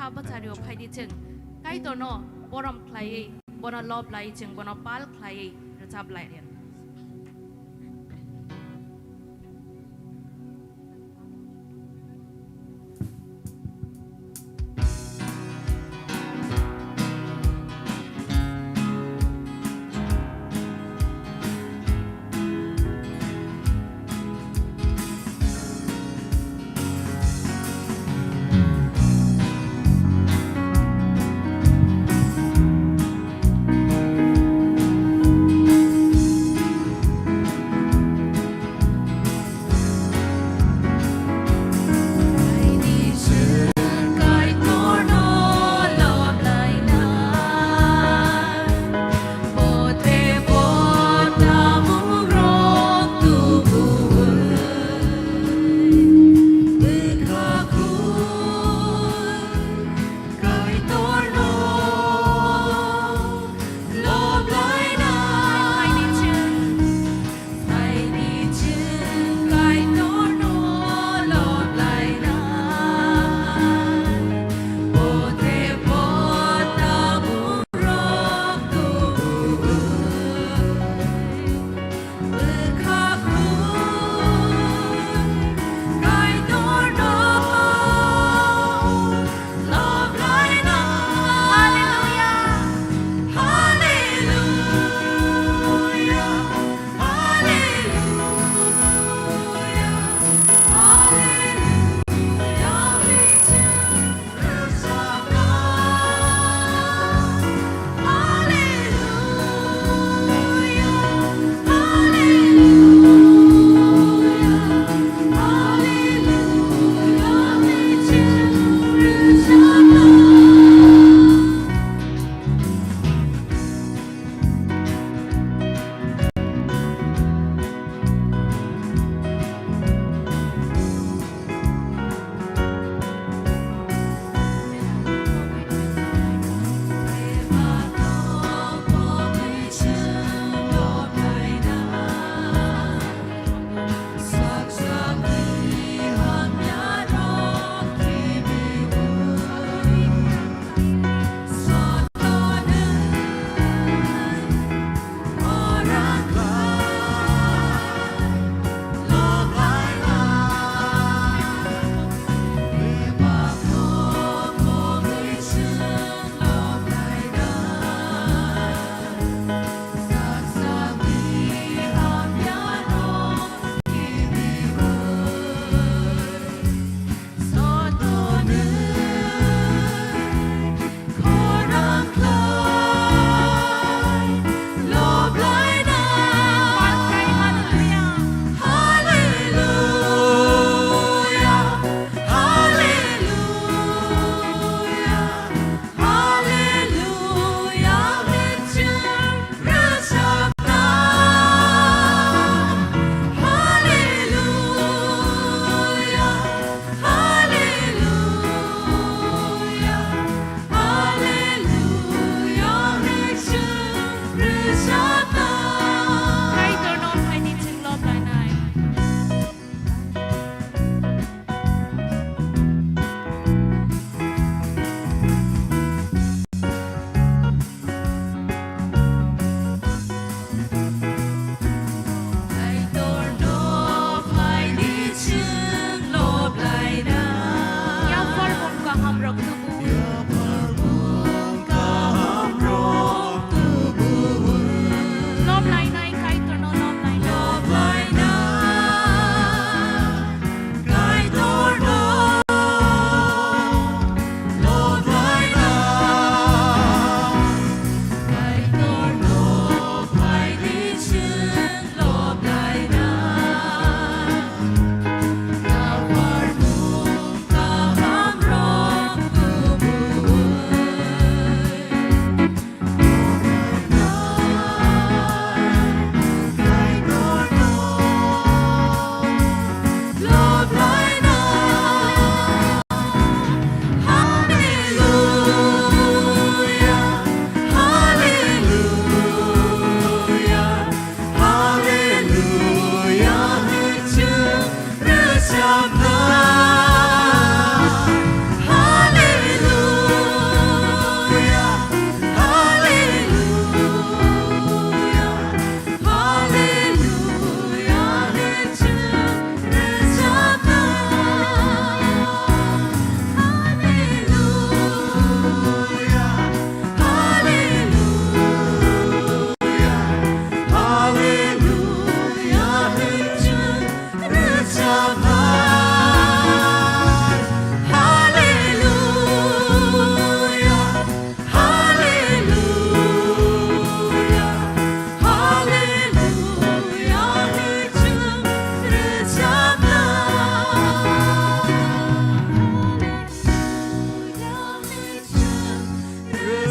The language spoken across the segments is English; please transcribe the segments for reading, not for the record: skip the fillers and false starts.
าวบัจาริโอใครดิจึงใกล้ตัวโนบรมใครบนลอบไหลจึงบนปาลใครระจับไหลเรียน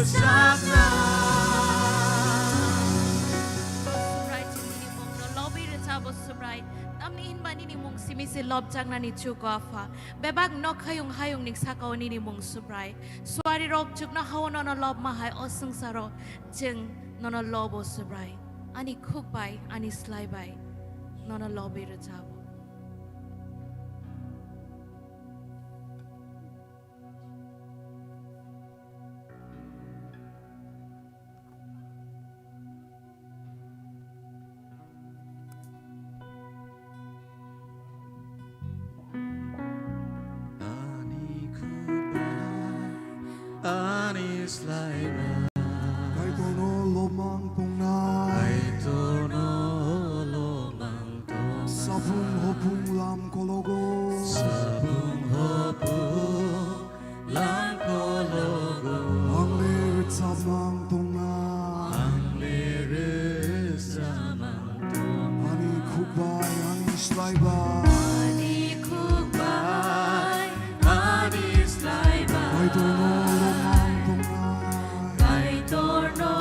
sakna Subrai ni mong no lobby re chabo subrai tamni in bani ni mong simisi lob jangna ni chu ko afa bebak nok hayong ning sakao ni mong subrai swari rok chukna hawono no lob ma hai osung saro jeng nono lobo subrai ani khuk bai ani slai bai nono lobby re chabo Anis laiba Kay tono lomang tungnay Ay tono lomang tunay Sa hopung lam kologo Sabung hopung lam kologo Ang lirit sa mang tungnay Ang lirit sa mang tunay Ani kubay, ani slaybay Ani kubay, anis laiba Kay tono lomang tungnay Kay tono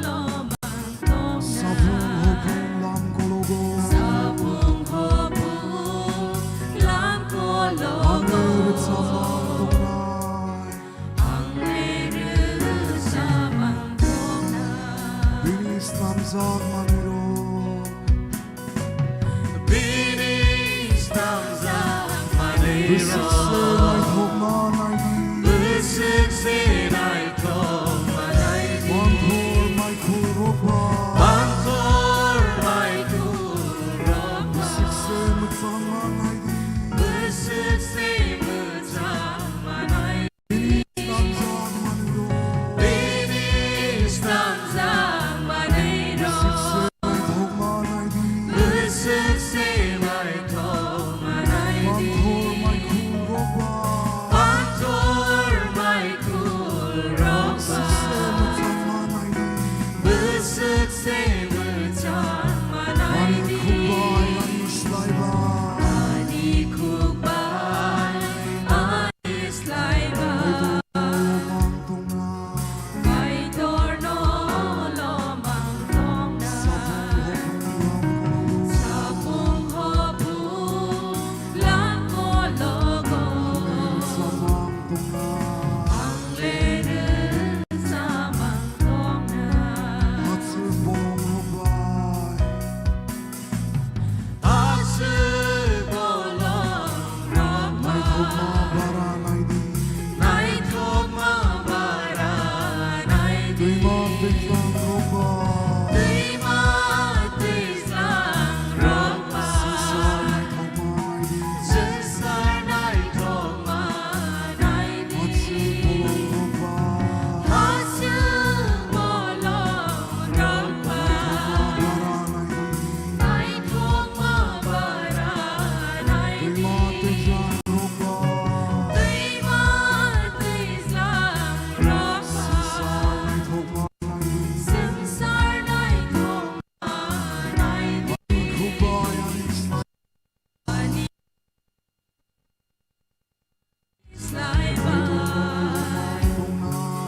lomang tunay Sa hopung lam kologo Sabung hopung lam kologo Ang lirit sa mang tungnay Ang lirit sa mang tunay Binis namzag maniro Binis namzag maniro Bisik se may hokman ay di Bisik sinay komanay di Mangkol may kuroba Bangkor may kurok Bisik se matsaman ay di Bisik simutang manay Binis namzag maniro Binis namzag maniro May hokman ay di Bisik simay komanay di Mangkol may kuroba Bangkor may kurok Bisik se matsaman ay di Bisik simutang manay Ani di kubay, ani slaybay Ani kubay, anis laybay Lomang tungnay Kay torno lomang tungnay Sabong hopung lam kologo Sa pung hopung lang kologo Sa mang tungnay Ang lirit sa mang tungnay Hatsu bolong robay Asu bolong May romay kumabaran ay di Nay kumabaran ay di Di mabiglang robay Di matislang Sisay romay hokman ay di Sisay nay kuman ay di Hatsu bolong robay Asu bolong romay Kumabaran ay di Nay kumabaran ay Di di mabiglang robay Di matislang Sisay romay hokman ay di Sinsar nay kuman ay di Kubay, ani slaybay Slaybay tungnay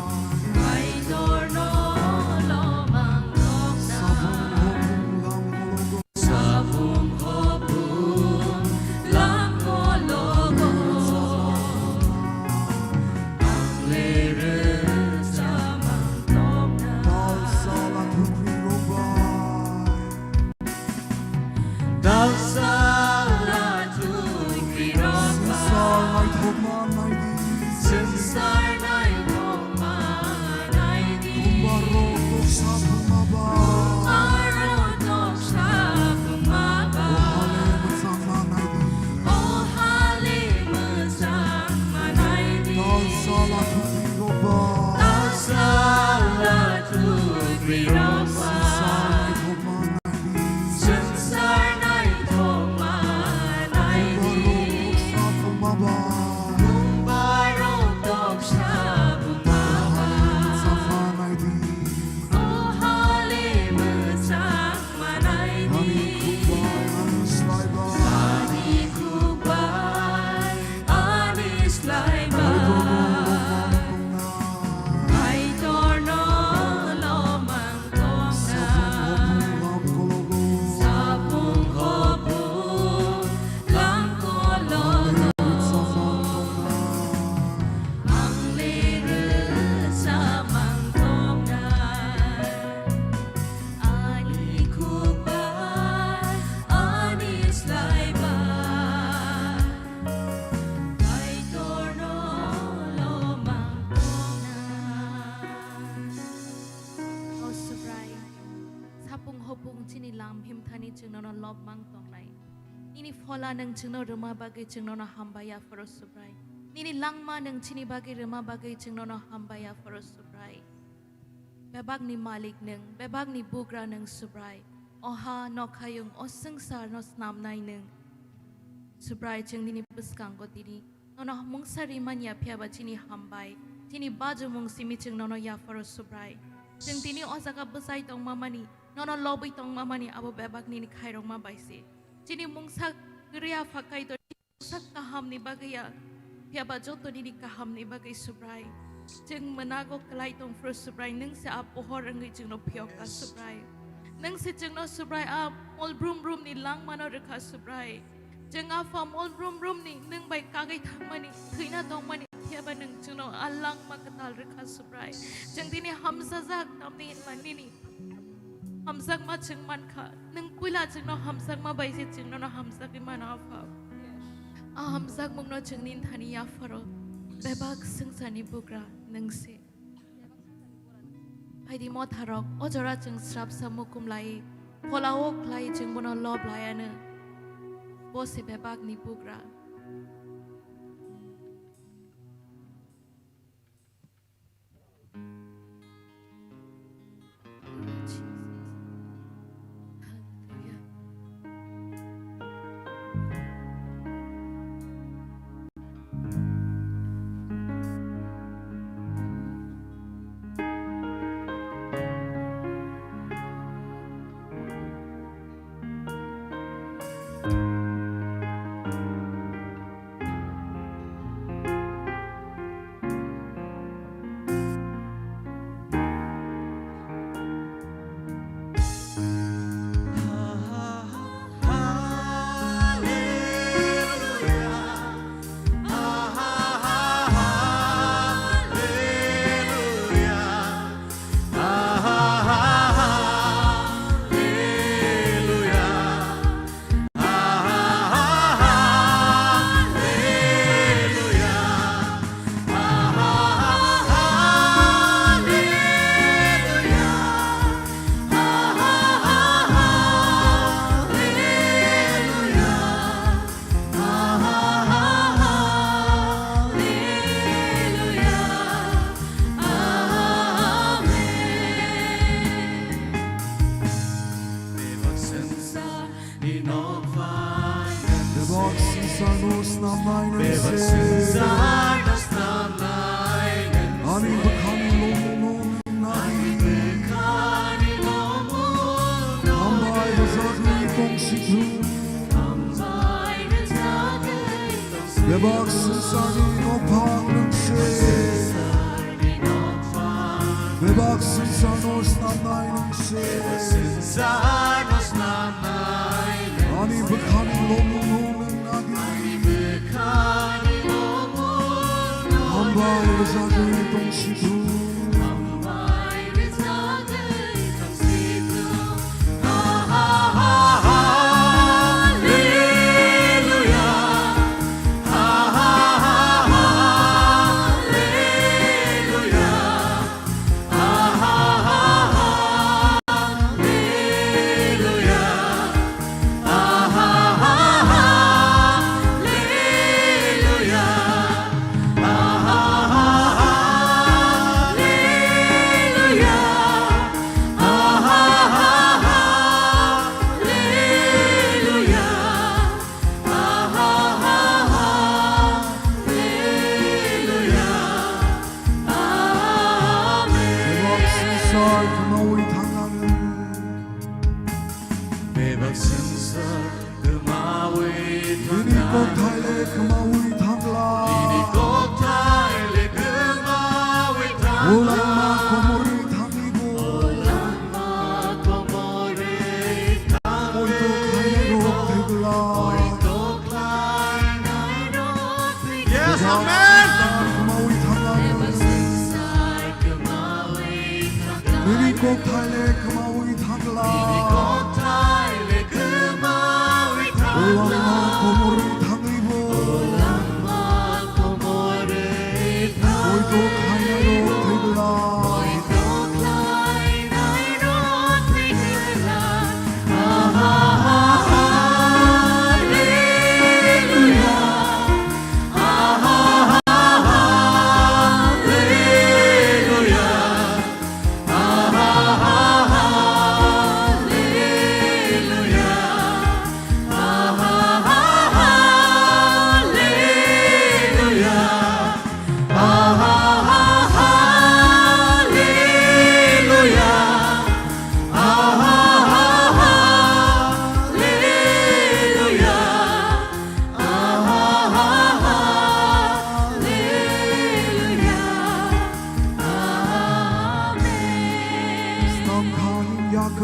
Kay torno lomang tungnay Sabong hopung lam kologo Sabong hopung lang kologo Ang lirit sa mang tungnay Dal sa lathukri robay Daw sa latu'y Sisay kirobay may hokman ay di Sinsar na'y kumanay di Kumbarotok sa bumabay Marotok sa bumaba Halimat sa manay di O halimut sa manay di Dal sa lathukri robay Daw sa latu'y kirobay Sisay may hokman ay di Sinsar na'y kumanay di Kumbarotok sa bumabay Marotok sa bumaba Halimat sa manay di O halimut sa manay Ani di kubay, ani slaybay Ani kubay, anis Ay tono laybay lomang tungnay Ay chừng nó lop mang tông này nini phola nang chừng nó rama bagai chừng nó hambaya for subrai nini langma nang chini bagai rama bagai chừng nó hambaya for subrai bebak ni malik nang bebak ni bugra nang subrai oha no khayung o sangsar no snam nai nang subrai chừng nini puskang ko tini no mung sari man ya phya ba chini hambai chini baju mung simi chừng nó ya for subrai chừng tini o saka busai tong mamani no lobby tong mamani abo bebak ni khairong ma baise chini mung sak kriya fakai to sak kaham ni bagaya phya ba joto ni kaham ni bagai subrai chừng manago kalai tong for subrai nang sa apohor ang chừng no phyo ka subrai nang si chừng no subrai a mol brum ni lang mano rekha subrai chừng a fa mol brum ni nang bai kagai thamani thuina tong mani phya ba nang chừng no alang makatal rekha subrai chừng tini hamza zak tamni manini hamzak ma chừng man kha nang puila chừng no hamzak ma bai se chừng no hamzak ni mana fa a hamzak mung no chừng nin thani ya faro bebak sungsani bugra nang se Haidi mo tharok ojora chừng srap samukum lai pholawok lai chừng bono lob lai ana bo se bebak ni bugra Bebak sensar no snam nai nang Bebak se sensar no snam nai nang Ani bakhani lomu nai Kani lomu no Hambai bazak ni tong situ Hambai bazak ni tong situ Bebak sensar ni no phang nang se Bebak sensar no snam nai nang se Sensar no snam nai nang Ani bakhani lomu Kani lomu no Hambai bazak ni tong situ Hambai bazak ni tong situ Sensar kamawi tangan Bebak sensar kemawi Ini kok thale kamawi thangla Ini kok thale kemawi Ulang ma komori thangibo Ulang ma komori Oi to khaile rok thegla Oi to khaile rok thegla Yes, amen kamawi tangan Ini kok thale kamawi thangla Ulang ma komori thangibo Oi to khaile rok thegla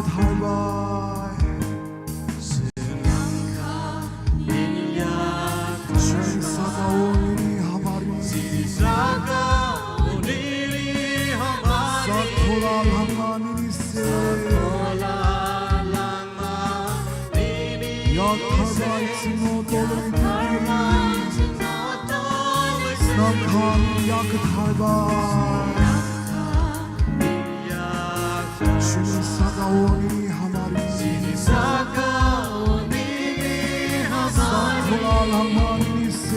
야끗할바이 Selangkah inyak 신사가오니 하마리 Saka uniri hamari 사토랄 한마니세 Ola lama nini 야카바이 징노돌리 Tinotoli 남칸 야끗할바이 inyak 신사가오니 하마리 Saka uniri hamari 사토랄 한마니세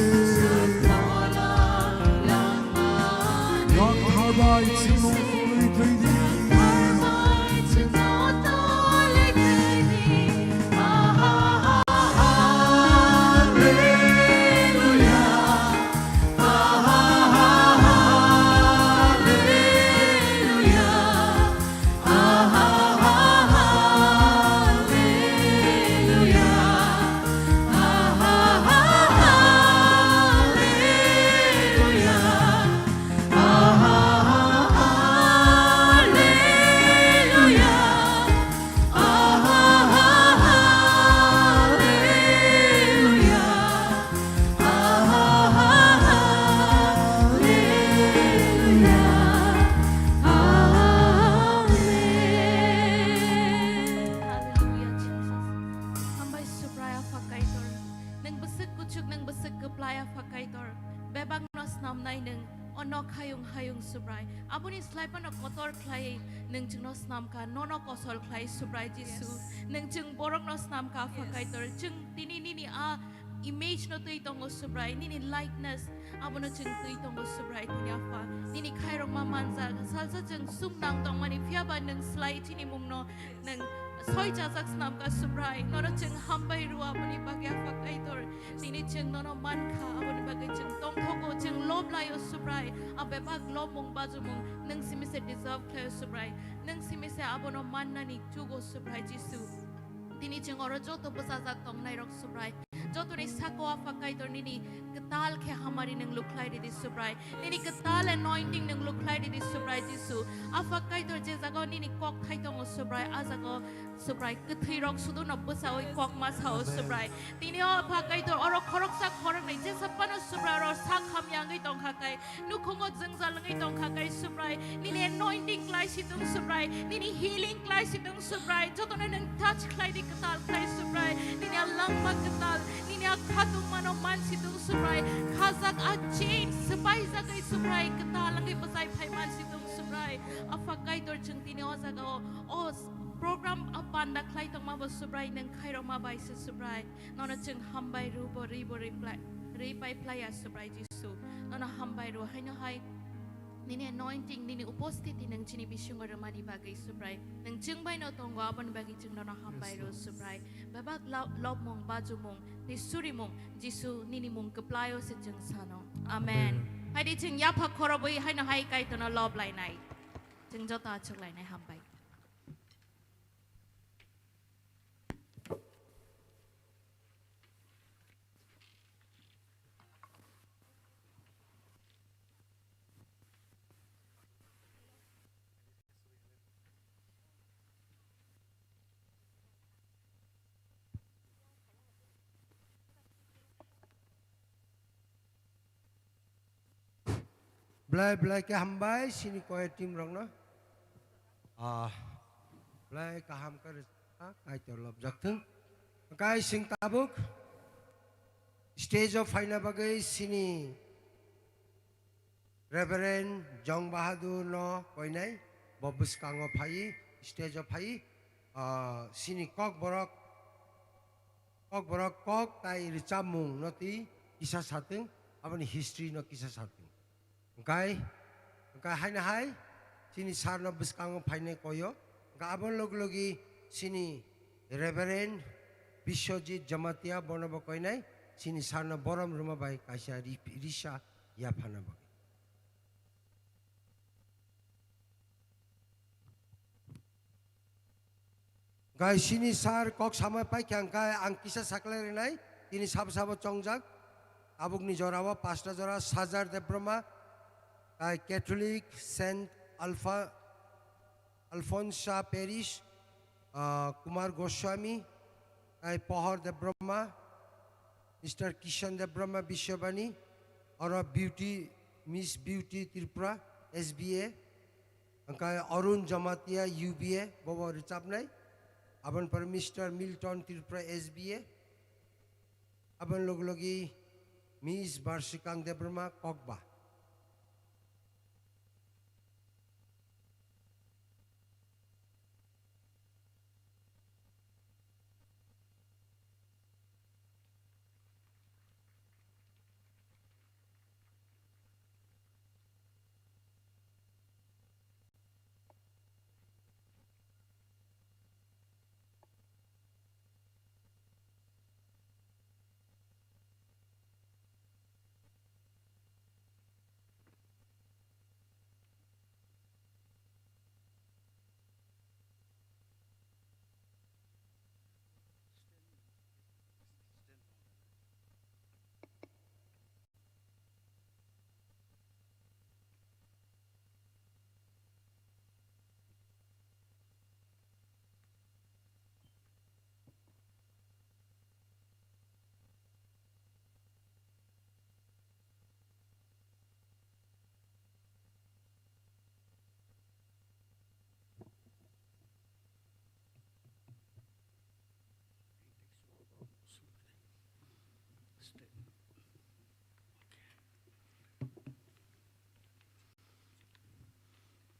야카바이 징노돌리 드이디 Hallelujah, Jesus. Hambay subraya fakaitor. Nang besek kucuk nang besek keplaya fakaitor. Bebang nos namnay nang onok hayung subray. Abuni slay pa kotor klay nang jeng nos nam ka nono kosol klay subray Jisu. Nang jeng borong nos nam ka fakaitor. Jeng tini nini image no tuy tongo subray nini likeness abono jeng tuy tongo subray kunyafa nini khairong mamanza salsa jeng sumnang tong mani fiaba nang slay tini mumno nang soy jazak snam ka subray nono jeng hambay ruwa aboni bagya fakaitor nini jeng nono manka aboni bagay jeng tong thogo jeng lob layo subray abe bag lob mong baju mong nang simise deserve klayo subray nang simise abono manna ni tugo subray Jisu tini jeng oro joto besazak tong nairok subray joto ni sakwa fakaitor nini ketal ke hamari nang luklay di subray nini ketal anointing nang luklay di subray Jisu afakaitor je jago nini kok thaitong subray azago subray kethirok sudu no besawoi kok mas hau subray tini afakaitor oro khorok sak khorok nei je sapano subray oro sak hamyangai tong khakai nukhongo jengjalangai tong khakai subray nini anointing klai situng subray nini healing klai situng subray joto nang touch klai di ketal klai subray nini langma ketal nini khatung mano man situng subray khazak a chain sepai zagai subray ketal langai pasai phai man situng subray afakaitor jeng tini ozaga o program apanda klai tong mabo subray nang khairo mabai se subray nona jeng hambay ru bo reply repai playa subray Jisu nona hambay ru haino hai nini anointing nini upostiti nang chini bisyong ramani bagay subray nang jengbay no tonggo apan bagi jeng nona hambay ru subray babak lob mong baju mong tisuri mong Jisu nini mong keplayo se jeng sano amen hai di jeng yapak koroboy haino hai kai to na lob lai nai jeng jota achok lai nai hambay Belai ke hambai sini koi tim rong no. Belai ke ham ke kai terlop jaktung. Kai sing tabuk. Stage of final bagai sini. Reverend Jong Bahadur no koi nai. Bobus kango pai stage of pai. Sini kok borok kok tai ricamung no ti kisah satu. Apa ni history no kisah satu. Kai hai na hai sini sarna biskang paine koyo ka abon logi sini Reverend Bishojit Jamatia bonobo koi nai sini sarna boram rumah bai kaisa risha ya phana ba Gai sini sar kok sama pai kyang kai ang kisa sakle nai tini sab chongjak abuk ni jorawa pasta jora Sajar Debroma Catholic Saint Alphonsa Parish Kumar Goswami, kay Pahar Debrahma, Mr. Kishan Debrahma Bishabani, और beauty Miss Beauty Tripura SBA, kay Arun Jamatia UBA, bawa recap nai, aban par Mr. Milton Tripura SBA, aban logi Miss Barshikang Debrahma Kokba.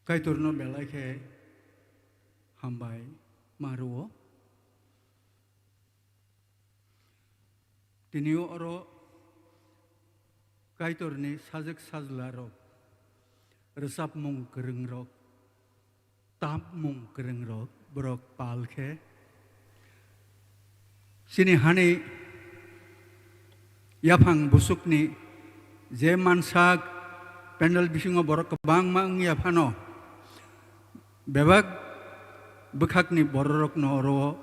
Kay turno belai ke hambai maruo. Tiniu oro kay turni sajak sajlarok, resap mung kereng rok, tap mung kereng rok, brok pal ke. Sini hani yapang busuk ni je mansak pendal bisingo borok kebang mang yapano. Bebak bekak ni borok no oro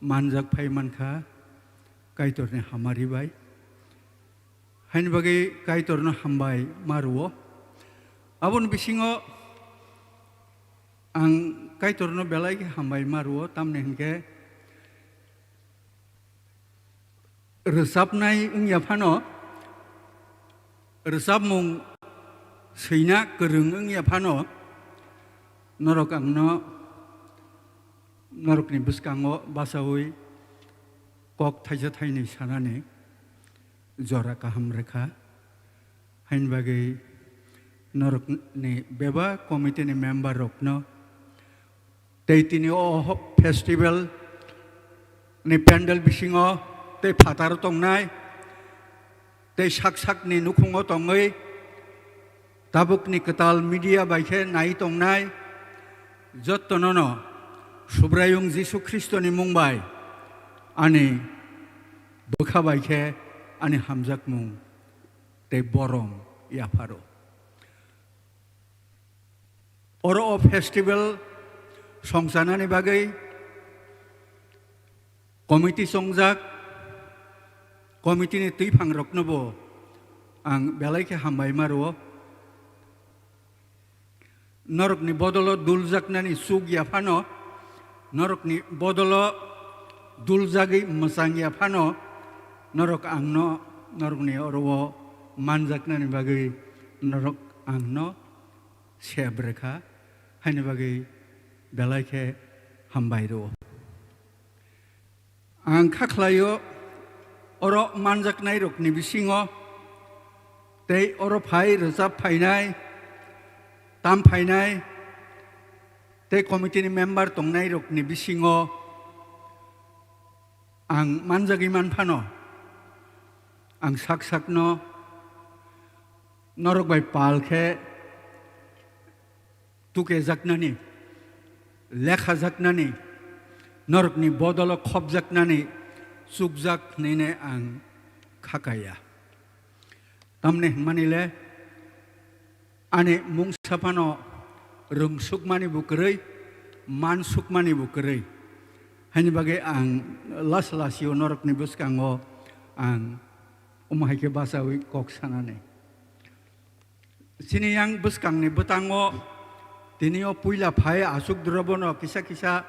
manjak pai manka kaitor ne hamari bai hain bagi kaitor no hambai maruo abon bisingo ang kaitor no belai ke hambai maruo tamne hingke resap nai ungya phano resap mung seina kereng ungya phano norok angno norok ni buskango basawi kok thaja thaini sanane jora kaham rekha hain bagi norok ni beba komite ni member rokno teitini o festival ni pandal bisingo te phatar tongnai te sak ni nukhungo tongai tabuk ni ketal media baikhe nai tongnai Jottonono Subrayung Jisu Kristo ni mungbai ani bukhabai ke ani hamjak mung te borong yaparo oro festival songsanani bagai komiti songjak komiti ni tuipang roknobo ang belai ke hambai maro norok ni bodolo duljak nani sug ya phano norok ni bodolo duljagi masang ya phano norok angno norok ni oro manjak nani bagi norok angno sebrekha haini bagi belai ke hambai ro ang khaklayo oro manjak nai rok ni bisingo tei oro phai rajab phainai tam phainai te committee ni member tongnai rok ni bisingo ang manjagi man phano ang sak no norok bai pal khe tuke jaknani lekha jaknani norok ni bodolo khop jaknani sukjak nene ang khakaya tamne manile ane mung sapano rung sukmani bukerei man sukmani bukerei hanya bagai ang las lasio norok ni buskango ang umahai ke basawi kok sanane sini yang buskang ni betango tinio puila phai asuk drobono kisa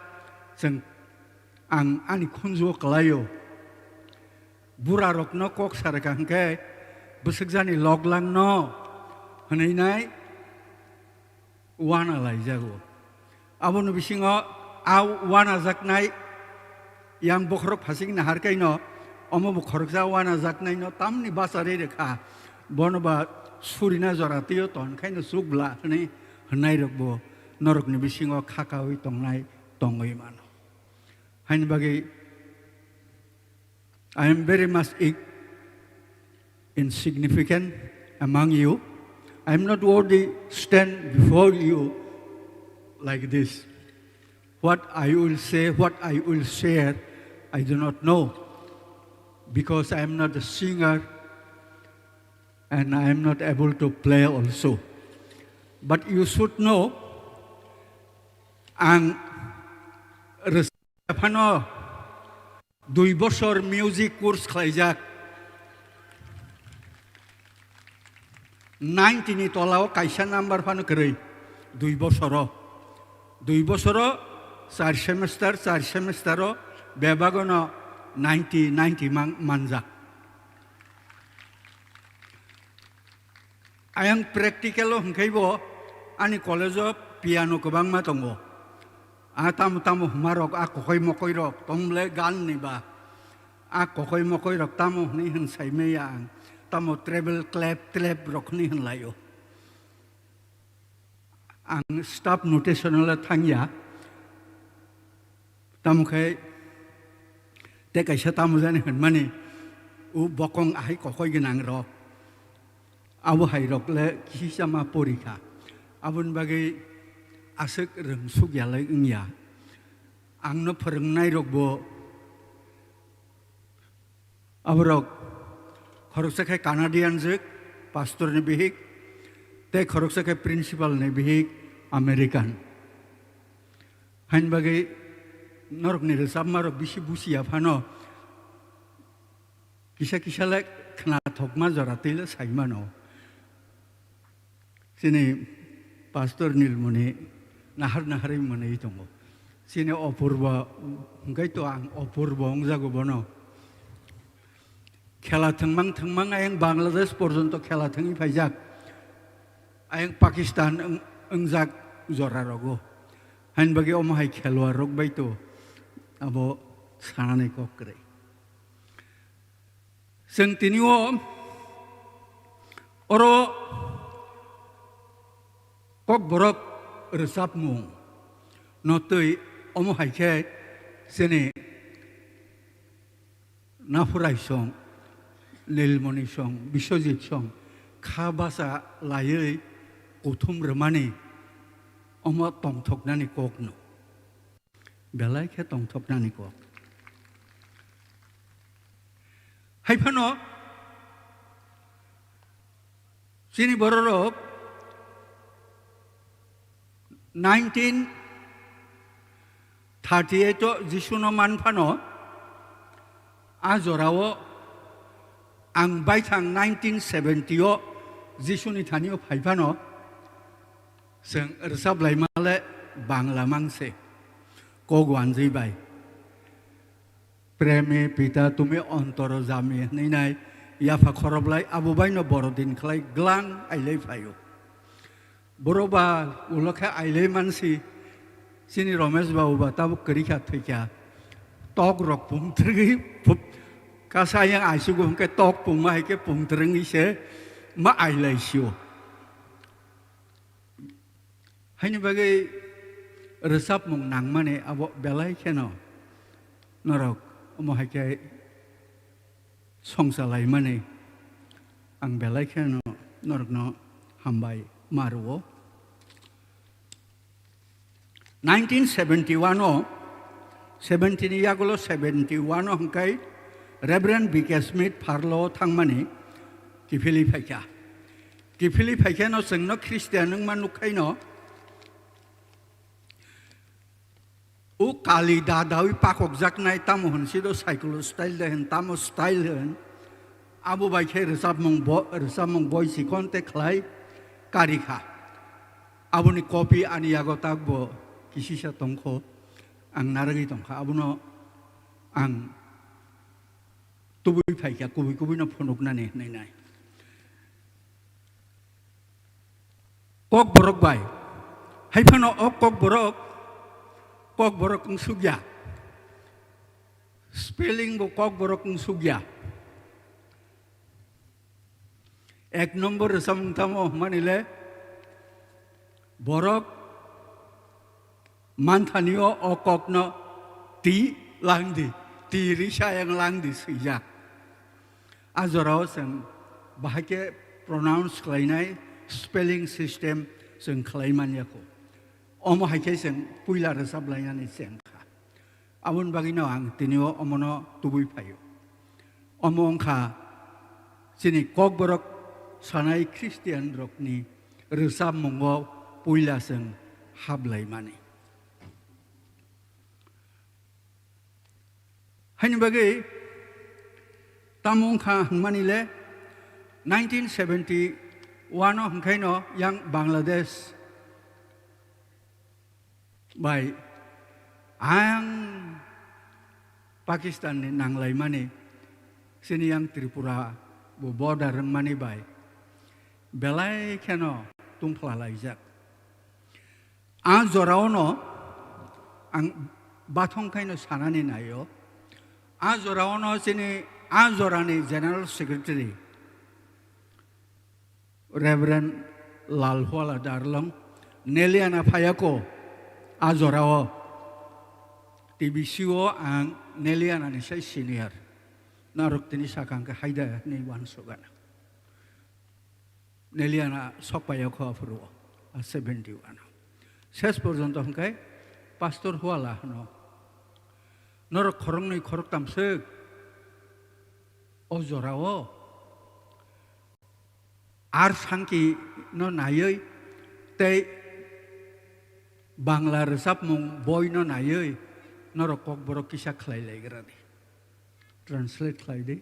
जों आं आंनि खनजुआव खालायो बुरा रकनो कक सारखांखे बोसोक जानि लगलांनो होनैनाय वाना लायजागौ आबोनो बिसिङाव आव वाना जाकनाय yang bokrok phasing na har kaino omo bokrok ja wana jaknai no tamni basare rekha bonoba surina joratiyo ton kaino sukbla ni hnai rokbo norok ni bisingo khakawi tongnai tongoi mano hain bagi I am very much insignificant among you. I am not worthy to stand before you like this. What I will say, what I will share, I do not know, because I am not a singer and I am not able to play also. But you should know, ang resapano 2 বছর music course খাইজাক 90 ni tolao kaisa number phano krei 2 বছর 4 semester bebagono 90 manjak ayang practical hongkaibo ani college piano kobang ma tongo tamu marok akokoi mokoi rok tomle gan ni ba akokoi mokoi rok tamu ni hin sai me yang tamu travel clap rok ni hin layo ang stop notational thangya tamu khai te kaisa tamu jani hin mani u bokong ai kokoi ginang ro abu hai rok le kisama porikha abun bagai asik rengsuk yalai ingya angno phorongnai rokbo abrok khoroksakai Canadian juk pastor ni bihik te khoroksakai principal ni bihik American hain bagai norok ni resabmarok bisi busia phano kisa lek khna thokma joratile saimano sini pastor nilmuni nahar mane tongo sini opurba ngai to ang opurba ongjago bono khela thangmang ayang Bangladesh porjonto khela thangi phaijak ayang Pakistan ongjak jorarogo hain bagi omahai khelwar rok baito abo sanane kokre seng tinio oro kok borok resap mung notoi omo haike sene nafurai song nilmoni song bisojit song khabasa layei uthum remani omo tongthoknani kokno belai khe tongthoknani kok haifano sini bororok 1938 jisuno manphano ajorao ang baithang 1970 jisuni thanio phaifano seng resab laimale bangla mangse kogwanji bai preme pita tumi ontoro jami ninai yafa khoroblai abubaino borodin khlai glang ailei phayo boroba ulokha aile mansi sini Ramesh babu ba tabu kerikha thikya tok rok pung trgi pup kasayang aisugo ke tok pung mai ke pung trngi se ma aile sio haini bagai resap mung nang mane abo belai kheno norok mo haike songsalai mane ang belai kheno norok no hambai Marwo 1971 17 yagulo 71 hangkai Reverend B.K. Smith Farlo thangmani kifili phaikya no sengno Christian nang manukai no u kali dadawi pakok jaknai tamu hunsido cycle style den tamu style hen abu bai khe resap mong boy sikonte khlai karikha abuni copy ani yago takbo kisisa tongkho आं नारगै दंखा आबुनो आं तुबुय फाइखा कुबुय कुबुयनो फनुकनानै नायनाय कक borok bye हायफानो कक borok सुग्या spelling बो कक borok सुग्या एक number समथामो मानिले borok mantanio okokno ti langdi ti risa yang langdi sejak azorau seng bahake pronounce kelainai spelling system seng kelaiman yako omo hake seng puila resab lainani sengka amun bagino ang tinio omono tubui payo omo angka sini kok borok sanai Christian rokni resab mongo puila seng hablai mani Hani bagi tamung kha manile 1971 hangkaino yang Bangladesh by ang Pakistan ni nanglai mani sini yang Tripura bu border reng mani by belai keno tungplalai jak ang zoraono ang bathong kaino sanani nayo Azoraono sini Azorani General Secretary Reverend Lalhwala Darlong Neliana Payako Azorao TBCO ang Neliana ni say senior narok tini sakang ka haida ni wan sogana Neliana sokpayako afro 71 শেষ পর্যন্ত হংকাই Pastor Huala no Nor korong ni korok tamsek ojorao ar sangki no nayoi te Bangla resap mung boy no nayoi nor kok borok kisah klai legradi translate klai de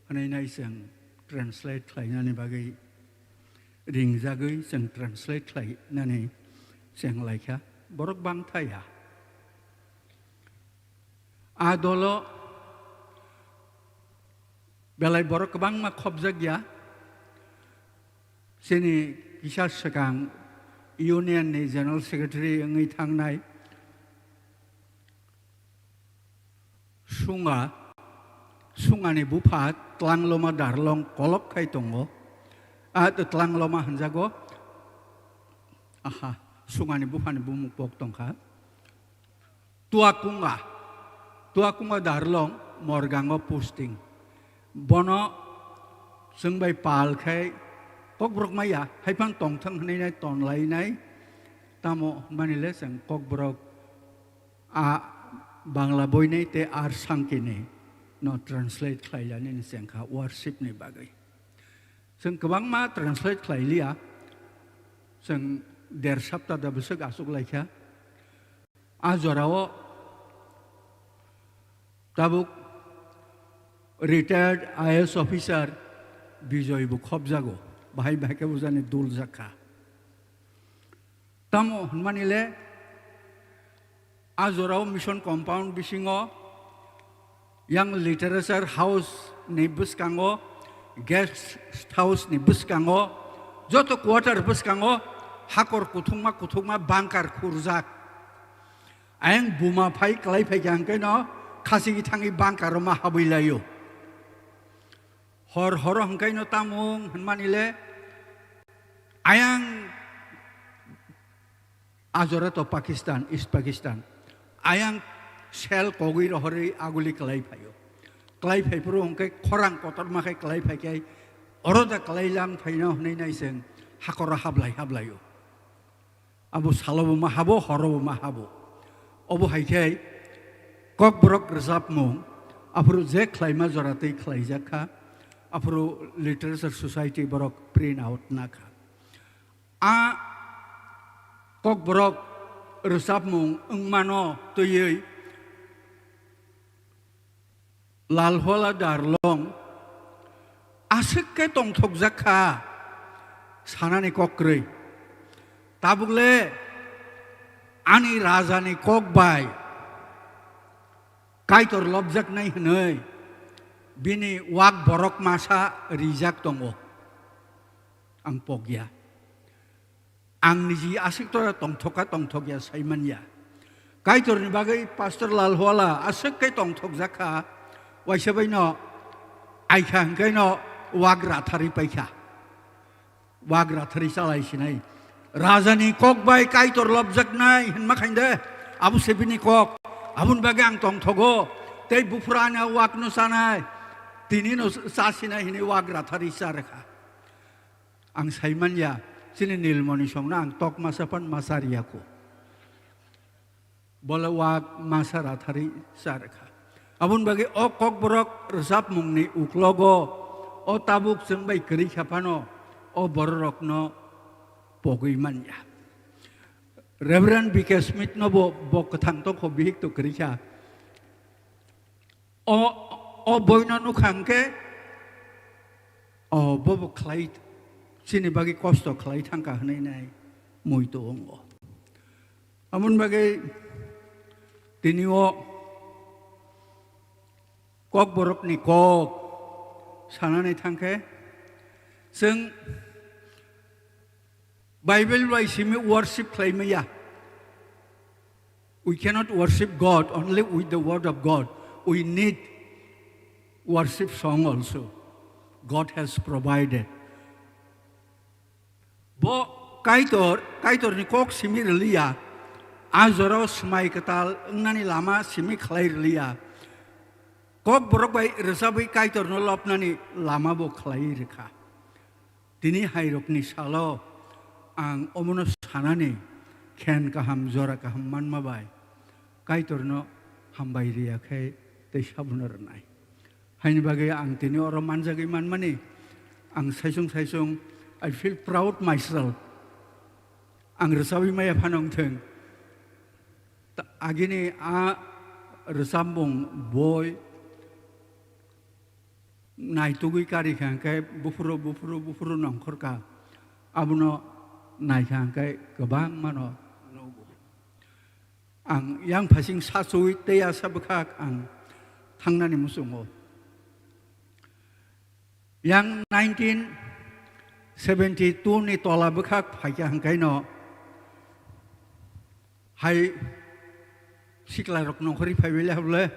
anai nai seng translate klai nani bagai ring jagoi seng translate klai nani seng laika borok bang thaya Adolo belai borok kebang mak khobjak ya sini kisah sekang Union ni General Secretary ngai thangnai sunga ni buphat tlang loma darlong kolok khai tongo tlang loma hanjago aha sunga ni buphat ni bumuk pok tongkha Tuakunga darlong morgango posting bono sengbai pal khai kok brok maya haipang tong thang nei nai ton lai nai tamo manile seng kok brok a bangla boy nei te ar sangki nei no translate khlai la nei seng kha worship nei bagai seng kabang ma translate khlai lia seng der sapta da besek asuk lai kha a jorao Tabuk retired IAS officer Bijoy bu khobjago bahai bahake bujane dul jakha tamo manile azorao mission compound bisingo yang literature house ni buskango guest house ni buskango joto quarter buskango hakor kuthungma bangkar khurjak ayang buma phai klai phai jangke no Kasi tangi bangkar ma habilayo. Hor hangkai no tamung manile ayang azorato Pakistan East Pakistan ayang sel kogi rohori aguli kalai phayo. Kalai phai puru hangkai khorang kotor ma kai kalai phai kai oroda kalai lam phaino nei nai seng hakora hablayo. Abu salobo ma habo horobo ma habo. Obu haikai Kok borok resap mung, apro je klaima jorate klaijakha, apro literature society borok print out nakha. Kok borok resap mung engmano tuyei Lalhwala Darlong asik ke tong thokjakha sanani kokrei tabukle ani rajani kok bai kaitor lobjak nai hnei bini wak borok masa rijak tongo ang pogya ang niji asik tora tongthokia saimanya kaitor ni bagai pastor lalhuala asik kai tongthok jaka waisabai no aikha kai no wagra thari paikha wagra thari salai sinai rajani kok bai kaitor lobjak nai hinma khainde abu sebini kok abun bagai ang tongthogo tei bufrana wak no sanai tini no sasina hini wagra thari sarkha ang saimanya sini nilmoni songna ang tok masapan masariaku bola wak masara thari sarkha abun bagi o kok borok resap mungni uklogo o tabuk sengbai keri khapano o borok no pogimanya Reverend B.K. Smith no bo kathang to ko bihik to keri kha o boina nu khangke o bobo khlai sini bagi kosto khlai thangka hnai nai moi to ongo amun bagi tinio kok borok ni kok sanane thangke sing Bible wai simi worship khlai maya we cannot worship God only with the word of God we need worship song also. God has provided. Bo kaitor ni kok simi relia azoro smai katal nani lama simi khlai relia kok borok bai resabai kaitor no lop nani lama bo khlai rekha tini hairok ni salo ang omono sanani khen kaham jora kaham manma bai kaitor no hambai ria khai te sabunar nai hain bagai ang tini orang manjagi man mani ang saisung I feel proud myself ang resawi maya phanong theng agini a resambong boy nai tugui kari khang kai bufuro nongkhor ka abuno nai khang kai gabang mano ang yang phasing sasui teya sabkhak ang thangnani musungo yang 1972 ni tola bekhak phaiya hangkai no hai sikla rok nongkhori phaibele hable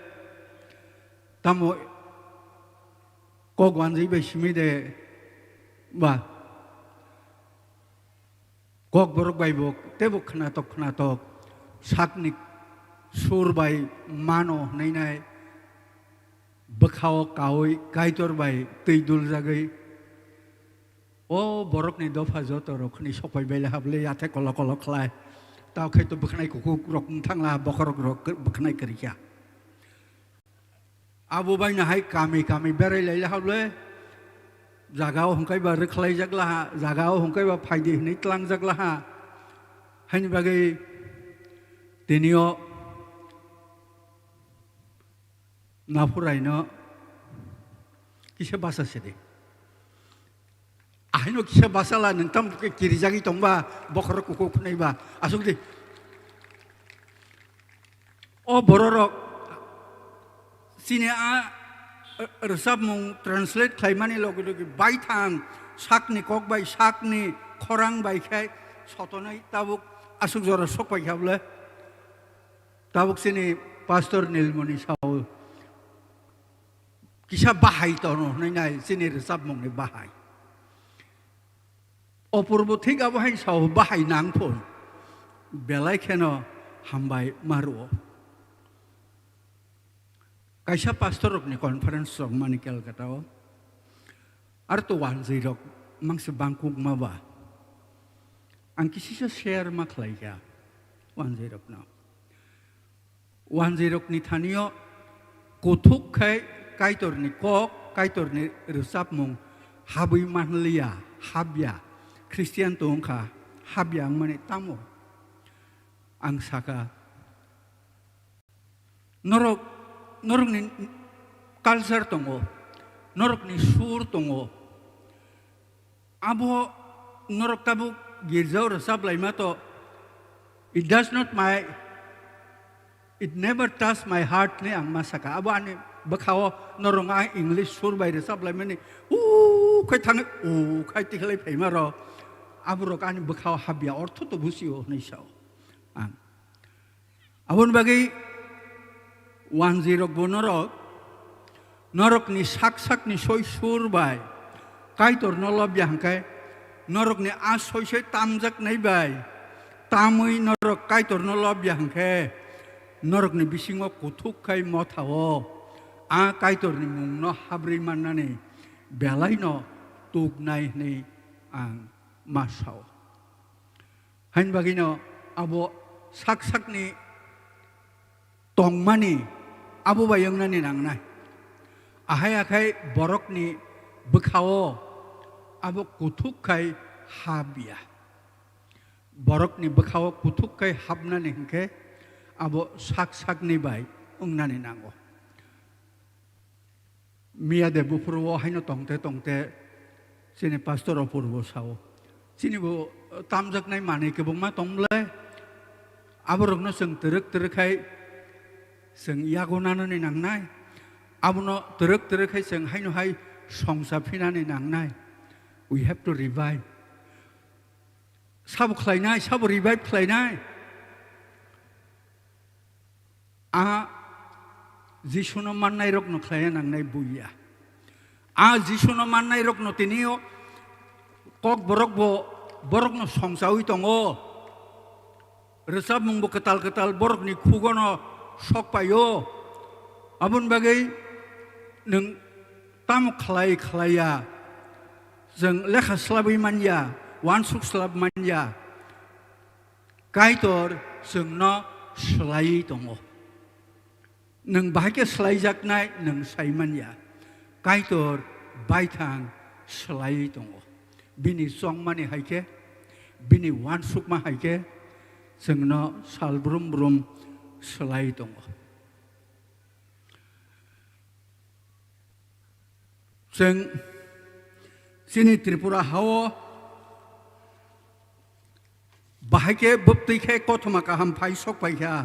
tamo kogwan jibe simide ba kok borok bai bok tebok khna tok saknik sur bai mano nai bekhao kaoi kaitor bai teidul jagai o borok ni dofa joto rokni sopai bele hable yate kolo khlai tau khai to bekhnai ku rok thangla bokhorok rok bekhnai kariya abu bai na hai kami berai laila hable jagao hongkai ba rekhlai jagla jagao hongkai ba phaidi ni tlang jagla haini bagai tinio nafurai no kisa basa sede ahino kisa basa la nentam ke kiri jagi tongba bokhor kuku kunai ba asuk di o bororok sini a resab mung translate khlaimani logi bai thang sakni kok bai sakni khorang bai khai sotonai tabuk asuk jora sok bai khable tabuk sini pastor nilmoni saul kisah bahai tono nai sini resab mong ni bahai opurbo thik abahai sau bahai nang pun belai keno hambai maruo kaisa pastor ni conference song manikel katao arto wan zirok mangse bangkuk mawa ang kisisa share maklai ya wan zirok na wan zirok ni thanio kuthuk khai kaitor ni kok kaitor ni resap mung habui manlia habya Christian tongkha habya mani tamo ang saka norok ni culture tongo norok ni sur tongo abo norok tabu girjau resap laima to it does not my it never touched my heart ni ang masaka. Abo ani bakao norong ang English surbay de sablay mani. Kay tang kay tiklay pay maro. Abo rok ani bakao habya orto to busio ni sao. Abon bagi 10 bonorok norok ni sak ni soy surbay. Kay tor nolob yang kay norok ni asoy soy tamjak nai bay. Tamui norok kay tor nolob yang kay norok ni bisingo kutuk kay motawo. Kay tor ni mung no habri manani belay no tugnay ni ang masaw. Hain bagino abo sak ni tongmani abo bayang nani nangnay. Ahay borok ni bekao abo kutuk kay habya. Borok ni bekao kutuk kay habna ni hingke abo sak ni bay ungna ni nango. Mia de bupurwo haino tongte sini pastor opurwo sao. Sini bo tamjak nai mane ke bung ma tongle. Abo rokno seng terek kay seng yagonano ni nangnay. Abo no terek kay seng haino hay songsa pina ni nangnay. We have to revive. Sabo klainay, sabo revive klainay. Jisuno manay rok no klaya nangnay buya. Jisuno manay rok no tiniyo kok borok no songsawi tongo. Resab mung bo ketal borok ni kugono sok payo. Abun bagay neng tamu klaya. Zeng lekha slabi manja, wansuk slab manja. Kaitor zeng no slai tongo. Neng bahagia slai jaknai neng sai manja. Kaitor baitang slai tongo. Bini song mani haike, bini wansuk ma haike, zeng no sal brum slai tongo. Zeng sini Tripura hawo bahake bukti ke kotoma kaham pai sok pai kya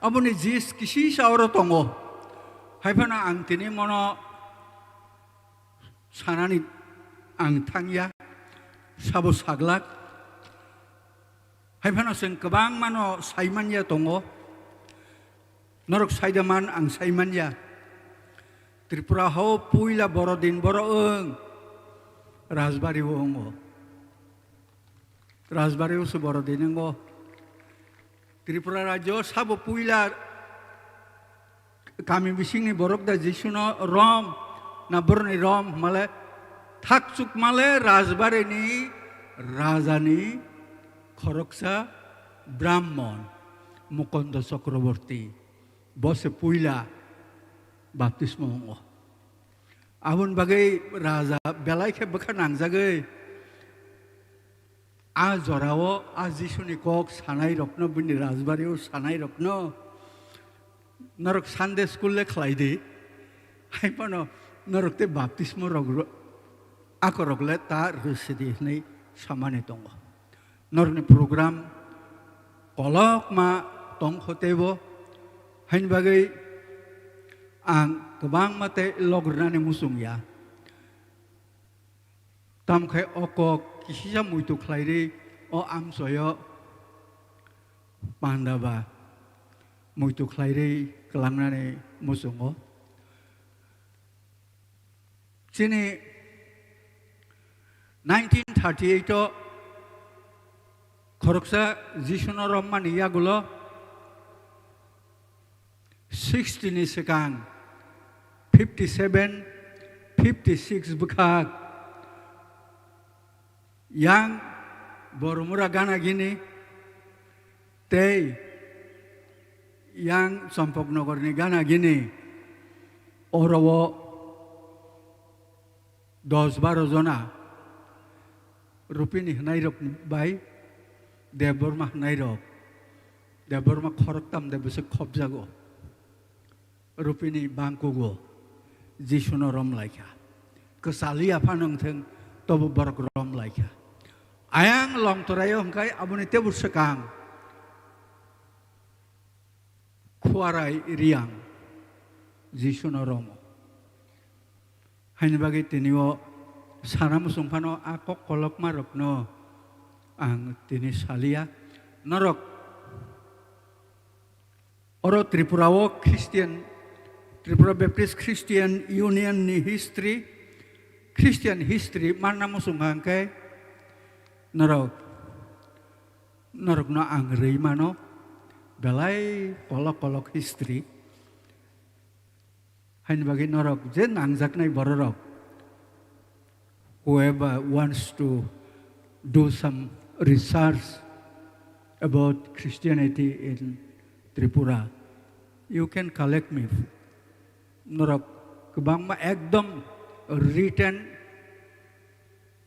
abone jis kisi sauro tongo haipana ang tini mono sanani ang tangya sabo saglak haipana seng kebang mano saimanya tongo norok saidaman ang saimanya Tripura hawo puila borodin boroeng Rasbari wongo, Rasbari usu borodinengo. Tripura rajo sabo puila kami bising ni borok da jisuno rom na borni rom male thakchuk male Rasbari ni rajani khoroksa Brahmon Mukondo Chakraborty bose puila baptismo wongo. Abun bagai raja belai ke bekan angzagai jorawo jisuni kok sanai rokno bini Rasbariu sanai rokno norok Sunday school le khlaidi haipano norok te baptismo rogro ako rogle ta rusidi nei samane tongo norni program kolok ma tong khotebo hain bagai ang kebang mate lograne musung ya tam khay oko kisisa muito khlairi o am soyo pandaba muito khlairi kelangnane musungo sini 1938 khoroksa jisuno romman iyagulo 60 ni sekang 57, 56 bekak. Yang borumura gana gini, tei yang Sampok Nogor ni gana gini, orawo 10-12 zona, rupini nairok bay, debor mah nairok, debor mah khorok tam debese khop jago, rupini bangku go. Jisuno rom laikya, kesali apa nongteng tobu borok rom laikya. Ayang long torayo hengkai abune tebur sekang. Kuarai Riang Jisuno Romo Hain bagi tinio sana musungpano akok kolok marok no ang tini salia norok oro Tripurawo Christian Tripura Baptist Christian Union ni history Christian history mana musungang kay norok no ang rimano belai kolok history hain bagi norok jen angjak nai bororok whoever wants to do some research about Christianity in Tripura you can collect me norok kebang ma ekdom written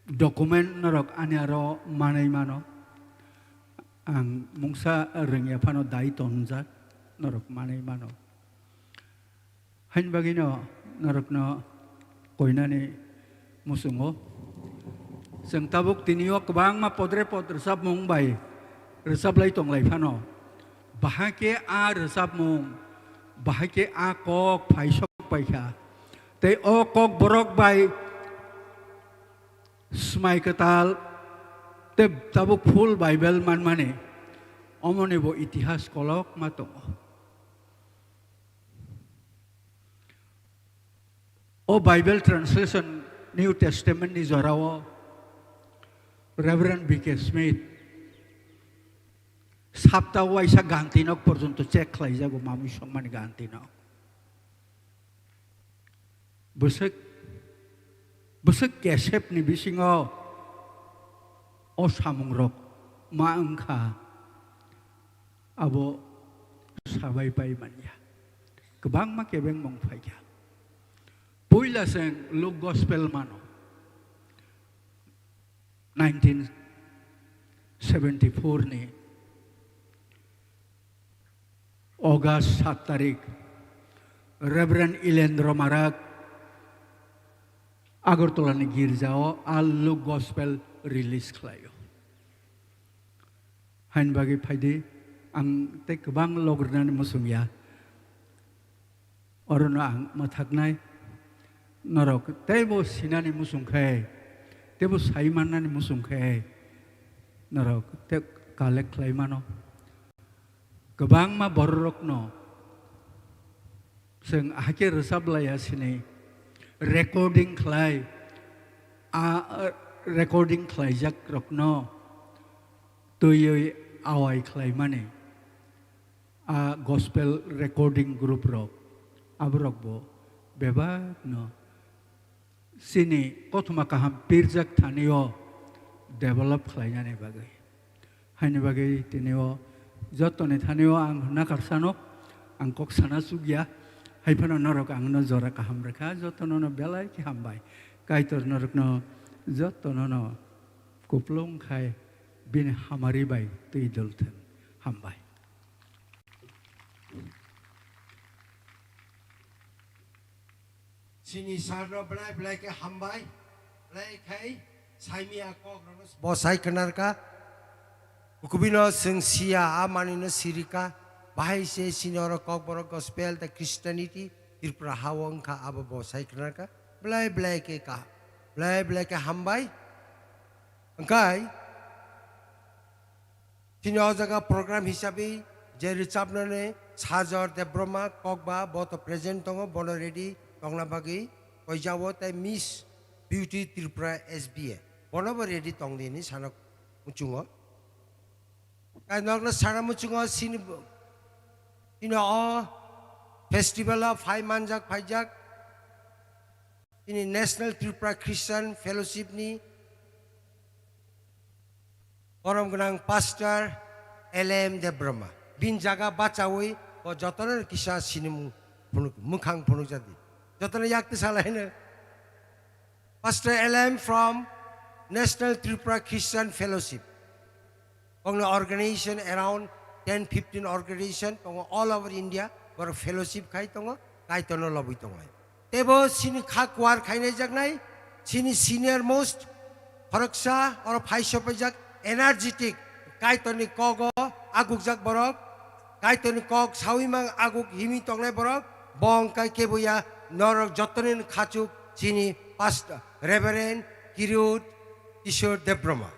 document norok anyaro manai mano ang mungsa rengya pano dai tonjak norok manai mano hain bagino norok no koinani musungo seng tabuk tinio kebang ma podre resap mong bay resap lai tong lai pano bahake a resap mong bahake a kok paisok paikha te o kok borok bay smai ketal te tabuk full Bible man mane omone bo itihas kolok mato o Bible translation New Testament ni zorawo Reverend B.K. Smith sabtawa isa gantinok porjunto check lai jago mami song mani gantinok besek kesep ni bisingo o samungrok maangka abo sabay pay manya kebang makebeng mong faya puila seng Luke Gospel mano 1974 ni August 7 tarik Reverend Ilendro Marak Agartala ni Girjao al Luke Gospel release klayo hain bagi phaidi ang te kebang logrnan musumya orono ang mathaknai norok tebo sinani musungkhay tebo saimanani musungkhay norok te kalek klaimano kebang ma borok no seng akhir resab laya sini recording klai recording klai jak rokno tuyoy awai klai mane gospel recording group rok abrok bo beba no sini kotuma kaham pirjak thanio develop klai jane bagai haini bagai tinio jotone thanio ang nakarsanok ang kok sana sugya haipano norok ang no jora kaham rekha jotono no belai ki hambai kaitor norok no jotono no kuplong khai bin hamari bai tuidolten hambai sini sarno belai ke hambai belai khai saimi akok ronos bosai kenarka ukubino seng sia amanino sirika bahai se sinoro kok borok gospel the Christianity Tripura hawang ka abo bosai kenarka belai ke hambai angkai sini jaga program hisabe je recapnane sajor de brahma kokba boto present tongo bono ready tongna bagi koijawo tai Miss Beauty Tripura SBA bono bo ready tongdini sana muchungo kai nokna sana muchungo sini festival of Phai Manjak Phaijak ini National Tripura Christian Fellowship ni orang genang pastor LM de Brahma bin jaga bacawi ko jotana kisah sini mukhang punuk jadi jotana yak tisalain pastor LM from National Tripura Christian Fellowship ong organization around 10-15 organization ong all over India bar fellowship kai tongo kai tono lobui tongo tebo sini khak war khaine jak nai sini senior most paraksa or phaisho pajak energetic kai toni kogo aguk jak borok kaitoni kok sawimang aguk himi tongnai borok bong kai kebuya norok jotonin khachuk chini pastor Reverend Kirut Kishore Debrahma.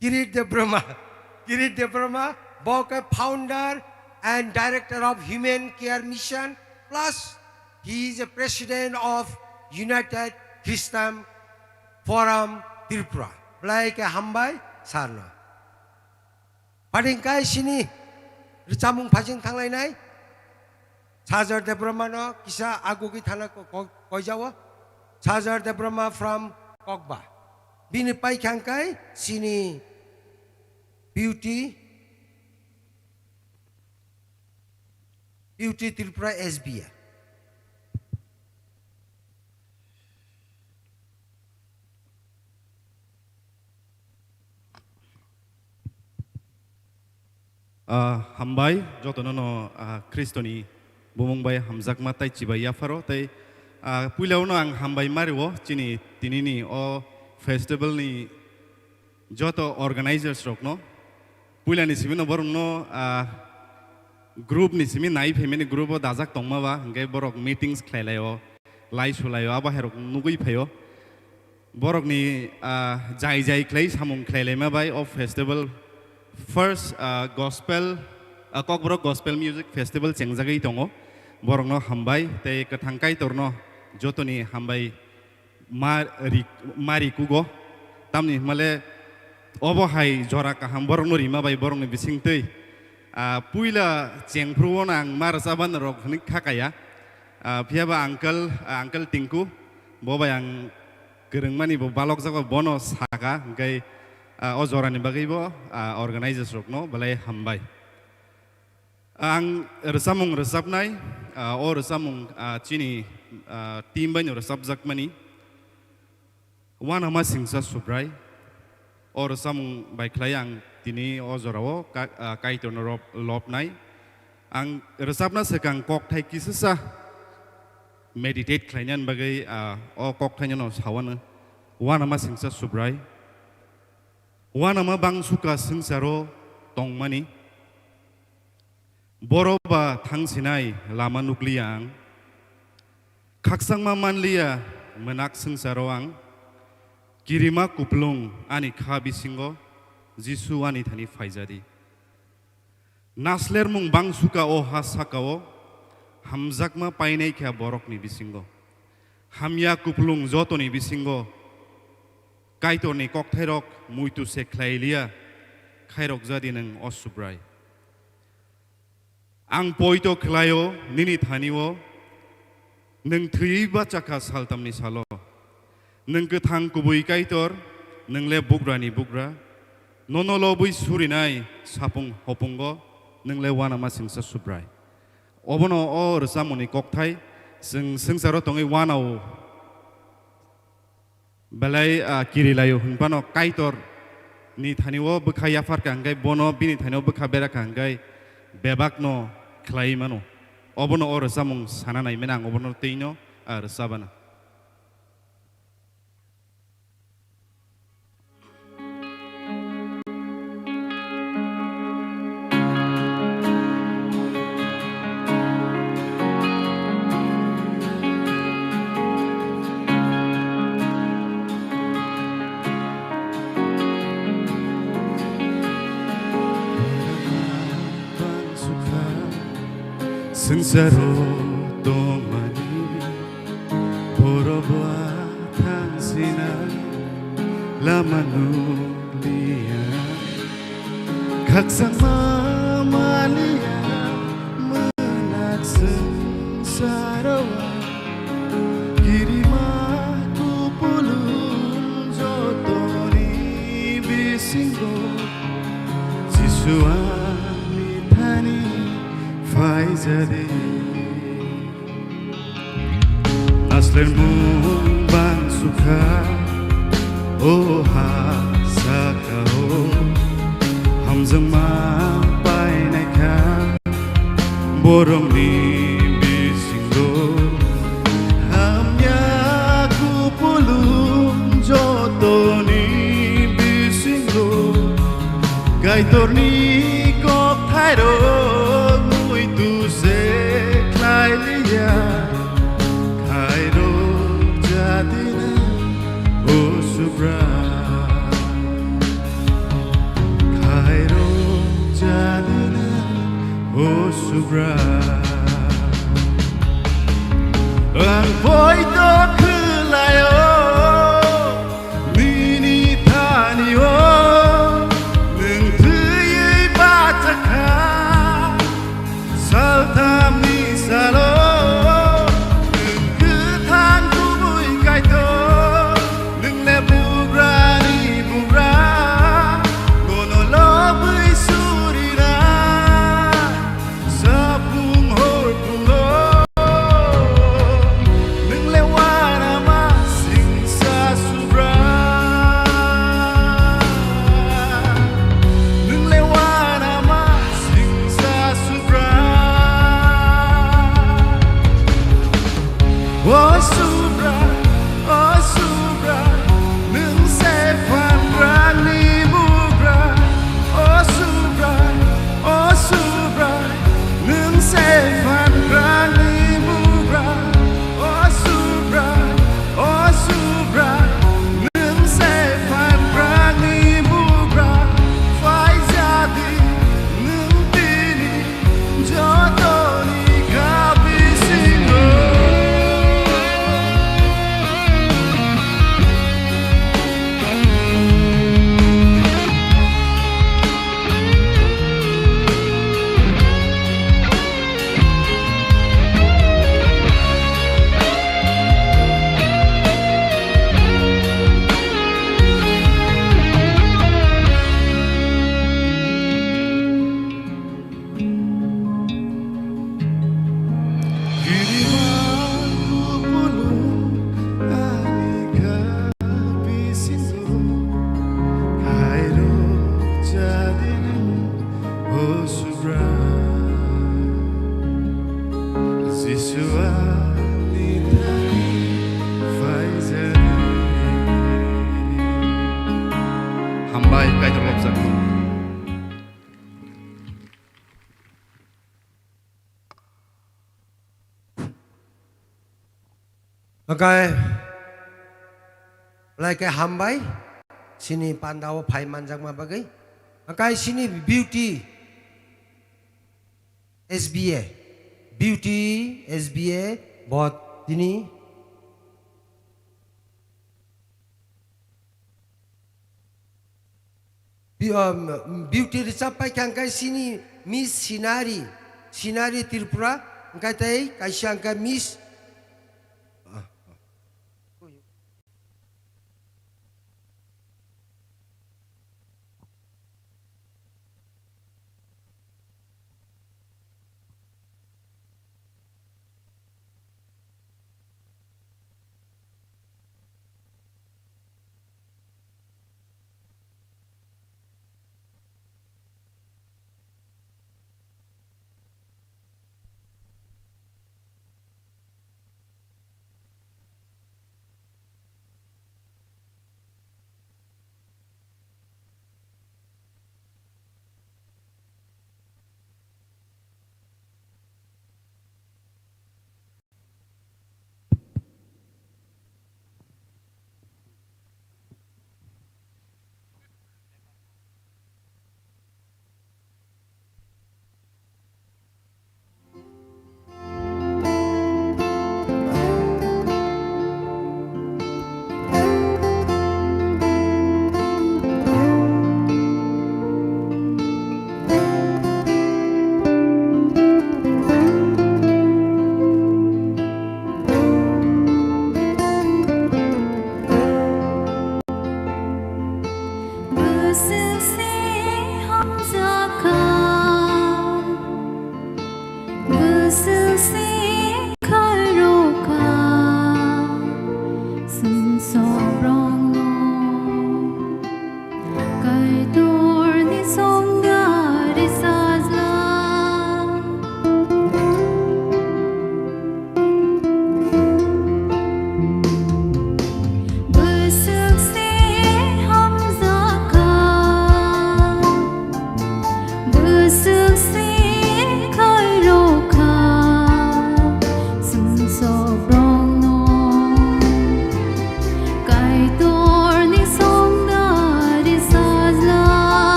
Kirit Debrahma, Boka founder and director of Human Care Mission, plus he is a president of United Christian Forum Tripura. Blai ke hambai sarna. Padingkai sini recamung pajing tanglai nai. Chajar Debrahma no kisa agugi thana koi jawa. Chajar Debrahma from Kokba. Bini pai kangkai sini Beauty Tripura SBA. Hambai jotono no Kristoni bumungbai hamzak matai cibai yafaro tai pulau no ang hambai mariwo cini tinini o festival ni joto organizers rok no pulau ni simi no borong no group ni simi naif hemeni group o dazak tongma ba ngai borok meetings khlailayo lai sulayo aba herok nugui phayo borok ni jai khlai samung khlailema bai of festival first gospel kokborok gospel music festival chengjagai tongo borok no hambai te kathangkai torno jotoni hambai mari kugo tamni male obo hai jora kaham borok no rima bai borok ni bisingtei puila chengphruo nang marasaban rok hnik khakaya phiaba uncle tinku bobai ang gerengmani bo balok jago bono saga ngai o jorani bagaibo organizers rok no balai hambai ang resamung resapnai o resamung chini team banyo resapjak mani wana ma singsa subrai o resamung bai klayang tini o jorao kaiton lop nai ang resapna sekang kok thai kisasa meditate klanyan bagai o kok thai no sawana wana ma singsa subrai wana ma bang suka singsaro tongmani boroba thangsinai lama nukliang khaksang ma manlia menak singsaro ang kirima kuplung ani khabi singo jisu ani thani faijadi nasler mung bang suka o hasakao hamjakma painai kya borok ni bisingo hamya kuplung jotoni bisingo kaitor ni kok thairok muitu se khlailia khairok jadi nang osubrai ang poito khlayo nini thaniwo nang thriba chaka saltam ni salo nang kathang kubui kaitor nang le bugra ni bugra nonolo bui surinai sapung hopungo nang le wana masing sa subrai obono o resamoni kok thai sengsaro tongai wanao balai kirilayo hunpano kaitor ni thaniwo bukha yafar kangai bono bini thaniwo bukha bera kangai bebak no khlai mano obono or samung sana nai menang obono teino ar sabana Sengsaro tomani Boroba tangsina Lamanulia Kaksang mamalia Menak sengsarawa Kirima kupulung Jotoni bisinggo Sisuani thani faizade Nasler mung bang suka Oh hasaka oh Hamzama painai ka Borong ni bisinggo Hamya kupulung joto ni bisinggo Kaitor ni kok thairo 자드는 호수브라 앙보이도 클라요 니니 다니오 능트의 바짝한 살탐니 살로 능그탄 구부이 가이도 능내 부라니 부라 고노러브이 수리라 사풍홀 풍홀 능레와나마 싱사수브라 능레와나마 싱사수브라 Oh subra, nung sefan rani bugra. Oh subra, nung sefan rani bugra. Oh subra, nung sefan rani bugra. Fai jadi nung tini jodoni kabisingo. Kiriman pulung anika bisingo Kairo jadinin hosubra Zisua nitani faizani Hambai kaito lobsak Okay. Like a hambai, sini pandaw pai manjang mabagay. Okay, sini beauty SBA, beauty SBA, bot dini. Beauty dicapai kangkai sini Miss Sinari Tripura, angkai tay kaisya angkai Miss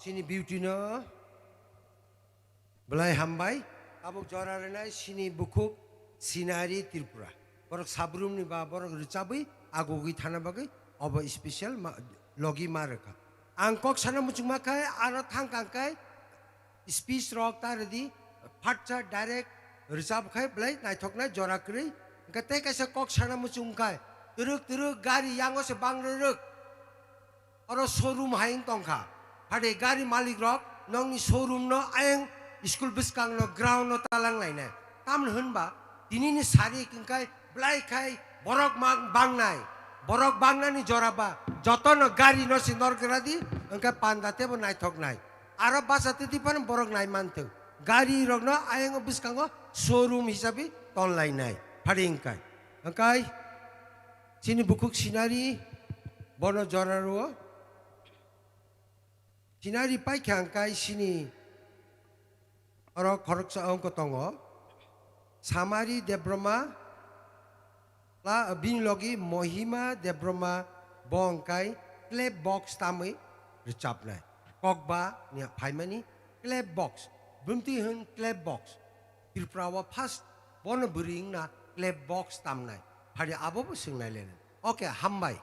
Sini beauty no belai hambai abuk jora renai sini bukuk sinari Tripura borok sabrum ni ba borok ricabai agogi thana bagai obo special logi maraka angkok sana mucung makai aro thang kangkai speech rock taradi fatcha direct ricab khai belai naithokna jora kri kate kaisa kok sana mucung kai turuk gari yango se bang ruk aro showroom haing tongkha hade gari malik rok nongni showroom no ayang school biskang no ground no talang lainai tamn hunba dinini sari kingkai blai khai borok mang bangnai borok bangnani joraba joto no gari no sinor gradi engka pandate bo naithok nai aro basate tipan borok nai mantu gari rok no ayang biskang showroom hisabi ton lainai hade ingkai engkai sini bukuk sinari bono joraro sinari pai kangkai sini oro korok sa ong kotongo samari debroma la bin logi mohima debroma bongkai clay box tamai recap nai kokba nia paimani clay box bumti hun clay box Tripura first bono buring na clay box tam nai hari abo bo sing nai len okay hambai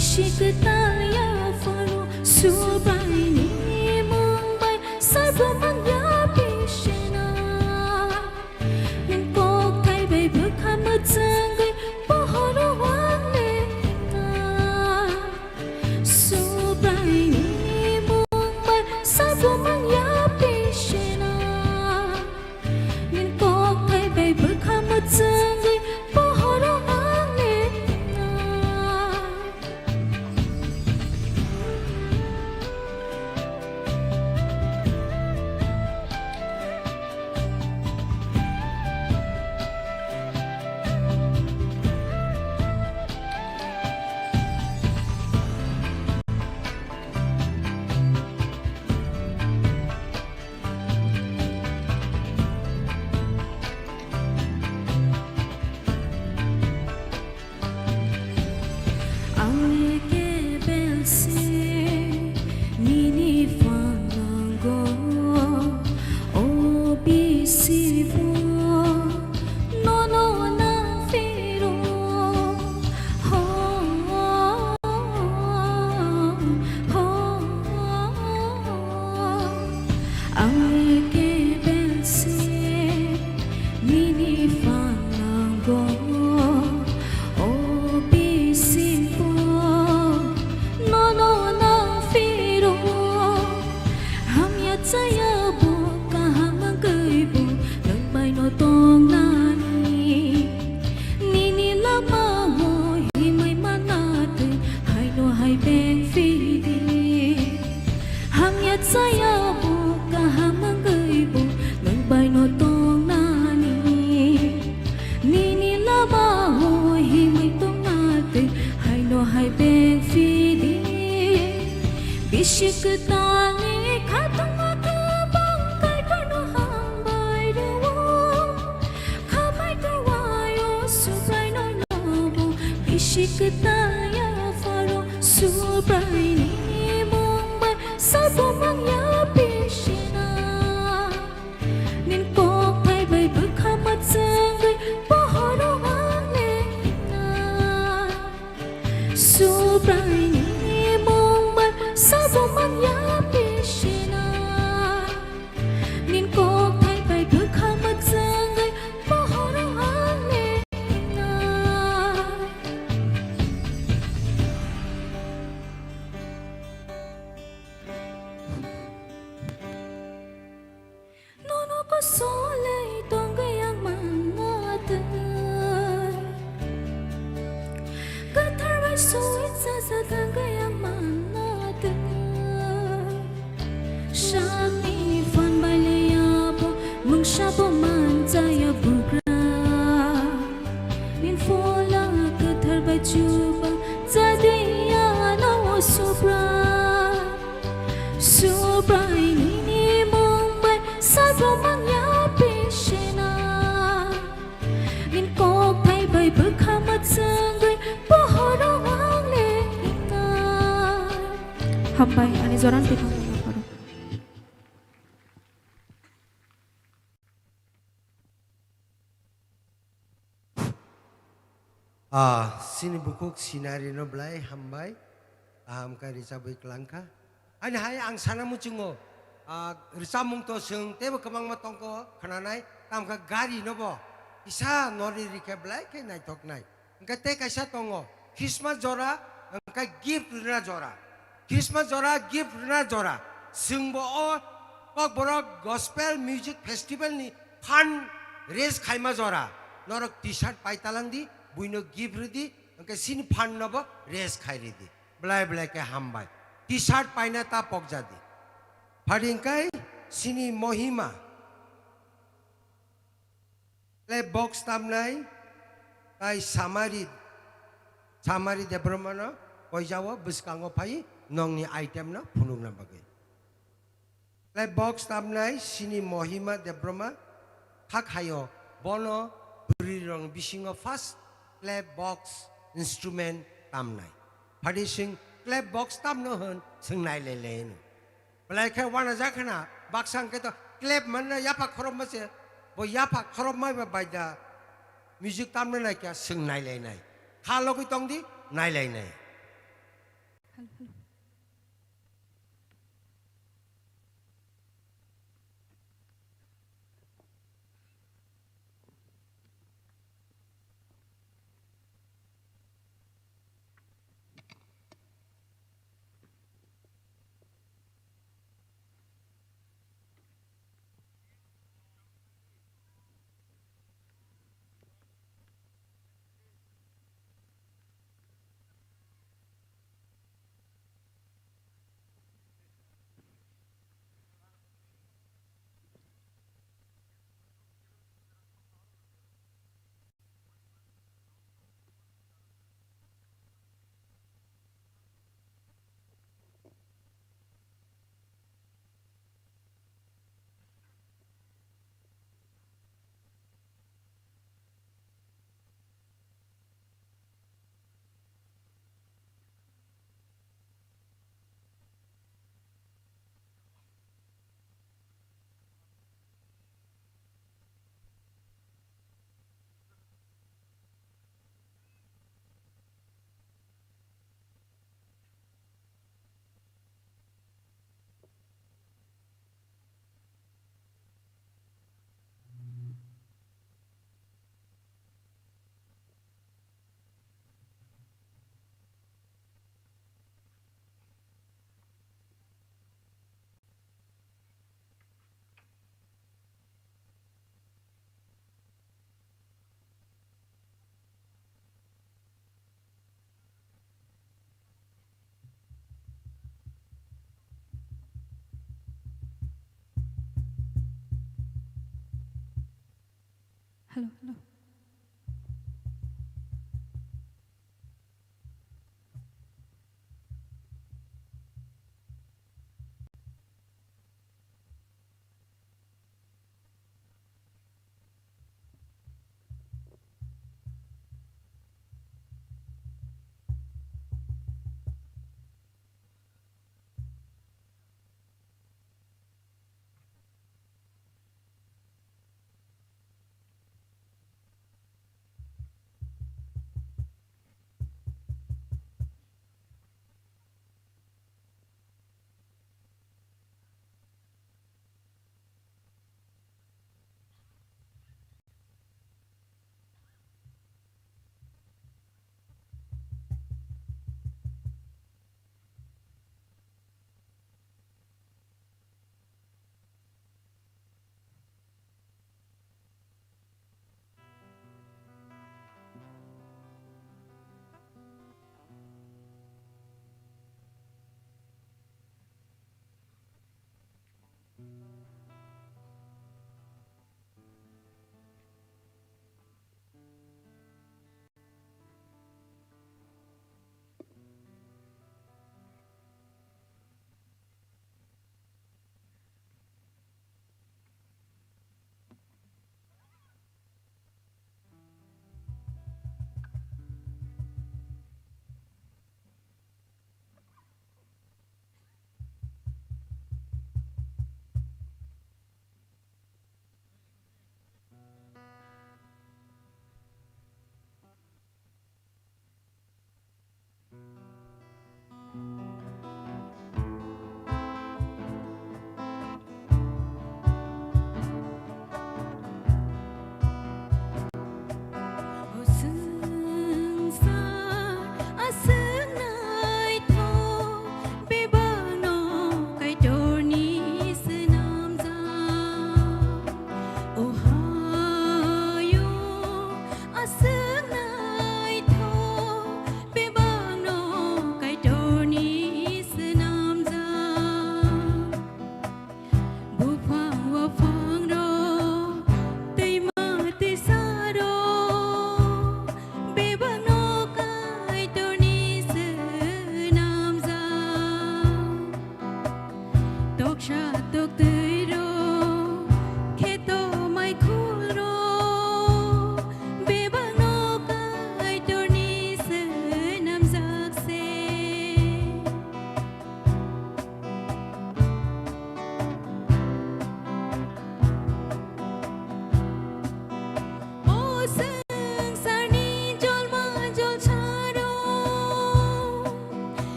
Bishikataya faro subay ni mumbai sarbo mangya bishena Ninkok thay bay bukha matsangay pohoro wangle na Subay ni mumbai sarbo mangya bishena Ninkok thay bay bukha matsangay pohoro wangle na Auleke belsi nini fanango obisivo nono na firo ho ho Auleke belsi nini fanango obisivo nono na firo hamya tsaya bo kahamang kaibo nagbay no tong nani nini lama mo himay manate hay no hay beng fidi hamya tsaya bo kahamang kaibo nagbay no tong nani nini lama mo himay tong nate hay no hay beng fidi Bishikatani katong makabang kay kano hambay dawo Kamay kawayo subay no lobo Bishikataya faro subay ni mumbai Sarbo mangya bishina Ninkok thay bay bukha matsangay pohoro wangle na Subay ni mumbai sarbo mangya bishina Ninkok thay bay bukha matsangay pohoro wangle na Nono ko solay tonggayang manatay Katarway suwit sa tanggayang manatay Shakni fan balayabo mung shabo man zaya bugra Min fola katarbay chuba zadiya no sobra Sobray ni mumbai sarbo mangya bishena Ninkok thay bay bukha matsangay pohoro wangle na Hambay ani zoran tikang paro Sini bukuk sinari no blay hambay aham ka risa boy klangka ani hay ang sana mo chungo risa mung to sung tebo kamang matong ko kananay tam ka gari no bo isa nori rike blay kay nai tok nai angka te kaisa tongo Christmas jora angka gift na jora Christmas jora gift na jora sung bo o pag borok gospel music festival ni fun race khaima jora norok t-shirt paitalang di buino gift di angka sini fun no bo race khai di blay blay ke hambay t-shirt paina ta pok jadi Padingkai sini mohima le box tamnai kai samari debromana koijawa biskango pai nongni item na phunung na bagai le box tamnai sini mohima debroma hakhayo bono buri rong bisingo fast le box instrument tamnai padising le box tamno hun singnai le le Belai ke wana zakana baksang keto klep mana yapa korom masih bo yapa korom mai baida music tamne nai kya sing nai lai nai kalau ki tong di nai lai nai hello. Hello.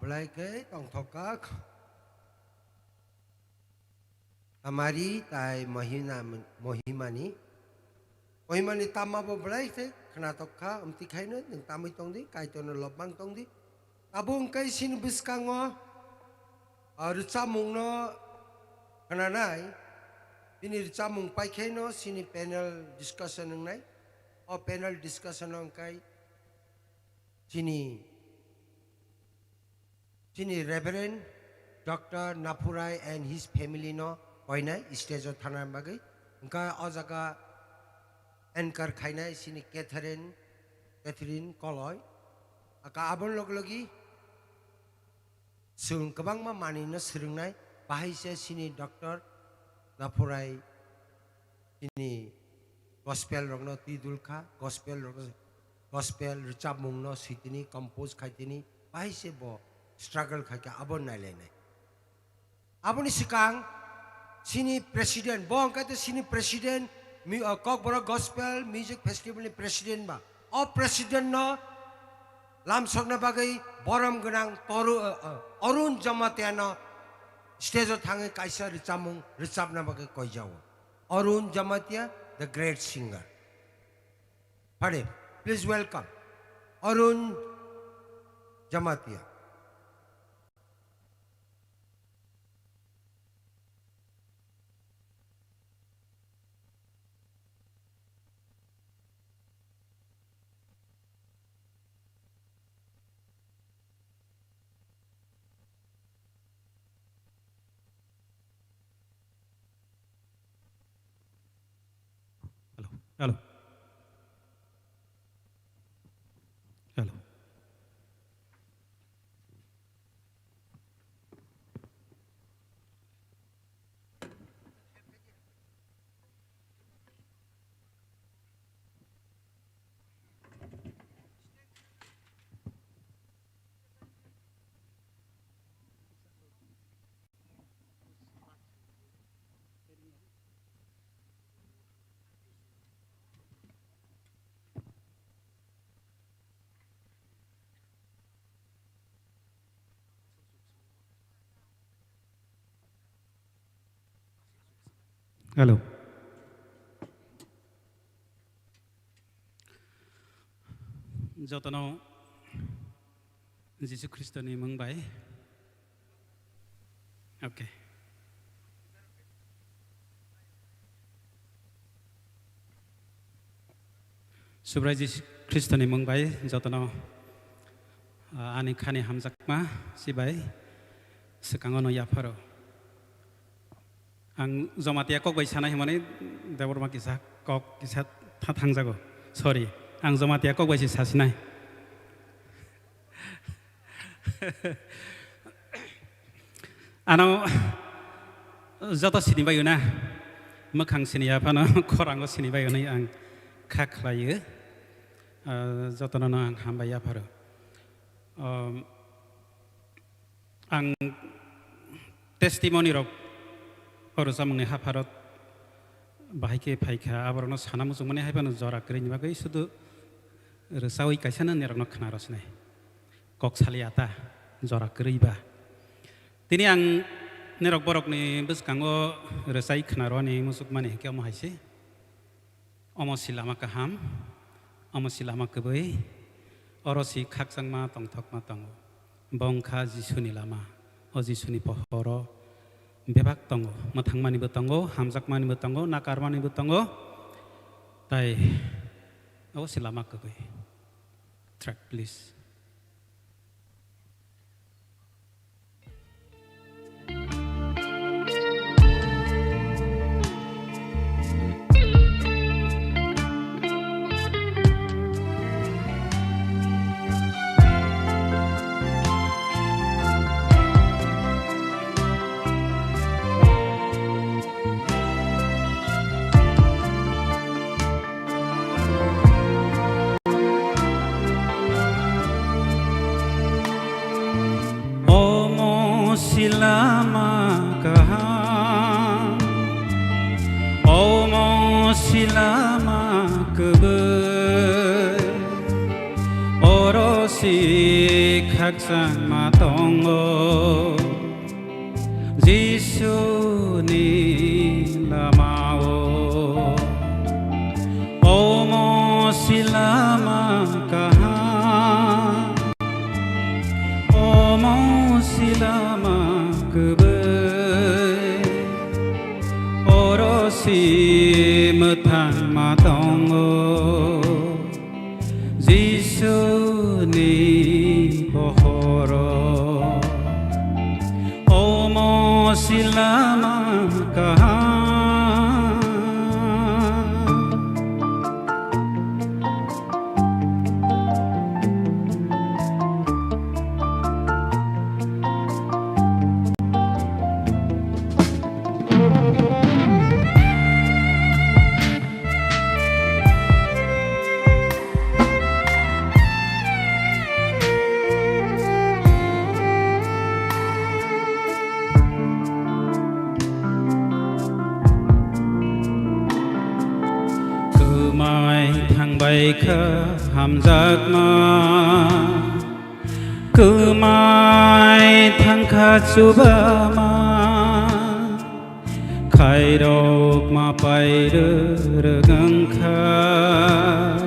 belai ke tong thokak amari tai mohimani tama bo belai ke kena tokka kai no nang tamai tong di kai tono lobang tong di abung kai sin biskango rucamung no kena nai ini rucamung pai kai no sini panel discussion nang nai panel discussion nang kai sini Reverend Dr. Napurai and his family no oina stage of thana bagai ka ajaga anchor khaina sini Catherine Koloy aka abon logi sung kabang ma mani na sirungnai bahai se sini Dr. Napurai ini gospel rogno tidulkha gospel recap mungno sitini compose khaitini bahai se bo struggle khaika abon nai lenai aboni sikang sini president bong kate sini president kokbora gospel music festival ni president ba o president no lam sokna bagai boram gunang toru arun jamatiano stage thange kaisa recap na bagai koi jaw arun jamatia the great singer pade please welcome arun jamatia. Hello. Hello. Hello. Jotono Jesus Christ ni mungbai. Okay. Subrai Jesus Christ ni mungbai jotono ani khani hamjakma sibai sekangono yaparo. Ang zomatia kok bai sana himane deborma kisah kok kisah thang jago sorry ang zomatia kok bai si sasinai ano joto sini bayu na mokhang sini apano khorango sini bayu nai ang khaklayo joto no ang hambaya pharo ang testimony rok Orsamungni haparot bahike phaika aborno sanamujungmani haibano jora krini bagai sudu resawi kaisana nerokno khnarosne kok saliata jora kriba tini ang nerok borokni buskango resai khnaroni musukmani kemo haisi omosilama kaham omosilama kebei orosi khaksangma tongthokma tongo bongkha jisuni lama o jisuni pohoro bebak tongo, mathangmani betongo, hamjakmani betongo, nakarmani betongo, tai, awo silama kebe. Track please. Silama kaham Omo silama kebe Oro 오롯이 각상 마동어 지수니 라마오 오모실라마 가하 오모실라마 그베 오롯이 못한 마동어 지수니 보호로 오모실라마 가하 mai thăng bay khơ hàm giấc mơ cứ mai thăng khát su ba ma khai độc mà bay đưa găng khơ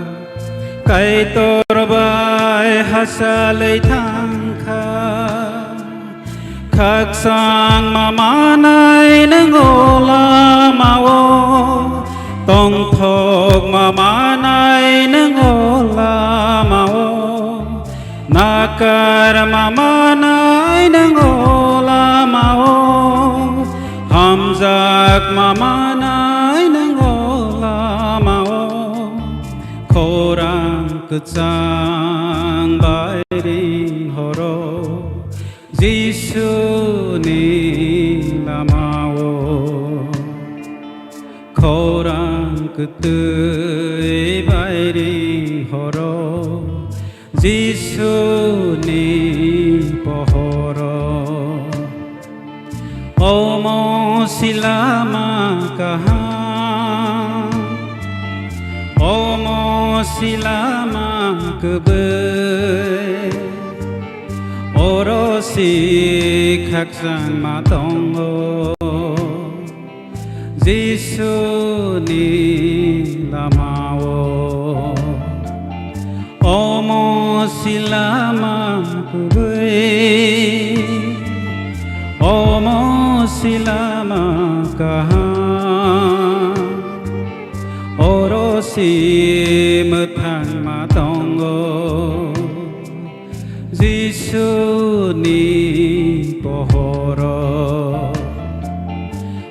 cái tor bay hasa lấy thăng khơ khắc sang mà này nâng ola ma wo tông thọc mà này nâng ola ma wo nakar mà này nâng ola ma wo hamzak mà này nâng ola ma wo khorang kecang bay đi horo Giêsu ni lamawo khorang tươi bay đi horo Giêsu ni pohoro omo silama kaha omo silama kebe 오롯이 각상 마동어 지수니 라마오 오모 실라마 그베 오모 실라마 가하 오롯이 못한 마동어 지수니 보호로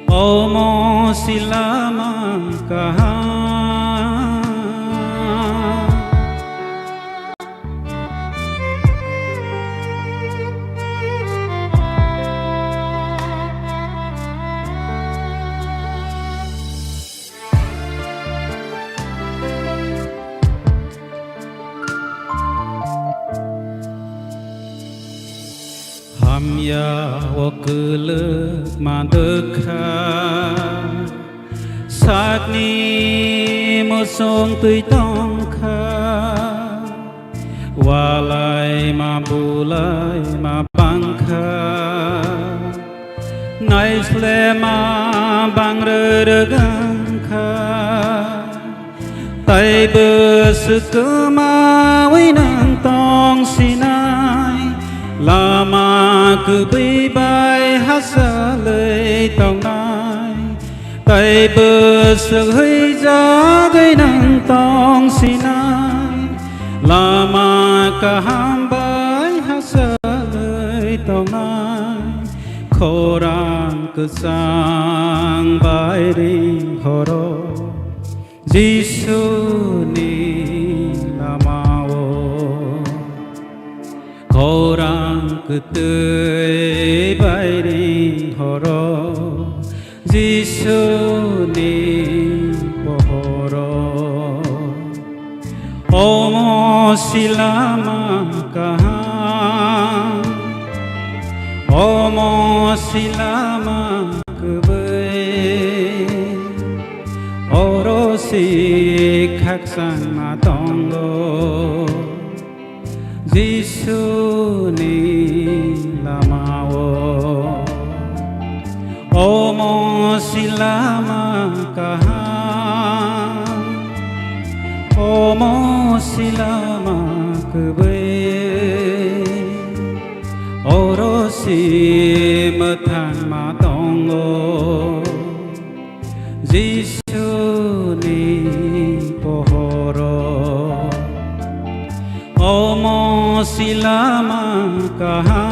오모 실라마 가하 함야 워클르 만득하 sakni một sông tươi tong kha qua lại mà bù lại mà băng kha nay sle mà băng rơ rơ gang kha tay bơ sự cơ ma với nàng tong sinai lama cứ bay bay hát xa lời tông nai tay bơ sự hơi giá gây nắng tông sinai lama cả ham bay hát xa lời tông nai khổ ràng cứ sang bay đi horo Giêsu ni khorang cứ tươi bay đi horo Giêsu ni pohoro omo silama kaha omo silama kebe orosi khắc sang ma tongo Jisuni lamao Omo silama kahan Omo silama kebe Orosi matan matongo Jisuni pohoro Omo silama kahan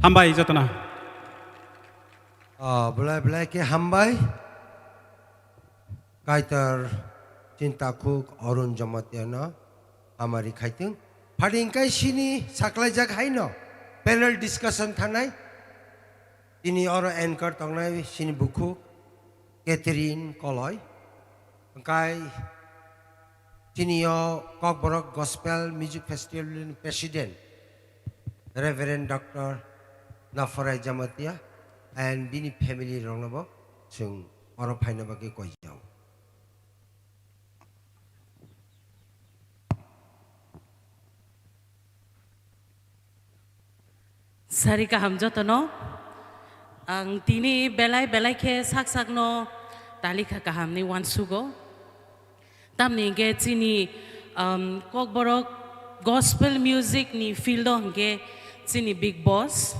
Hambai jatana Belai ke hambai kaitar cinta kuk orun jamatiana amari khaiting Padingkai sini saklai jak haino panel discussion thanai ini oro anchor tongnai sini buku Catherine Koloy kai sini yo Kokborok Gospel Music Festival President Reverend Dr. Nafarai Jamatia and bini family rongnabo sung oro phaina bagi koi jao Sarika hamjotono ang tini belai ke sak no talika kaham ni wansugo tamni ge chini Kokborok gospel music ni fieldo ge chini big boss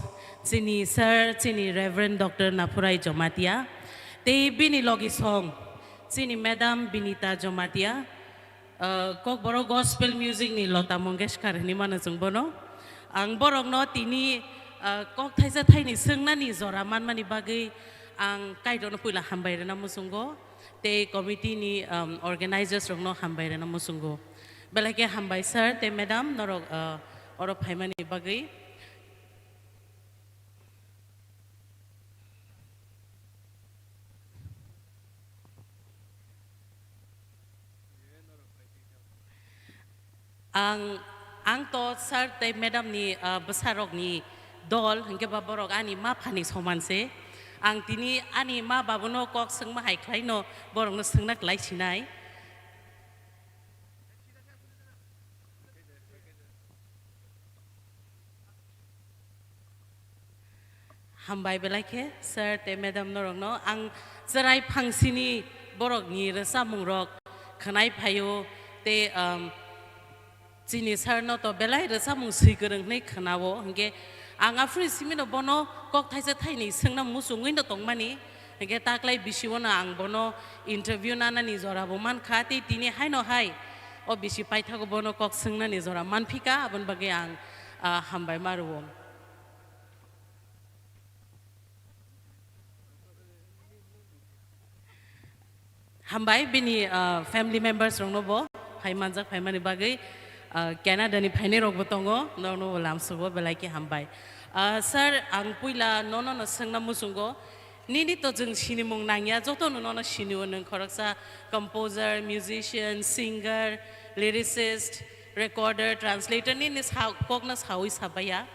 chini sir chini Reverend Dr. Nafurai Jomatia te bini logi song chini Madam Binita Jomatia Kokborok gospel music ni Lota Mongeshkar ni manasung bono ang borok no tini kok thaisa thaini sungna ni zora manmani bagai ang kaidon puila hambairena musungo te committee ni organizers rongno hambairena musungo belake hambai sir te madam norok oro phaimani bagai ang to sir te madam ni besarok ni dol hingga baborok ani ma phani somanse ang tini ani ma babono kok sengma hai khlaino borok no sengna klai sinai hambai belake sir te madam norok no ang zerai phangsini borok ni resa mungrok khanai phayo te chini sir no to belai resa mung sigereng nei khanawo hingge ang afri simino bono kok thaisa thaini sengna musungoi no tongmani hingge taklai bisiwona ang bono interview nana ni jora boman khati tini haino hai o bisi paithago bono kok sengna ni jora manphika abon bage ang hambai maruwo hambai bini family members rongno bo phaimanjak phaimani bagai Canada ni phaine rok botongo no lamsugo belaki hambai sir ang puila no sengna musungo nini to jeng sini mung nangya joto no sini won khoraksa composer musician singer lyricist recorder translator nini sa koknas hawi sabaya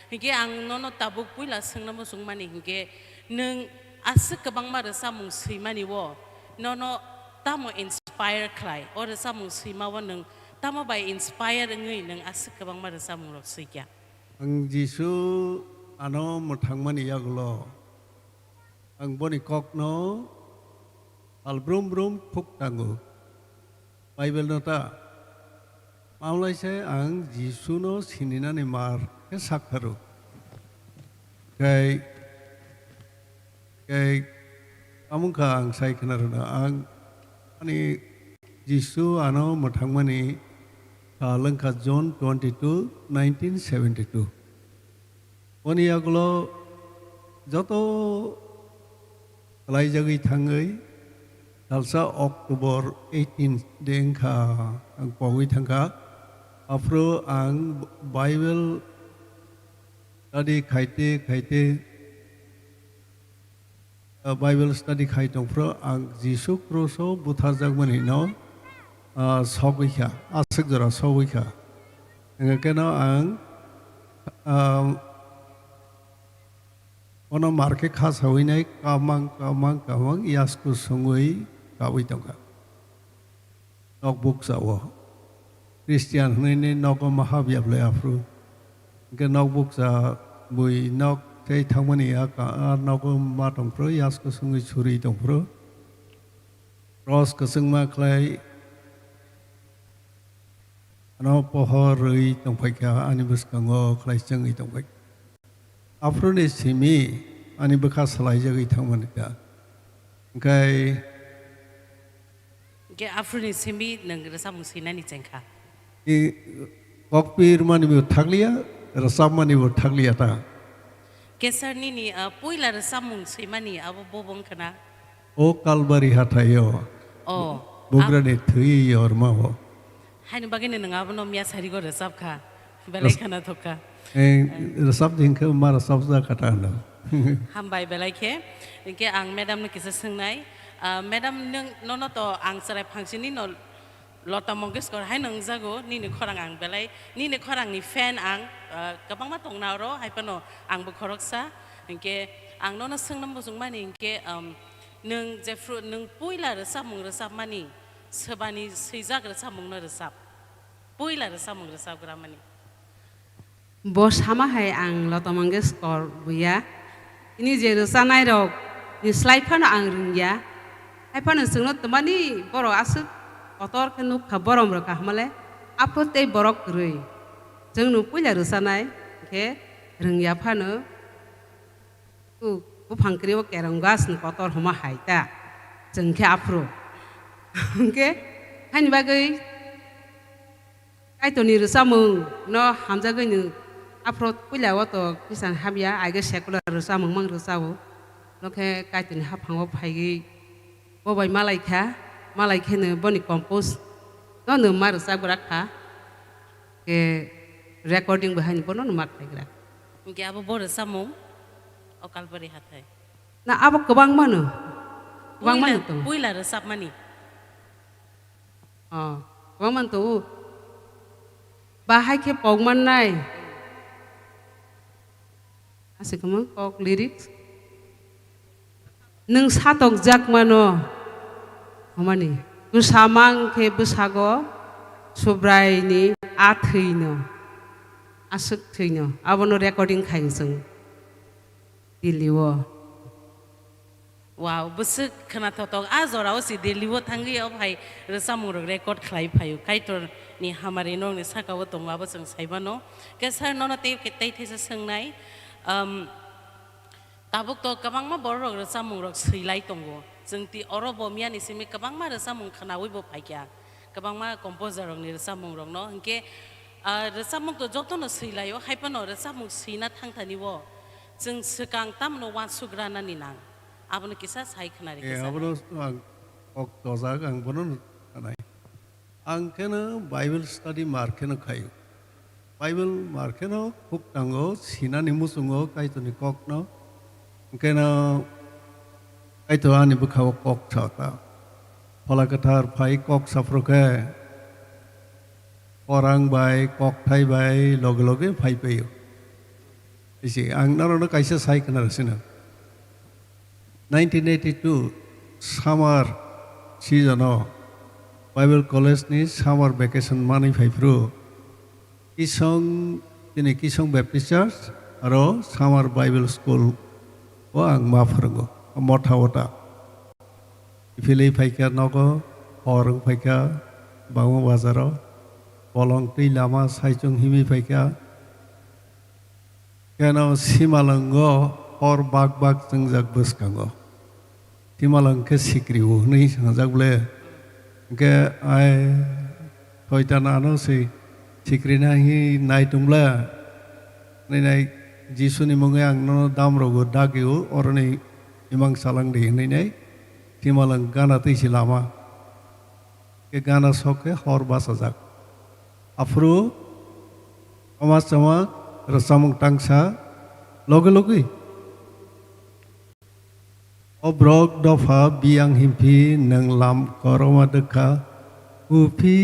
hingge ang no tabuk puila sengna musung mani hingge nung asuk kabang ma resa mung simani wo no tamo inspire klai or resa mung simawa nung tama by inspire ngai nang asik kabang marasa murok sikya ang Jisu ano muthangmani yaglo ang boni kok no al brum phuk tangu Bible nota maulai se ang Jisu no sinina ni mar ke sakharu kai amung ka ang sai kanaruna ang ani Jisu ano muthangmani Langkah John 22, 1972. Oni aglo joto kalai jagi thangai dalsa October 18 dengka ang pawi thangka afro ang Bible study khaite Bible study khaitong pro ang Jisu Kristo buthajak mani no sawika asik jara sawika ngakena ang ono market khas hawinai kamang yasku sungui kawi tongka nọc bục sao Christian nên nọc có mahab yap le afro cái nọc bục sao mùi nọc thấy thằng mình à cả nọc có ma trong pro yas có sung churi trong pro Ross có sung ma clay nó pohor rơi trong phải cả anh bớt cả ngõ clay chân ấy trong phải afro này simi anh bớt khá salai giờ cái thằng mình cả cái Ke Afro simi nang rasa musina ni cengkha. I kokpir mani bu thakliya rasam mani bu thakliya ta Ke sir ni puila rasa musima ni abo bobong kana. o kalbari hatayo Oh. bogra ne thui yor ma ho Hai ni bagin nang abo no mia sari go resap kha. Belai kana thoka. rasam ding ke ma rasam za kata na Hambai belai ke. Ke ang madam ni kisa sengnai. Madam nang no to ang sarai function ni no Lota Mongeskor hai nang jago ni khorang ang belai ni khorang ni fan ang kabang ma tong na ro hai pano ang bu khoroksa ke ang no na sengnam bujung mani ke nang jefru nang puila resap mung resap mani sebani seijak resap mung na resap puila resap mung resap gramani Bos sama hai ang Lota Mongeskor buya ini je resanai rok ni slide phana ang ringya hai phana sengno temani boro asuk otor ke nuk kaborom ro kahmale apot tei borok rui jeng nu puila resanai ke ringya phana ku phangkri o kerong gas ni kotor homa haita jeng ke apro ke hani bagai ai to ni resamung no hamja gai ni apro puila o to kisan habya ai ge secular resamung mang resawo no ke kai tin ha phangwa phai bo bai malai khe ne boni compose no ne mar sa gura kha ke recording bahani bono no mak thai ke abo bor resapmung o kalbari hatai na abo kebang mana tu puila resap mani kebang man tu bahai ke pong man nai asik kemang kok lyrics neng satok jak mano Omani, busamang ke busago, subrai ni athino, asuk thino, abono recording kain sung, diliwo. Wow, busuk kena totok azora osi deliwo tanggi ob hai resamung record khlai phayu kaitor ni hamari nong ni sakawo tongwa basang saibano ke sar nono te ke tai thesa sangnai tabuk to kabang ma bor rok resamung rok seilai tongo jengti orobo mia ni simi kabang ma resamung khanawi bo phaikya kabang ma composer rok ni resamung rok no hingke resamung to jotono seilayo haipano resamung sina thangthani wo jeng sekang tamno wan sugrana ni nang abon kisah sai khenari kisah abon ok toza ang bono anai ang kena Bible study markeno khayo Bible markeno khub tango sina ni musungo kai to ni kok no kena ai to ani bukhaw kok chata phola kathar phai kok safroke orang bai kok thai bai log loge phai peyo isi ang naro no kaisa sai kana rasina 1982 summer season Bible college ni summer vacation mani phai pro Kisong Baptist Church aro summer Bible school o ang mafrango motha ota ifile phaika nogo orang phaika bango bazaro bolong ti lama saichung himi phaika keno simalango or bag sengjak buskango simalang ke sikriu nei sengjak ble ke ai toitana no si sikrina hi nai tungla nei Jisu ni mengang no dam rogo dagiu orani imang salang di nei simalang gana ti silama ke gana soke hor basajak afru amas sama resamung tangsa logi obrok dofa biang himpi nang lam koroma deka upi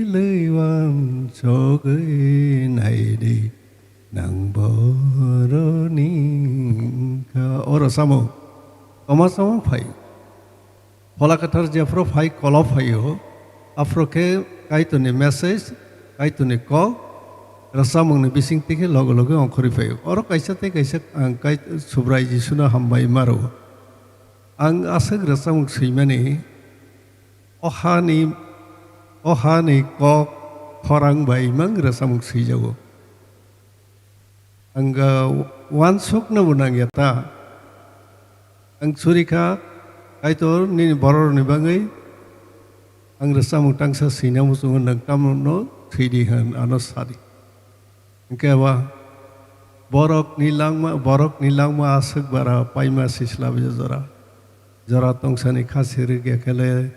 lewam soge nai di nang boroni ka ora samo koma samo phai phola kathar jefro phai kolo phai ho afroke kaitoni message kaitoni ko rasamung ni bising tike logo logo ongkori fayo oro kaisa te kaisa ang kait subrai jisuna hambai maro ang asag rasamung simani ohani ko khorang bai mang rasamung sijago ang wansuk na bunang yata ang surika kaitor ni boror ni bangai ang rasamung tangsa sinamu sungun nang tamu no thidihan anosadi Kewa borok nilangma asuk bara paima sisla jara jara tongsani khasir ge kele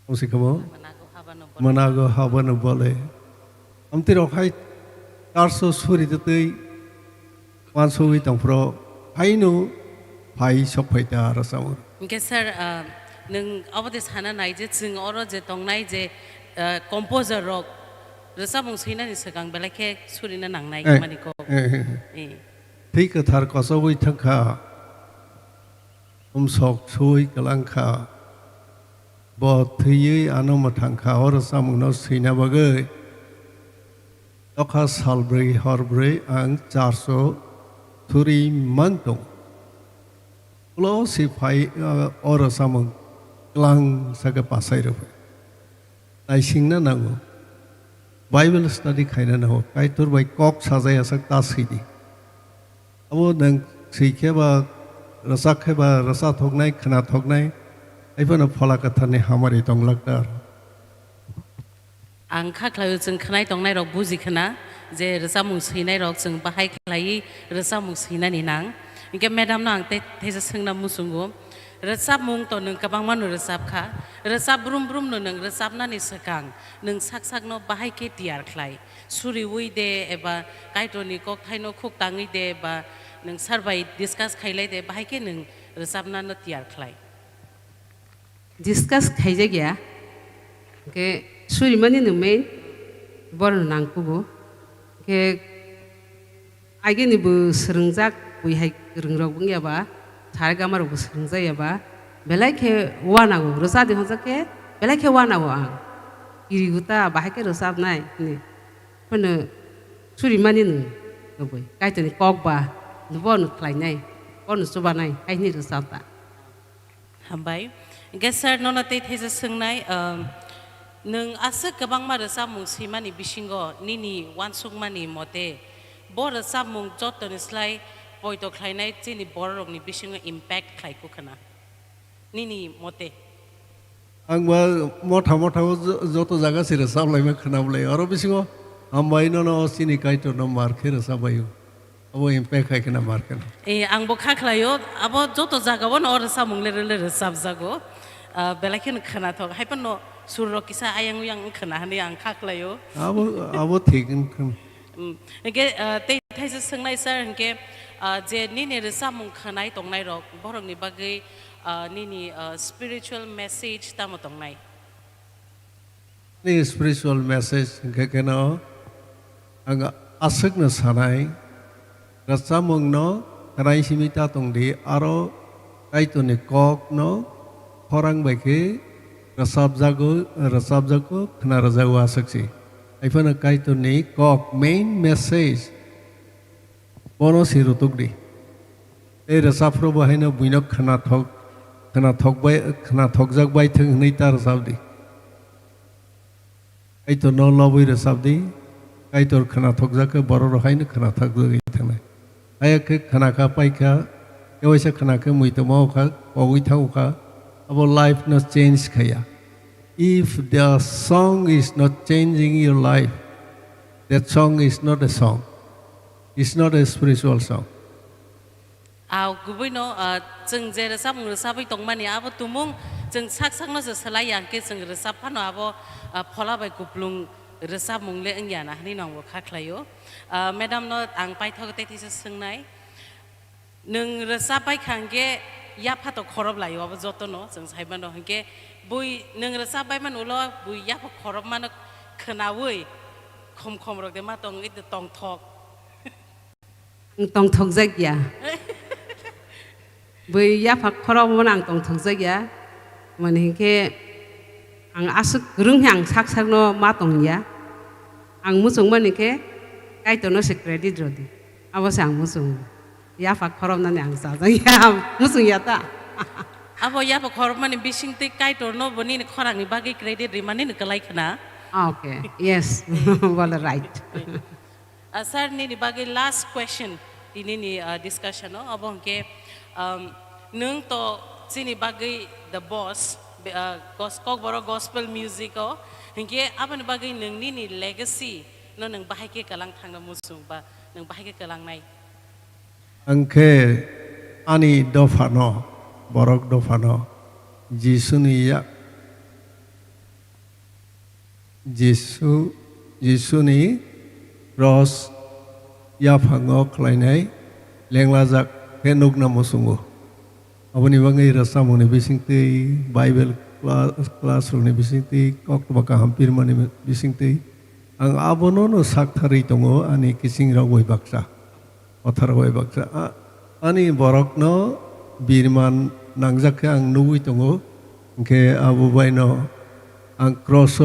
osikamo manago habano bole amti rokhai 400 suri tetei 500 wi tongpro phainu phai sokphaita rasamur Oke sir nung abade sana nai je chung oro je tongnai je composer rock Resabung sina ni segang belake surina nang nai mani ko. Thik thar kosoi thangkha sok sui kalangkha bo thiyei anom thangkha or samung no sina bagai tokha salbrei horbrei ang 400 thuri mangtong lo si phai or samung klang saga pasai ro nai singna nango Bible study खाना ना हो काई तोर भाई Kock साजा या सकता सीधी अब वो नंग सीखे बा रसा थोकनाई खना थोकनाई ऐसा न फला कथा ने हमारे तोंग लगता Ang khaklayo chung khnai tongnai rok buji khana je resamung sinai rok chung bahai khlai resamung sina ni nang inke madam nang te thesa singna musungo resap mung to nung kabang manu resap kha resap brum brum no nung resap na ni sakang nung sak sak no bahai ke tiar khlai suri ui de eba kaito ni kok thai no khuk tangi de ba nung sarbai discuss khailai de bahai ke nung resap na no tiar khlai discuss khaije gya ke suri mani nu main bor nang kubu ke age ni bu srungjak bui hai rungrok bungya ba thar gamar bu srungjaya ba belai ke wana go rosa de honja ke belai ke wana go ang iri guta bahai ke rosa nai ni pone suri mani nu go bui kai tani kok ba nu bon khlai nai bon suba nai ai ni rosa ta hambai gesar nona te thesa sungnai nung asa kabang ma resamung simani bisingo nini wansuk mani mote bor resamung joton slai poito khlainai chini borok ni bisingo impact khlai ku khana nini mote ang ba motha joto jaga sire sablai ma khanablai aro bisingo ambai no sini kaito no mar khira sabayu abo impact khai kana mar kana ang bo khaklayo abo joto jaga bon or resamung le sab jago belakin khana thok haipan no surro kisa ayang yang khana hani ang khaklayo abo thikin ke te thaisa sungnai sir ke je nini resamung khanai tongnai rok borok ni bagai nini spiritual message tamo tongnai ni spiritual message kekeno ang asuk na sanai resamung no karai simita tongdi aro kaito ni kok no khorang baike rasab jago khna rajago asaksi aifana kaito ni kok main message bono sirutukdi ei rasafro bahaina buinok khna thok jak bai theng nei tar sabdi kaito no lobui rasabdi kaito khna thok jak boro rohaina khna thak jagi thana ayak khna ka paika ewaisa khna ka muitamo kha ogui thau kha abo life not change khaya if the song is not changing your life that song is not a song it's not a spiritual song gubuino jeng je resamung resabai tongmani abo tumung jeng sak no se salai yang ke jeng resap phano abo phola bai kuplung resamung le engya na hani nong bo khaklayo madam no ang pai thok te thisa sungnai nung resabai khangge ya phato khorob layo abo jotono jeng saibano hangke bui nung resabai man ulo bui ya pha khorob man khnawi khom rok de ma tong it tong thok jak ya bui ya pha khorob man ang tong thok jak ya mani ke ang asuk gerung yang saksakno matong ya ang musung manike kai to no se credit rodi abo sang musung ya fa khorom na yang sa ya musung ya ta abo ya pa korman bising te kai to no boni ni khorang ni bagi credit ri mani ni kalai khana okay yes well right sir ni bagi last question ini discussion no abo ke nung to sini bagi the boss kok boro gospel music o hingke aban bagi nung ni legacy no nung bahai ke kalang thang na musung ba nung bahai ke kalang nai angke ani dofano borok dofano jisuni ya jisuni ros ya phango klainai lenglajak henuk na musungu aboni bangai rasamuni bisingti bible classroom ni bisingti kok baka hampir mani bisingti ang abono no sakthari tongo ani kising rawoi baksa othar rawoi baksa ani borok no birman nangjak ang nui tongo ke abu baino ang cross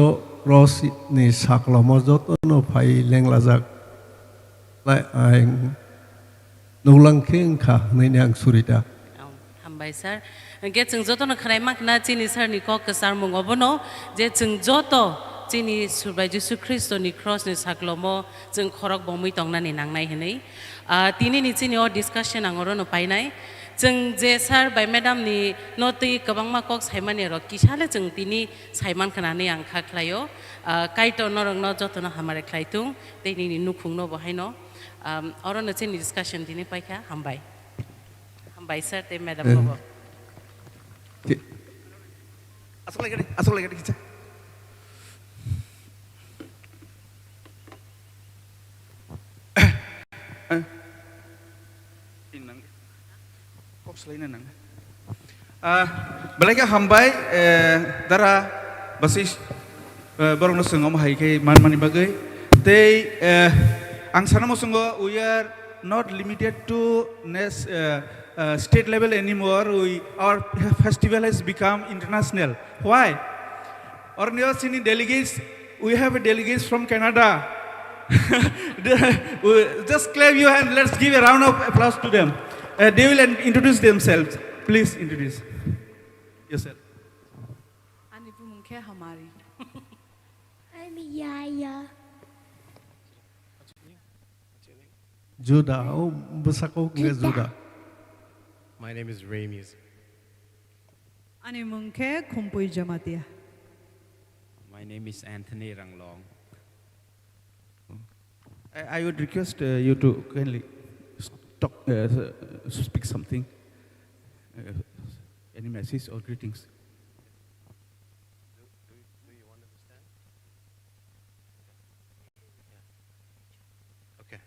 ni saklomo joto no phai lenglajak lai ang nulang kheng kha nei ang surita hambai sir ge chung joto no khnai mak na chini sir ni kok sar mung obono je chung joto chini surbai jesu christo ni cross ni saklomo chung khorok bomui tongna ni nangnai hinai tini ni chini o discussion angoro no painai chung je sir by madam ni noti kabang ma kok saimani ro kisale chung tini saiman khana ni ang kha khlayo kaito norong no joto no hamare khlaitung tini ni nukhung no bahai no oro no chini discussion tini paikha hambai by sir te madam bobo asok lagi kita inang kok selain nang balai hambai dara basis borong sengom hai ke man mani bagai te ang sana mo sungo we are not limited to state level anymore. Our festival has become international. Why? Or sini delegates, we have delegates from Canada. Just clap your hand. Let's give a round of applause to them. They will introduce themselves. Please introduce yourself. I'm Yaya. Judah, oh besako nge Judah. My name is Ray Music. Ani mungke kumpui jamatia. My name is Anthony Ranglong. I would request you to kindly speak something, any message or greetings. Do you want to stand? Okay.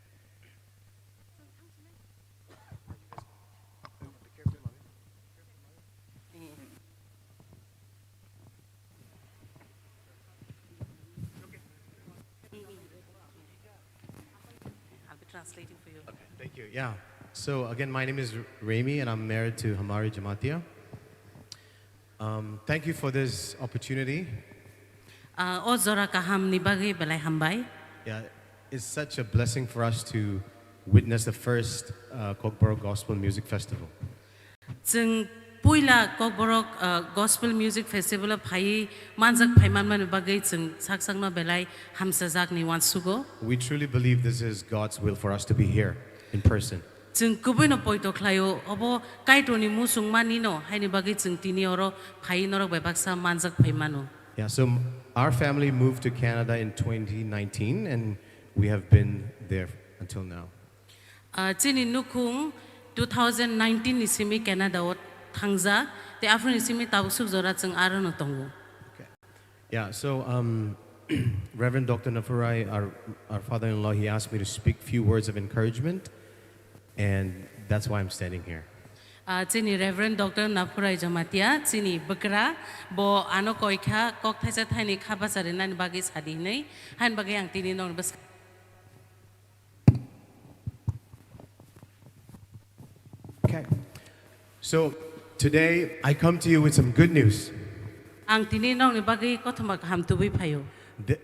I'll be translating for you. Okay, thank you. Yeah. So again, my name is Rami, and I'm married to Hamari Jamatia. Thank you for this opportunity. O zora kaham ni bagi belai hambai. Yeah, it's such a blessing for us to witness the first Kokborok Gospel Music Festival. Jeng puila Kokborok Gospel Music Festival phai manjak phaiman man bagai jeng saksang no belai hamsajak ni wansugo. We truly believe this is God's will for us to be here in person. Jeng kubui no poito klayo obo kaito ni musung mani no haini bagai jeng tini oro phai norok bebaksa manjak phaimano. Yeah, so our family moved to Canada in 2019, and we have been there until now. Chini nukung 2019 nisimi Canada ot thangja te afro nisimi tabusuk zora jeng aro no tongo. Yeah, so Reverend Dr. Nafurai, our father-in-law, he asked me to speak few words of encouragement, and that's why I'm standing here. Chini Reverend Dr. Nafurai Jamatia, chini bekra bo ano koikha kok thaisa thaini khaba sarenan bagi sadi nei han bagi ang tini non bas. Okay. So today I come to you with some good news. ang tini nong ni bagay ko thama kaham tubi phayo The-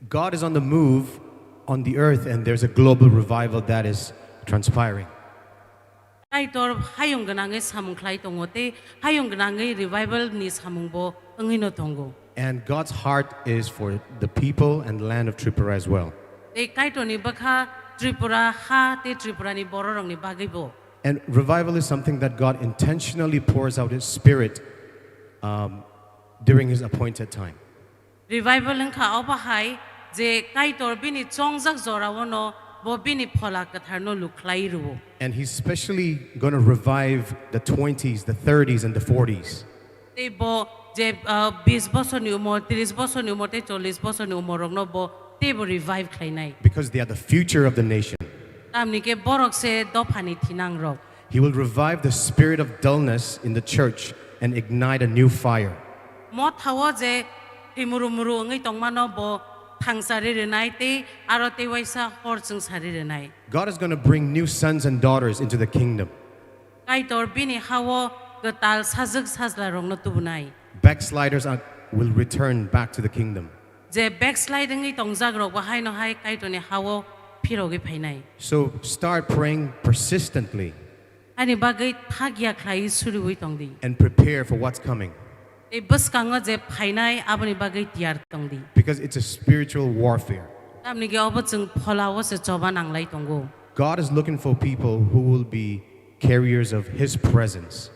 God is on the move on the earth, and there's a global revival that is transpiring. kai tor hayong ganang e samung khlai tongo te hayong ganang e revival ni samung bo angi no tongo And God's heart is for the people and the land of Tripura as well. te kai to ni bakha Tripura ha te Tripura ni boro rong ni bagay bo And revival is something that God intentionally pours out His Spirit during His appointed time. revival ang kha oba hai je kai tor bini chongjak zorawono bo bini phola kathar no lukhlai ru And He's especially going to revive the 20s, the 30s, and the 40s. te bo je 20 বছর ni umor 30 বছর ni umor te 40 বছর ni umor rong no bo te bo revive khlai nai Because they are the future of the nation. tamni ke borok se do phani thinang rok He will revive the spirit of dullness in the church and ignite a new fire. mo thawo je himuru muru ngai tongmano bo thangsari renai te aro te waisa hor chung sari renai God is going to bring new sons and daughters into the kingdom. kai tor bini hawo gatal sajak sajla rong no tubunai Backsliders will return back to the kingdom. je backsliding ngai tongjak rok ba hai no hai kai to ni hawo phirogi phainai So start praying persistently ani bagai thagya khlai suru hui tongdi and prepare for what's coming, te buskang je phainai abani bagai tiar tongdi because it's a spiritual warfare. tamni ge obo chung pholawo se choba nanglai tongo God is looking for people who will be carriers of His presence.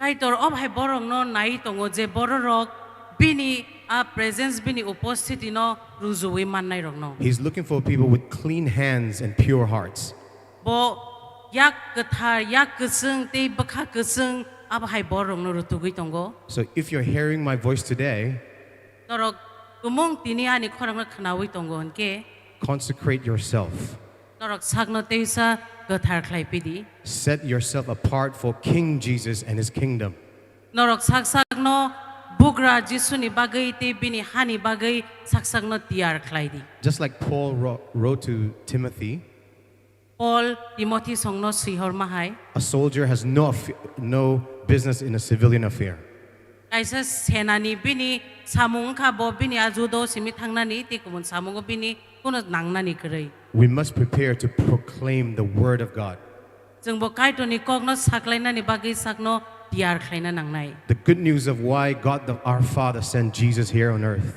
kai tor ob hai borong no nai tongo je bororok bini a presence bini upasthiti no rujuwi mannai rok no He's looking for people with clean hands and pure hearts. bo yak kathar yak kusung te bakha kusung ab hai borong no rutugui tongo So if you're hearing my voice today, torok kumong tini ani khorang na khanawi tongo anke consecrate yourself. torok sagno teisa kathar khlai pidi Set yourself apart for King Jesus and His kingdom. norok sagno bugra jisuni bagai te bini hani bagai sagsagno tiar khlai di Just like Paul wrote to Timothy, Paul Timothy songno sihor mahai a soldier has no business in a civilian affair. kaisa senani bini samung kha bo bini ajudo simi thangnani te kumun samung bini kuno nangnani krei We must prepare to proclaim the word of God. जों bo kai to ni kokno saklainani bagai sakno tiar khlaina nangnai The good news of why God our Father sent Jesus here on earth.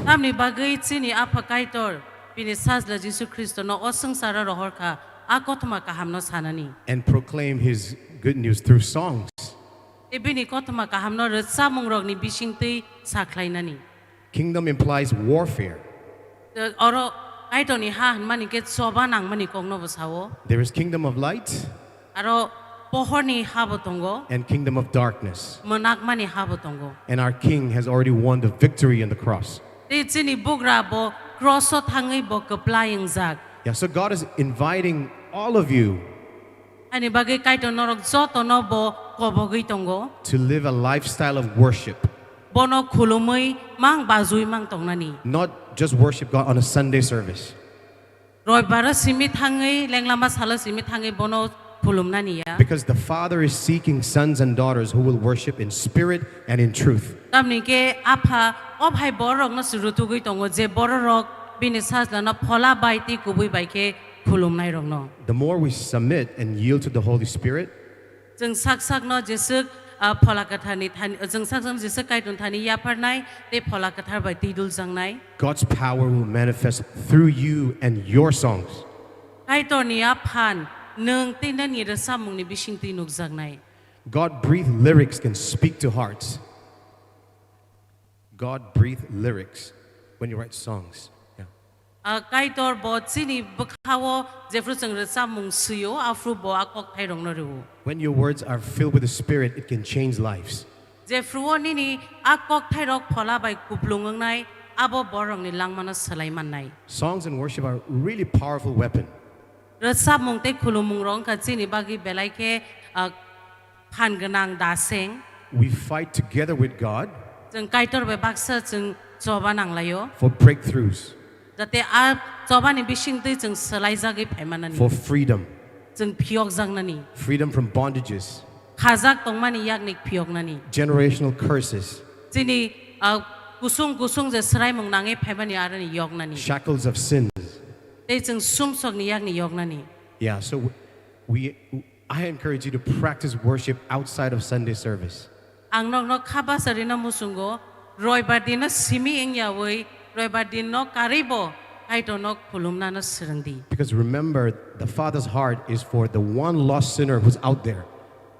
tamni bagai chini apa kai tor bini sajla Jesu Christo no osung sara rohor kha a kothma kahamno sanani And proclaim His good news through songs. e bini kothma kahamno rsa mungrok ni bisingtei saklainani Kingdom implies warfare. oro kai to ni ha mani ke soba nang mani kongno bosawo There is kingdom of light aro pohor ni habo tongo and kingdom of darkness. monak mani habo tongo And our King has already won the victory on the cross. te chini bugra bo crosso thangai bo kaplaying zak Yeah, so God is inviting all of you ani bagai kai to norok joto no bo kobogoi tongo to live a lifestyle of worship. bono khulumui mang bazui mang tongnani Not just worship God on a Sunday service. roibara simi thangai lenglama sala simi thangai bono khulumnani ya Because the Father is seeking sons and daughters who will worship in spirit and in truth. tamni ke apha obhai borok no surutugoi tongo je borok bini sajla no phola baiti kubui baike khulumnai rong no The more we submit and yield to the Holy Spirit, जों sak no jesuk phola kathani thani जों sak jesuk kaitun thani ya parnai te phola kathar bai tidul jangnai God's power will manifest through you and your songs. kaitor ni aphan nung te na ni ra samung ni bising ti nuk jangnai God breathed lyrics can speak to hearts. God breathed lyrics when you write songs. Yeah. kaitor bo chini bkhawo jefru जों ra samung suyo afru bo akok thai rong no ru When your words are filled with the Spirit, it can change lives. jefru ni ni akok thai rok phola bai kuplung nai abo borong ni langmana salai mannai Songs and worship are a really powerful weapon. ra samung te khulumung rong ka chini bagi belai ke phan ganang da seng We fight together with God जों kaitor be baksa जों joba nanglayo for breakthroughs, jate a joba ni bising te जों salai jagi phaimanani for freedom, जों phiok jangnani freedom from bondages, khajak tongmani yaknik phiok nani generational curses, chini kusung kusung je serai mong nangai phaibani arani yognani shackles of sins. tei jeng sumsok ni yakni yognani Yeah, so I encourage you to practice worship outside of Sunday service. ang nok no khaba sarina musungo roibar din no simi engyawi roibar din no karibo kaito no khulumna no srangdi Because remember, the Father's heart is for the one lost sinner who's out there.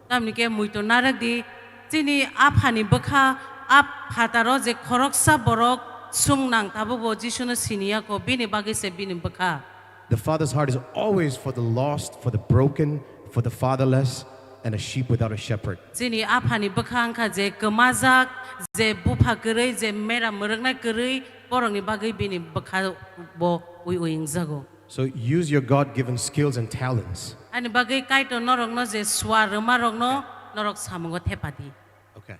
tamni ke muito narak di chini aphani bakha ap phataro je khoroksa borok sungnang tabubo jisuna sinia ko bini bagi se bini bakha The Father's heart is always for the lost, for the broken, for the fatherless, and a sheep without a shepherd. chini aphani bakha angkha je kamajak je bupha gerei je mera mrangna gerei borongni bagi bini bakha bo ui jago So use your God-given skills and talents. ani bagi kaito norok no je swa roma rok no norok samungo thepati Okay.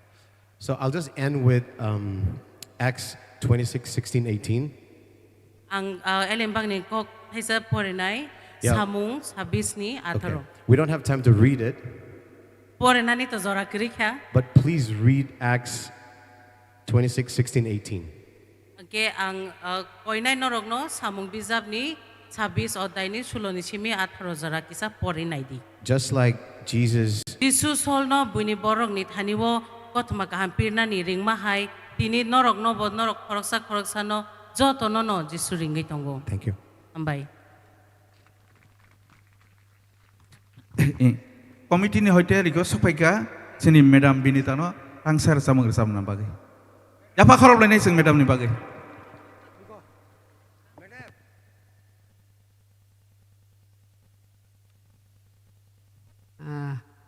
So I'll just end with Acts 26, 16, 18. ang elembang ni kok thaisa porenai Yeah. samung sabisni Okay. atharo We don't have time to read it, porenani to zora krikha but please read Acts 26, 16, 18. ke ang koinai norok no samung bijabni 26 অধ্যায়নি 16 simi 18 zora kisa porenai di Just like Jesus Jisu solno buni borok ni thanibo kothma kaham pirna ni ringma hai tini norok no bod norok khoroksa no joto no Jisu ringai tongo Thank you. ambai কমিটিनि হইতে রিকো সফাইকা जोंनि madam बिनितानो आंसार सामग्री सामना बागै याफा खरबलायनाय जों मेडामनि बागै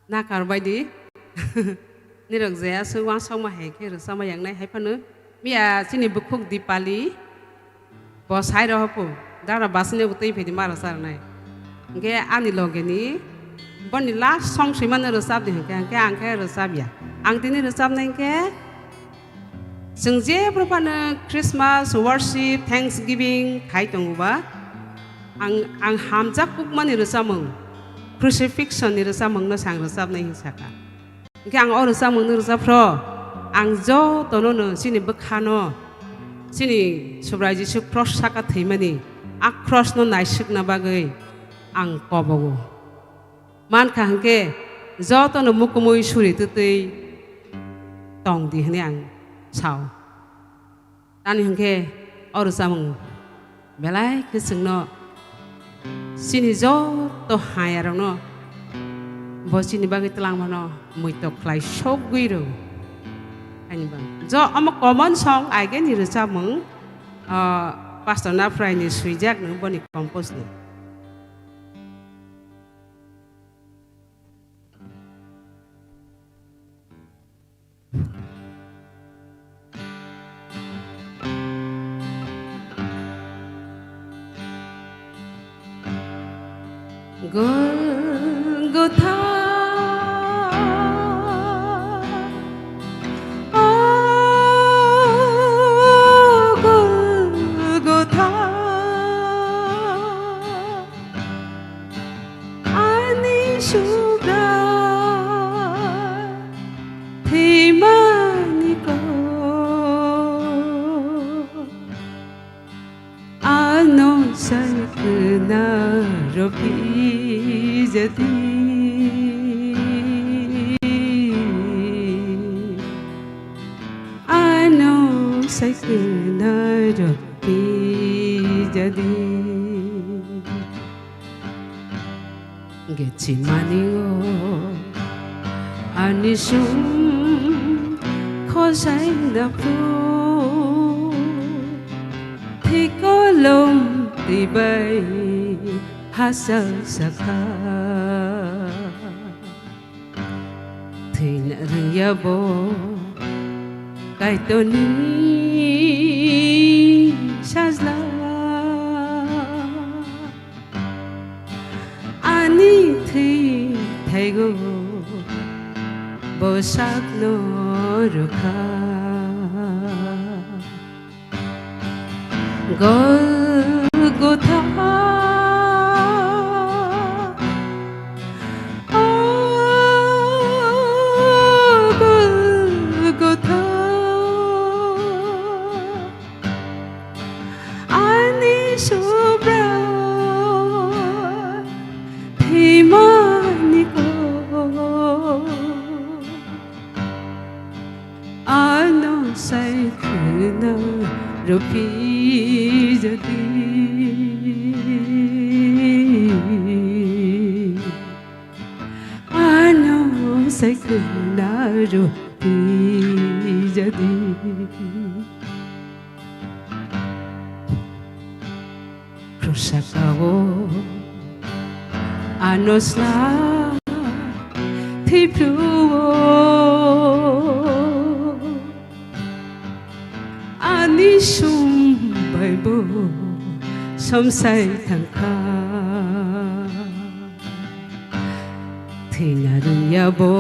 na karbai di ni rok zaya su wang song ma hai ke ru sama yang nai hai phanu mia chini bukhuk dipali bo sai ro pu dara basne utei phedi mara sar nai ge ani loge ni boni la song siman ru sab di ke ang ke ru sab ya ang tini ru sab nai ke जों जेब्लानो Christmas worship thanksgiving khai tonguba ang hamja kukmani rosamung crucifixion ni rosamung no sang rosab nai hisaka ke ang rosamung no rosapro ang jo tono no sini bekhano sini subrai jisu cross saka theimani a cross no naisik na bagai ang kobogo man khangke jo tono mukumui suri tutei tong di hne ang sao tani hangke oru samung belai ke singno sini jo to hayarong no bo sini bagi telang mano muito klai shogui ro ani bang jo am common song again ni samung pastor na fry ni suijak no boni compose ni Golgotha, oh Golgotha, ani suga theimaniko ano sakna ropi jadi ano sakna ropi jadi getsimanigo anisum khosai na pu thikolom tibai hasa saka thina rangya bo kai to ni shazla ani thi thaigo bo sak no rukha Golgotha Golgotha sobra thì mani ko ano sai khna rupi jadi ano sai khna rupi jadi Krusakawo anos la thì pruo ani sum bai bo som sai thang kha thì na rung ya bo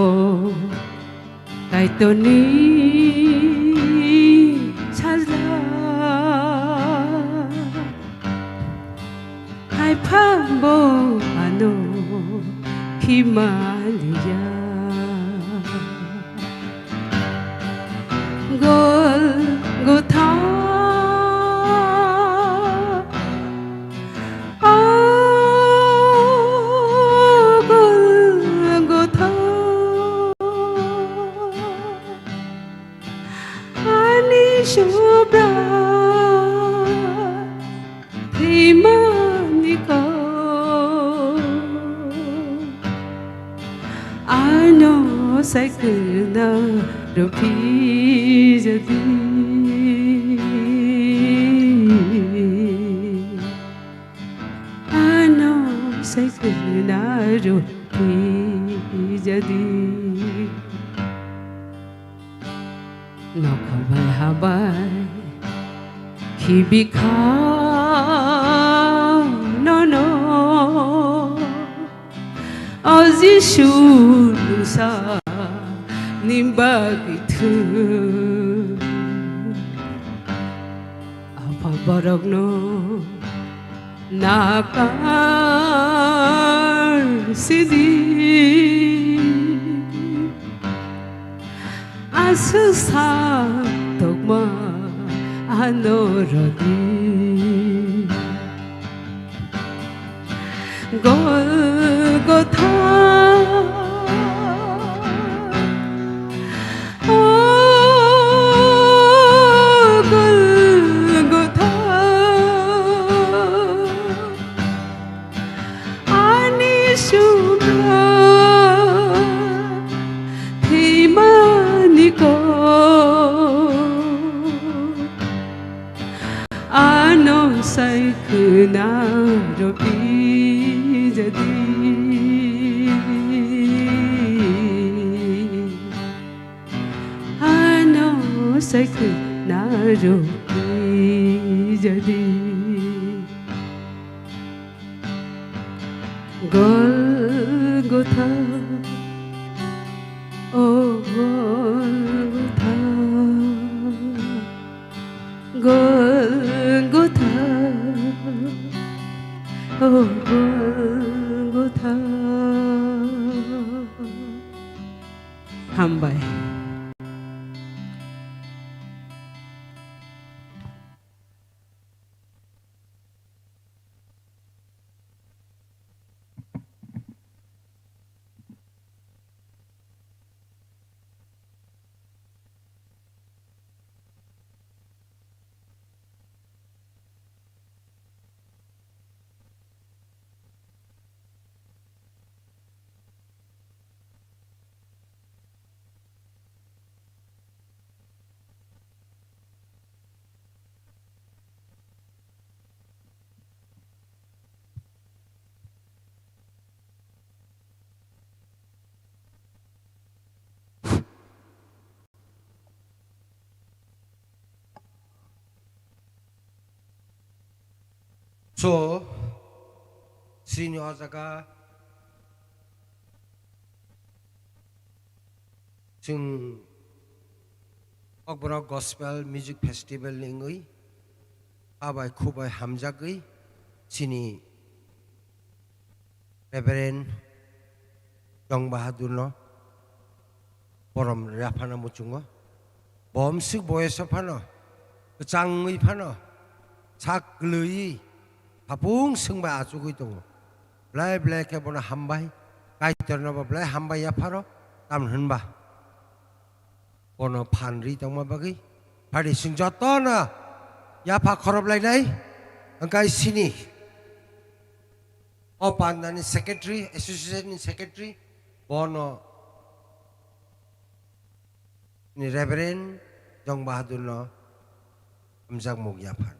kai to ni chala hai pha bo ano Himalaya Gol Gotha Gol Gotha Ani Shobra Himanika Ano sai khna rupi jadi Ano sai khna rupi jadi Nokhabai habai Hibika no no Azishulusa nimbagitu apa baragno nakar sidi asusa tokma anorodi Golgotha Golgotha Ani Shubra Himaniko Ano sai khna rupi jadi Ano sai khna rupi jadi Golgotha Oh Golgotha Golgotha Oh Golgotha Hambai So, senior jaga jung Okbora Gospel Music Festival ningui abai khubai hamjagui chini Reverend Jong Bahadur no borom rapana muchungo bomsik boyesa phano changui phano chak lui Hapung sungba acugu itu. Blai blai ke bona hambai. Kai terno ba blai hambai ya paro. Tam henba. Bono panri tong ma bagi. Padi sing jotona. Ya pa khorob lai nai. Angkai sini. Opan dani secretary, association secretary. Bono ni Reverend Jong Bahadur no amjak mug ya pa.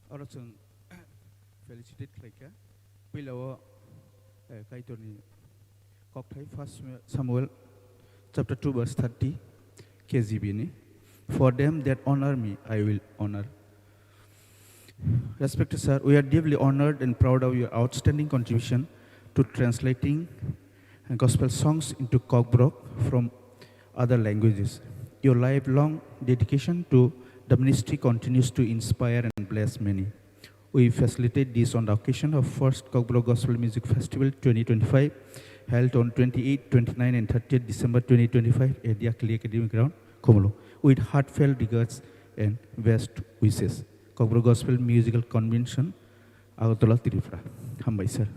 Orang cun felicitate mereka. Bila kaitu ni Kokthai First Samuel chapter 2 verse 30 KJV ni. For them that honor me, I will honor. Respected sir, we are deeply honored and proud of your outstanding contribution to translating gospel songs into Kokborok from other languages. Your lifelong dedication to the ministry continues to inspire and bless many. We facilitate this on the occasion of First Kokborok Gospel Music Festival 2025, held on 28, 29 and 30th December 2025 at the Akili Academic Ground, Komolo, with heartfelt regards and best wishes. Kokborok Gospel Musical Convention, Agartala, Tripura. Hambai sir.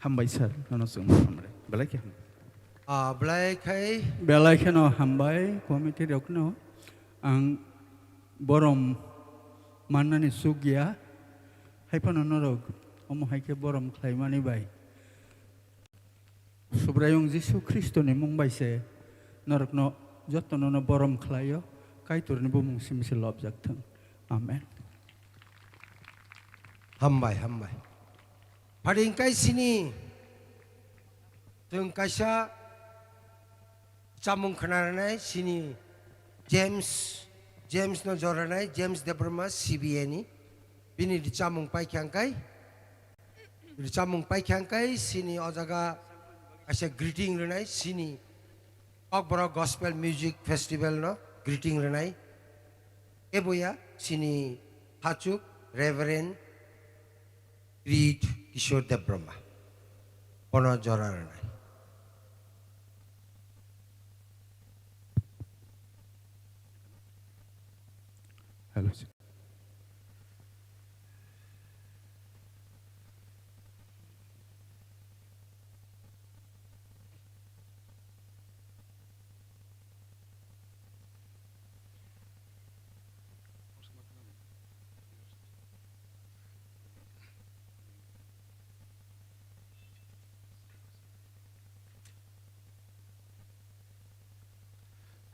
Hambai sir, nono sung hamre. Belai ke? Blai kai. Belai ke no hambai komite rok no ang borom mana ni sugya hai pano norok omo hai ke borom klai mani bai. Subrayung Jisu Kristo ni mung bai se norok no joto no borom klayo kai tur ni bumung simisi lob jak thang. Amen. Hambai hambai. Pading kai sini tung kaisa camung kanaranai sini James no joranai James Debrama CBA ni bini di camung pai kyangkai sini ojaga kaisa greeting renai sini Kokborok Gospel Music Festival no greeting renai eboya sini hachuk Reverend Reed Kishore Debrama Pono Joraranai. Hello sir.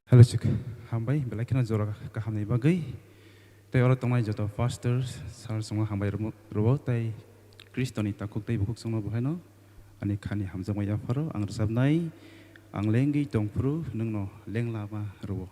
Hello cik, hambai belai kena jorok kaham ni bagai. Tay orang tongmai joto pastors, sar semua hambai rubo tay Kristoni takuk tay bukuk semua buheno. Ani khani hamjang maya faro ang resab nai ang lengi tongpru nung no leng lama rubo.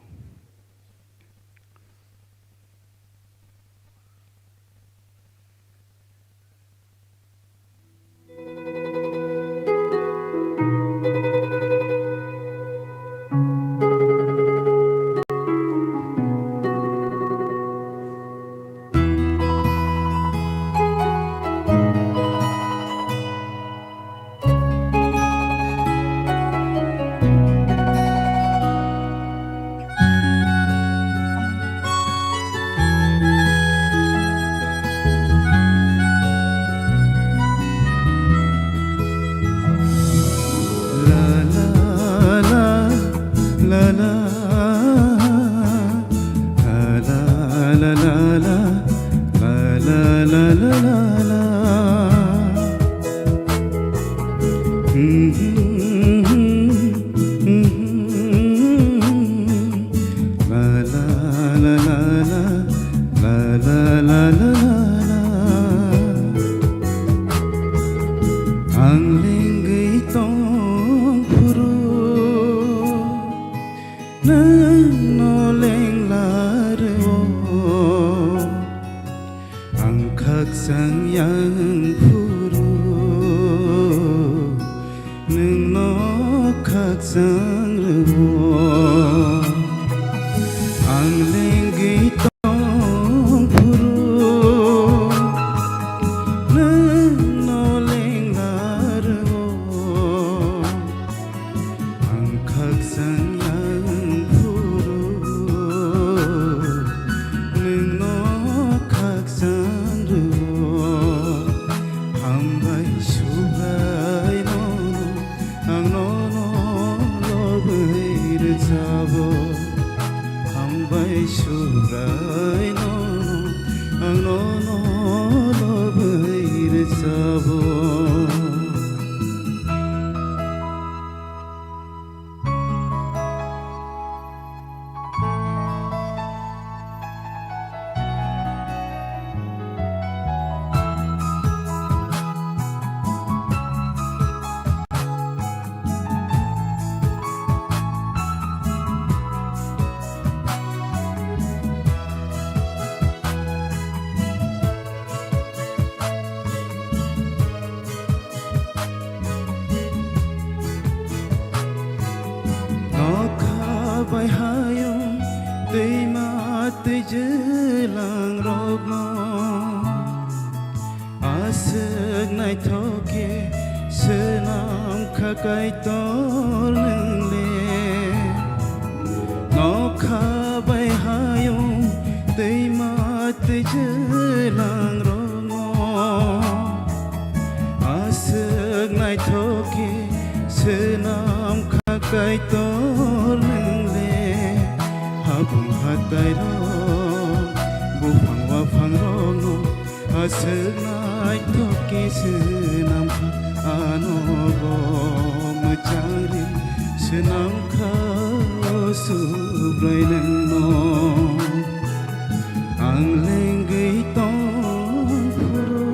Ang linggi sang ru ang lenggi tong puru no leng ru ang khak sang yang puru no khak sang ru hambai subrai no ang no lo bai de chabo hambai subrai no ang no lo bai de chabo bai hayong tei ma tei jelang rok no asek nai thoke senam khakai tol nang le no kha bai hayong tei ma tei jelang rok no asek nai thoke senam khakai tol nang habung hatai ro bufang wa phang ro no asenai thoke senam kha ano go machari senam kha subrai nang no ang lengai tong phuro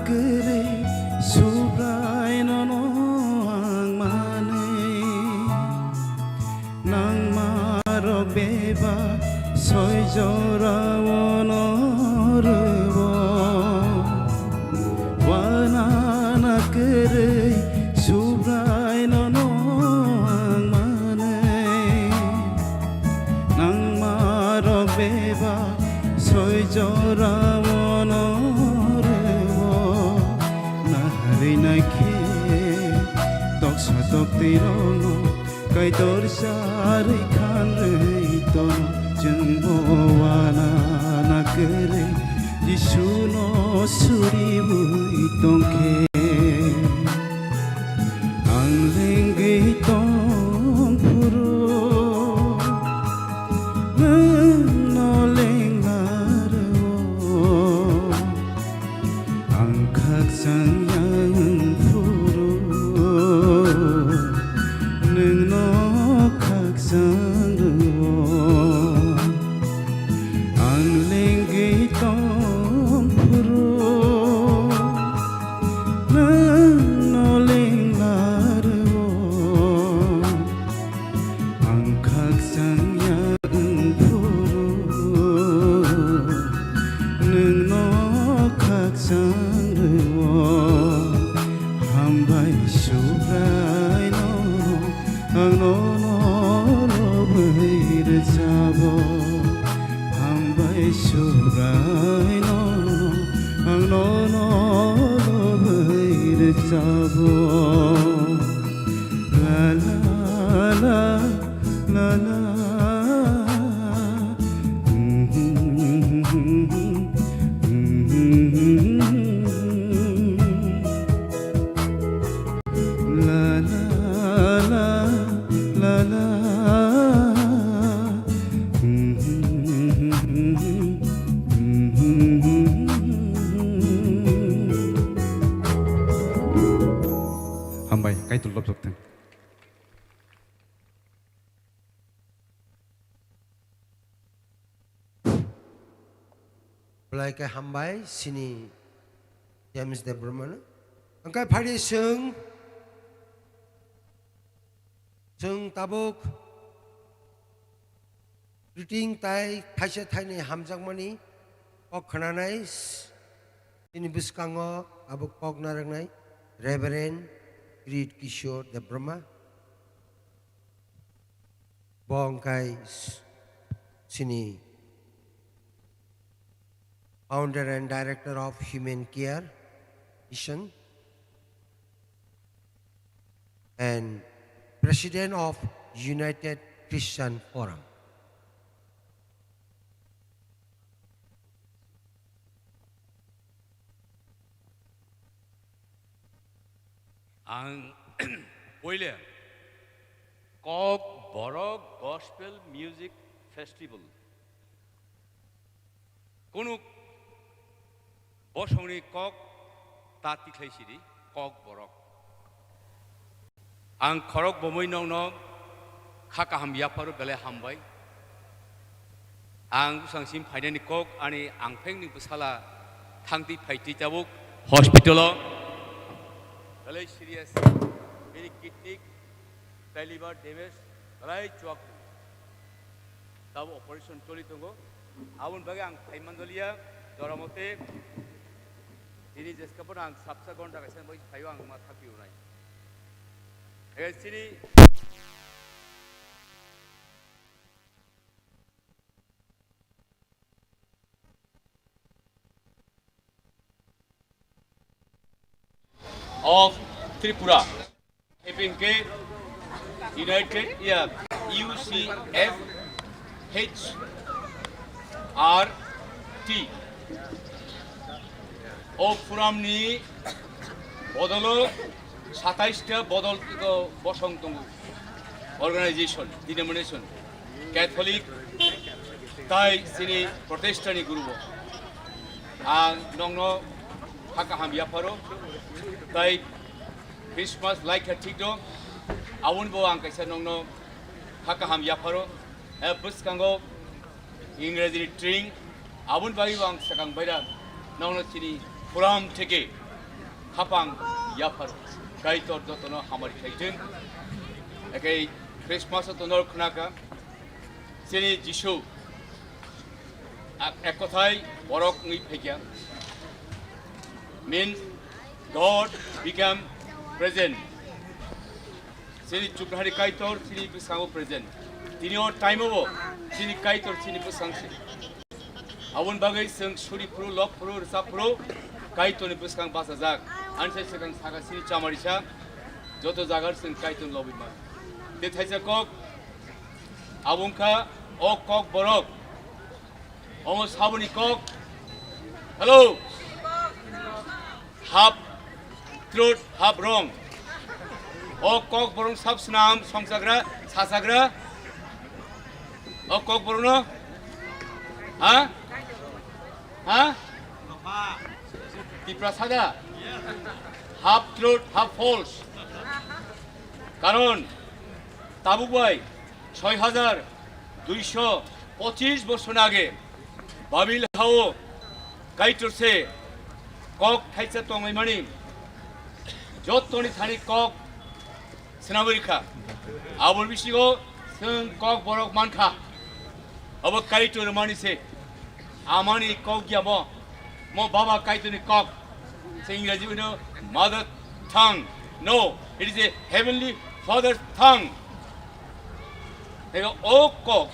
kere subrai no no ang mane nang maro beba soi jora wono rubo wana na kere subrai no no ang mane nang maro beba soi jora wono nai khe tok sa tok ti ro no kai tor sa ri khan rei to jeng bo wa na kere jisu no suri bui tong khe ang leng ge tong puru no leng aro ang khak sang Hambai, kay tulop sok teng. Belai ke hambai sini James de Brumana. Angkai phari sung tabuk greeting tai thaisa thaini hamjakmani kok khananai ini biskango abuk kok narangnai Reverend Grit Kishore de Brahma bongkai sini founder and director of Human Care Mission and president of United Christian Forum. Ang pहिले Kok Borok Gospel Music Festival Kunuk Bosongni Kok Tati Klaisiri Kok Borok Ang Korok Bomoy Nong Nong Kaka Ham Yaparu Bele Hambai Ang Usang Sim Paidani Kok Ani Ang Peng Ni Busala Tangti Paiti Tabuk Hospital Very serious, very kidney, liver damage, right chuak. Tahu operation toli tunggu. Awun bagi ang Mandolia, Doramote, ini just kapur ang sabsa gonda kasi boy kayu ang mata piu nai. Sini of Tripura, FNK, United UCF HRT of Puramni Bodolo Sataista Bodol Bosong organization, denomination, Catholic, Thai Sini Protestant Guru, and Nongno Hakaham Yaparo. Tay Christmas like a tigdo, awun bo ang kaisa nong no hakaham yaparo, bus kango English string, awun bagi wang sakang baida nong no sini puram teke kapang yaparo, kai tor do tono hamari kaitin, okay Christmas to nor kunaka, sini Jishu, ekotai borok ngi pekya, means God became present. Sini Chukrahari Kaitor, Sini Pisango present. Tino time over, Sini Kaitor, Sini Pisangsi. Awun Bagay Sung Shuri Pro, Lok Pro, Rasa Pro, Kaiton Pisang Basazak, Ancestral Saga Sini Chamarisha, Joto Zagar Sung Kaiton Lobima. The Tazakok, Awunka, O Kok Borok, almost Habuni Kok. Hello, Hab. Truth, half wrong. O Kok Borong Subsnam, Songsagra, Sasagra. O Kok Borono? Huh? Huh? Tiprasada. Half truth, half false. Karon, Tabubai, 6,225 বছর আগে বাবিল হাও কাইটরসে cock খাইছা তংমাইমানি যতনি Thani cock সেনাবরিখা আবর বিশিগো जों cock বরক মানখা अब কাইটর মানিছে আমানি cock গিয়াব মো বাবা কাইটনি cock ইংরেজি উনো mother tongue no it is a heavenly father's tongue O Kok,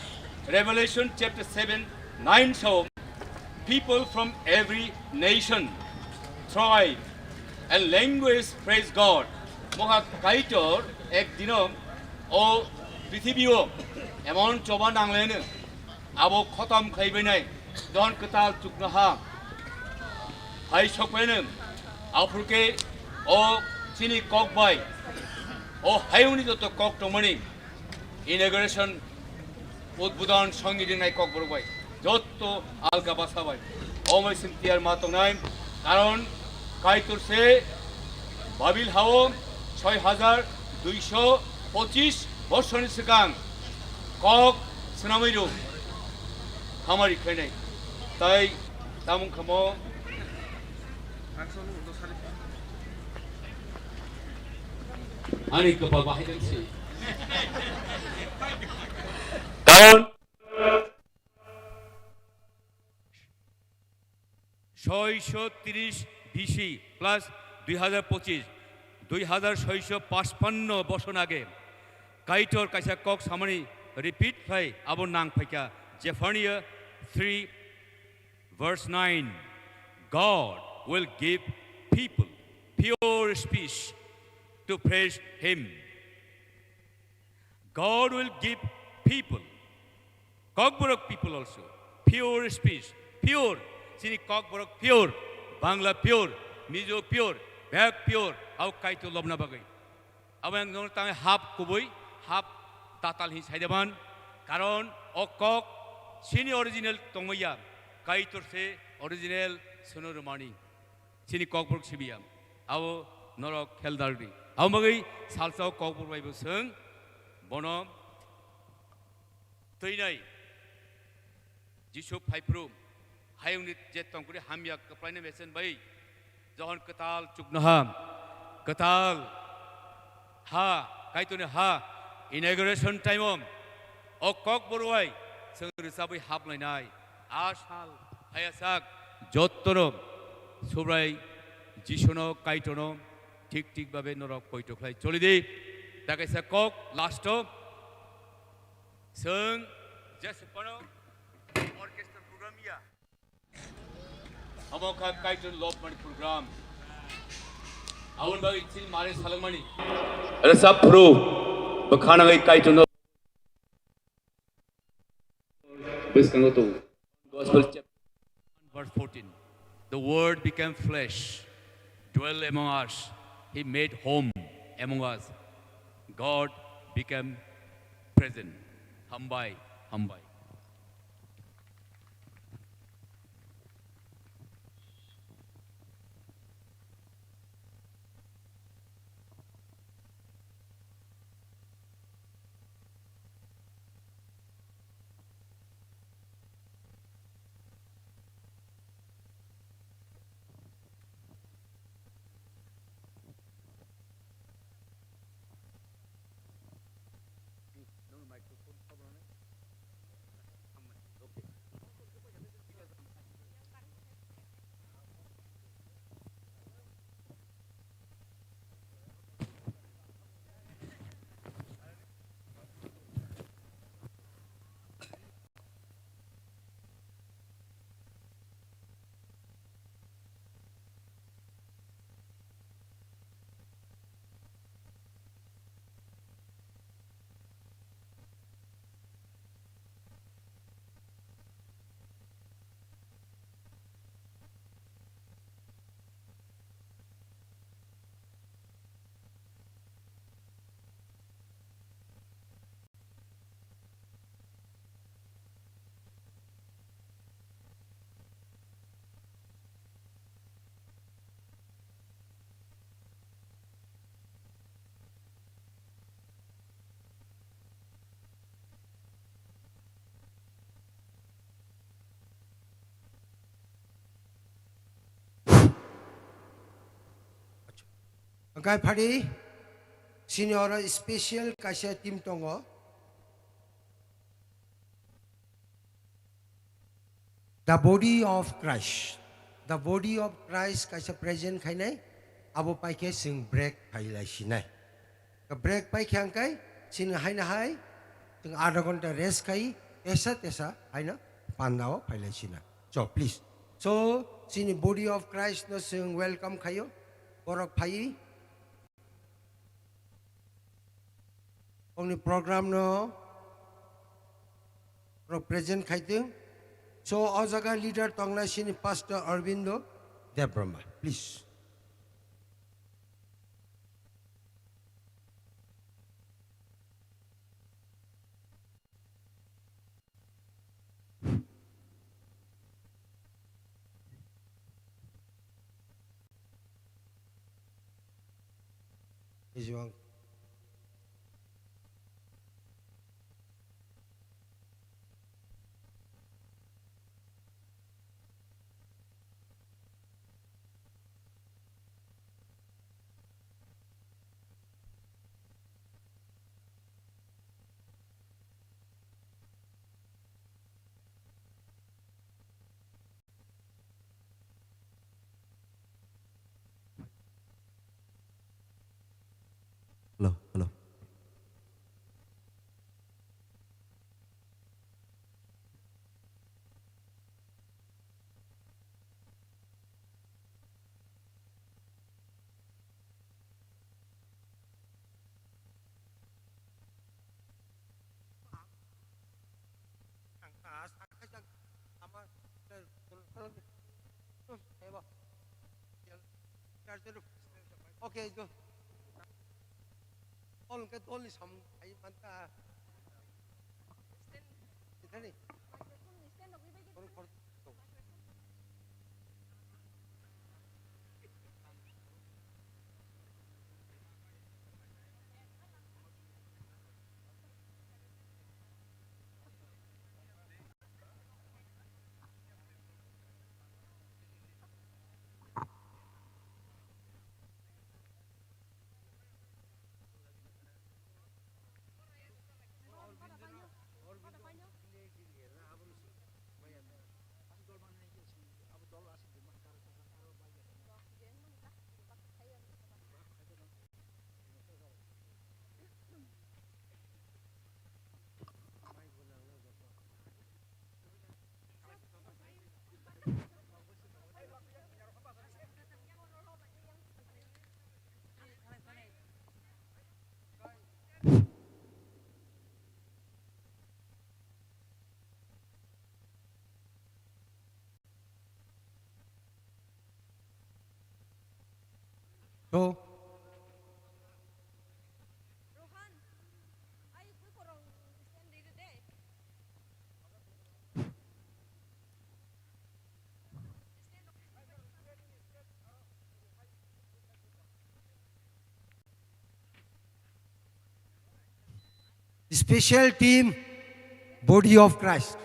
Revelation chapter 7:9 show people from every nation, tribe, and language praise God. Moha kaitor ek dino o prithibiyo emon choba nanglene abo khotam khaibenai don katal chuknaha hai sokpene afurke o chini kok bai o hayuni to kok tomani inauguration উদ্বোধন সঙ্গীতের নাই cock বড় ভাই যত আলগা বাসা ভাই অময় সিমতিয়ার মাতং নাই কারণ কাইতুরসে বাবিল হাও 6,225 বছরের সিগাং কক সিনামিরু খামারি খাইনাই তাই tamung khamo ani kapal bahidan si কারণ 630 BC প্লাস 2025 2655 বছর আগে কাইটর কাইসা কক সামনি রিপিট ফাই আবো নাং ফাইকা জেফানিয়া 3 verse 9 God will give people pure speech to praise him. God will give people Kokborok people also pure speech pure sini Kokborok pure Bangla pure Mizo pure Bhag pure au kaito lobna bagai abang nong tang hap kubui hap tatal hi saidaban karon okok sini original tongoya kaitor se original sonoromani sini Kokborok sibiam au norok kheldardi au bagai salsao Kokborok baibo seung bono teinai Jisoo Phaipru hayungni jetongkuri hamya kaplaine mesen bai johon ketal chuknaham ketal ha kaitune ha inauguration time o Kokborok seung risabai haplainai asal hayasak jottono subrai jisono kaitono ঠিক ঠিক ভাবে নরক কইটখলাই চলি দি তাকাইসা কক last Sung Jesupano Orchestra Program ya. Amo ka kaiton lop mani program. Awun bagi til mare salang mani. Rasa pro bakhana gai kaiton bes kango to Gospel chapter verse 14. The word became flesh, dwell among us. He made home among us. God became present. Hambai, Hambai. Angkai phadi senior special kaisa team tongo the body of Christ kaisa present khainai abo paike sing break khailai sinai ka break pai khangkai sin haina hai tung आधा घंटा rest khai tesa haina pandao phailai sina so please so sini body of Christ no sing welcome khayo borok phai Only program no present kaiting. So Ozaga leader Tongna Sini Pastor Arvindo Debrahma, please. Is you Okay, go. All cái tôn sắm ai bắn ta. Thế này. Go. Special team, Body of Christ.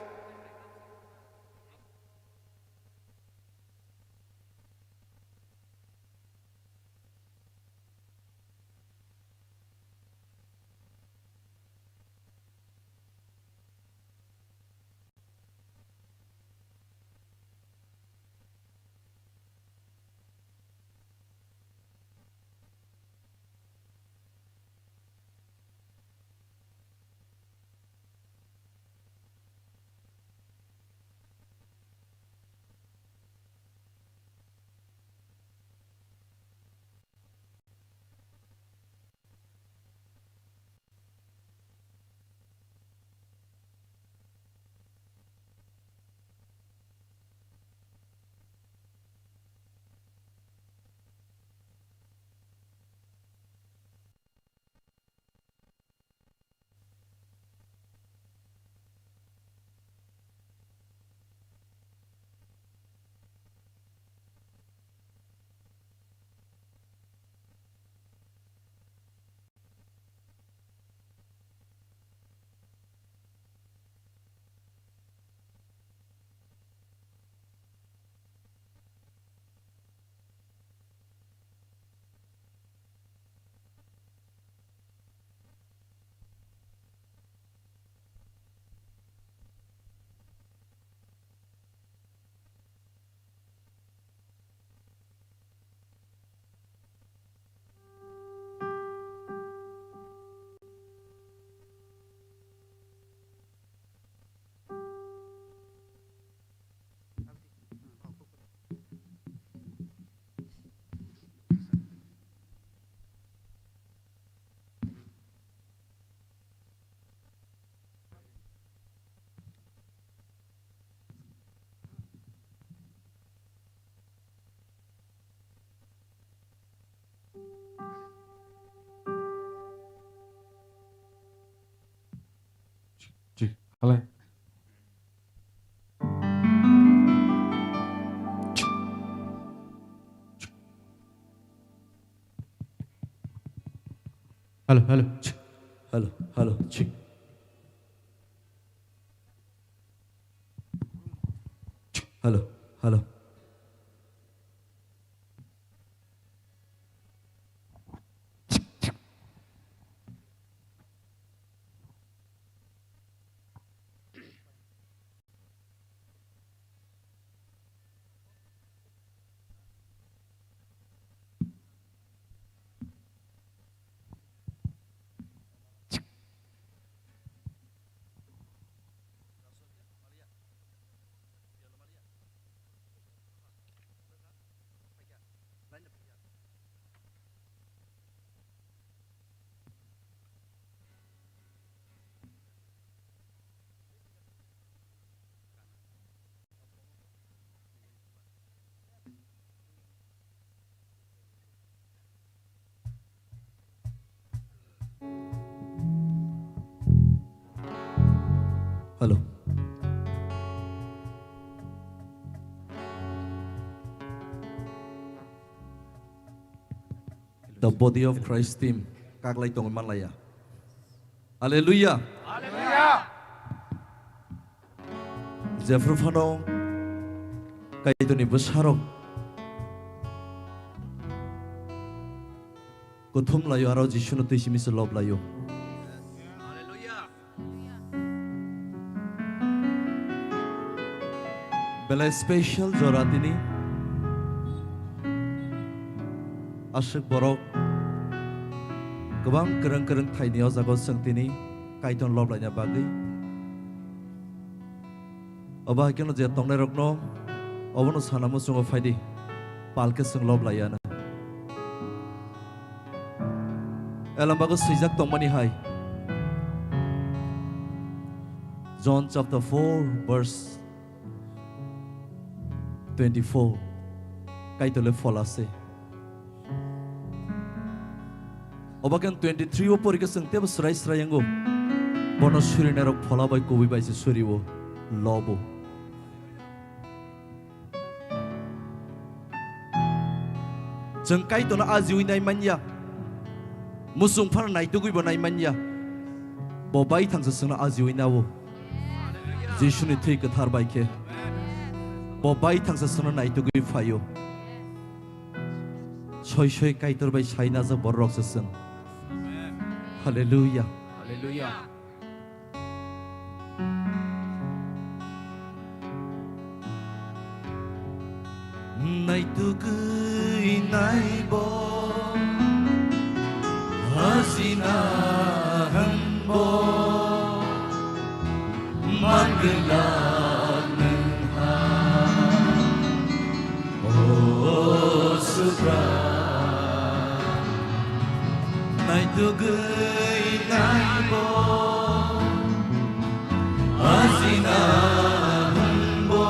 Hello. Hello, hello. Hello, hello. Hello, hello. Hello. The body of Christ team kaglay tong malaya. Hallelujah. Hallelujah. Jeffrey Fano kay ito ni Busharok. Kutum layo araw Jishu no tishi mis love layo. Bela special jorat ini Asyik borok Gobang kereng-kereng thainiaw jago seng tini kaiton love lainnya bagi Oba keno je tongnai rokno obono sanamu sungo faidi palke seng love laiyana Elambago sijak tongmani hai John chapter 4 verse 24 kaitole folase Obakan 23 opor ke sengte serai yango bono suri nerok fola bai kobi bai se suri wo lobo jeng kaitona ajiwi nai manya musung phar nai tugui bo nai manya bo bai thangsa sengna ajiwi nawo Jishu ni thei kathar bai ke bo bai thangsa sengna nai tugui fayo Soy kaitor bai saina za borok seseng Hallelujah. Hallelujah. Nai tu kui nai bo Hasina hanbo Mangala nengha Oh subra Nai tu kui nai bo Hasina hanbo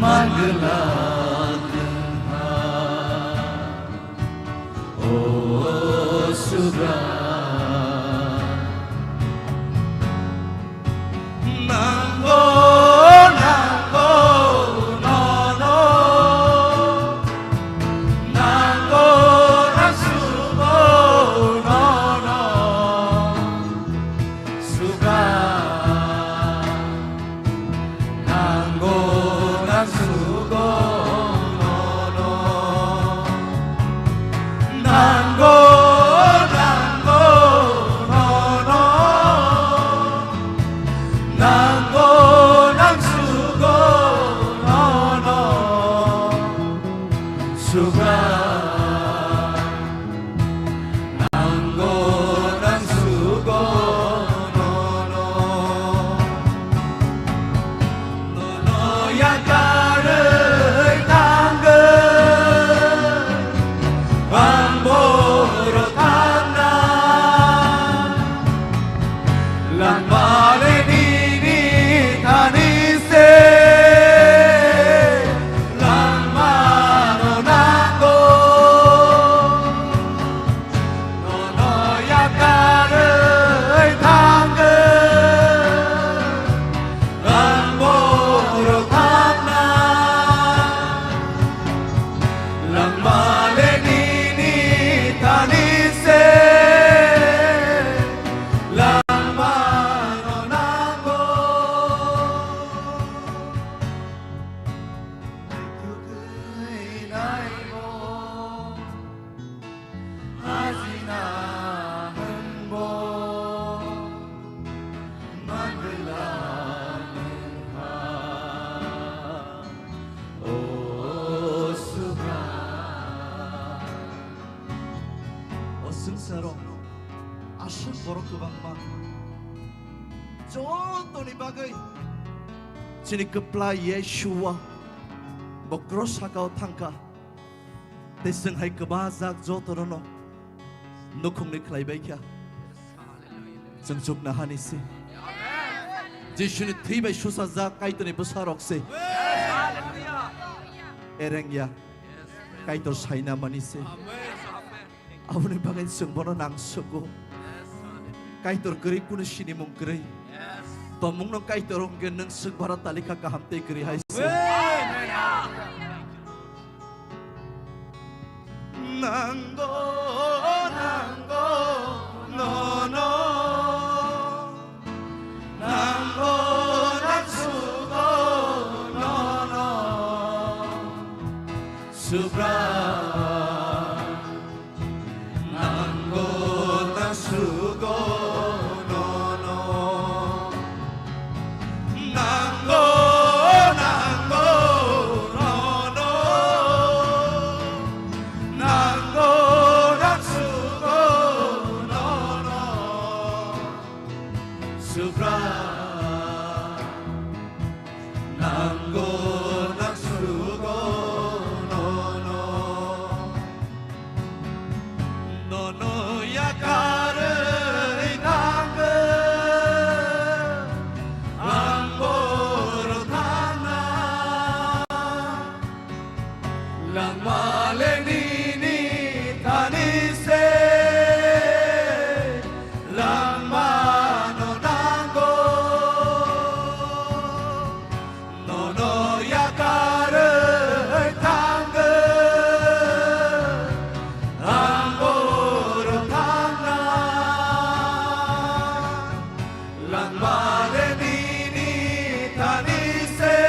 Mangala nengha Oh subra Nango nango no no Nango nasugo no no subra Nango nasugo no no Nango nango no no Nango nasugo no no subra Nango nasugo no no No no yakarei tangge Amboro tangna Lang male nini tanise Lang mano nango No no yakarei tangge Amboro tangna Lang male nini tanise Lang mano nango Tukui nai mo Hazina henbo Mandela nengha Oh subra Sengsara asyik borok kebang mak Contoh ni bagai Sini kepla Yeshua Bokro sakau tangka Deseng hai kebazak jotorono Nukung ni kelai baikya Sengjok nahani si Jishu ni tibai susa zak kaito ni besarok si Ereng ya Kaito saina manisi Abone bagai sengbono nang sugo Kaitor keri kuna sini mong keri. Tomong nang kaitor ang ganang segbara tali kakahamte keri hai se. Nanggo nanggo no no. Nanggo nangsugo no no. Subra. Nanggo nangsugo no no. Nanggo nanggo no no. Nanggo nangsugo no no. Subra. Nanggo nangsugo no no. No no yakare nangge. Angkoro thana. Lang maleng nini tanise. Lang mano nanggo. No no yakare tangge. Angkoro thana. Lang maleng nini tanise.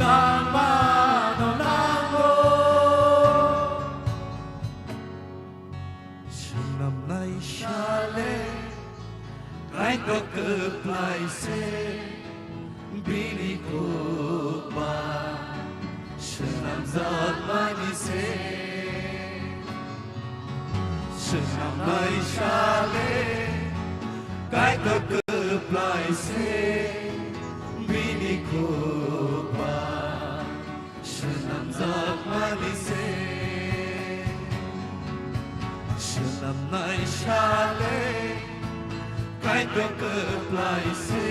Lang mano nanggo. Shanam nai shale. Right to keplai se. Bini kuba. Shanam zat mani se. Shanam nai shale. Right to keplai se. Bini kuba. Shanam zat mani se. Shanam nai shale. Right to keplai se.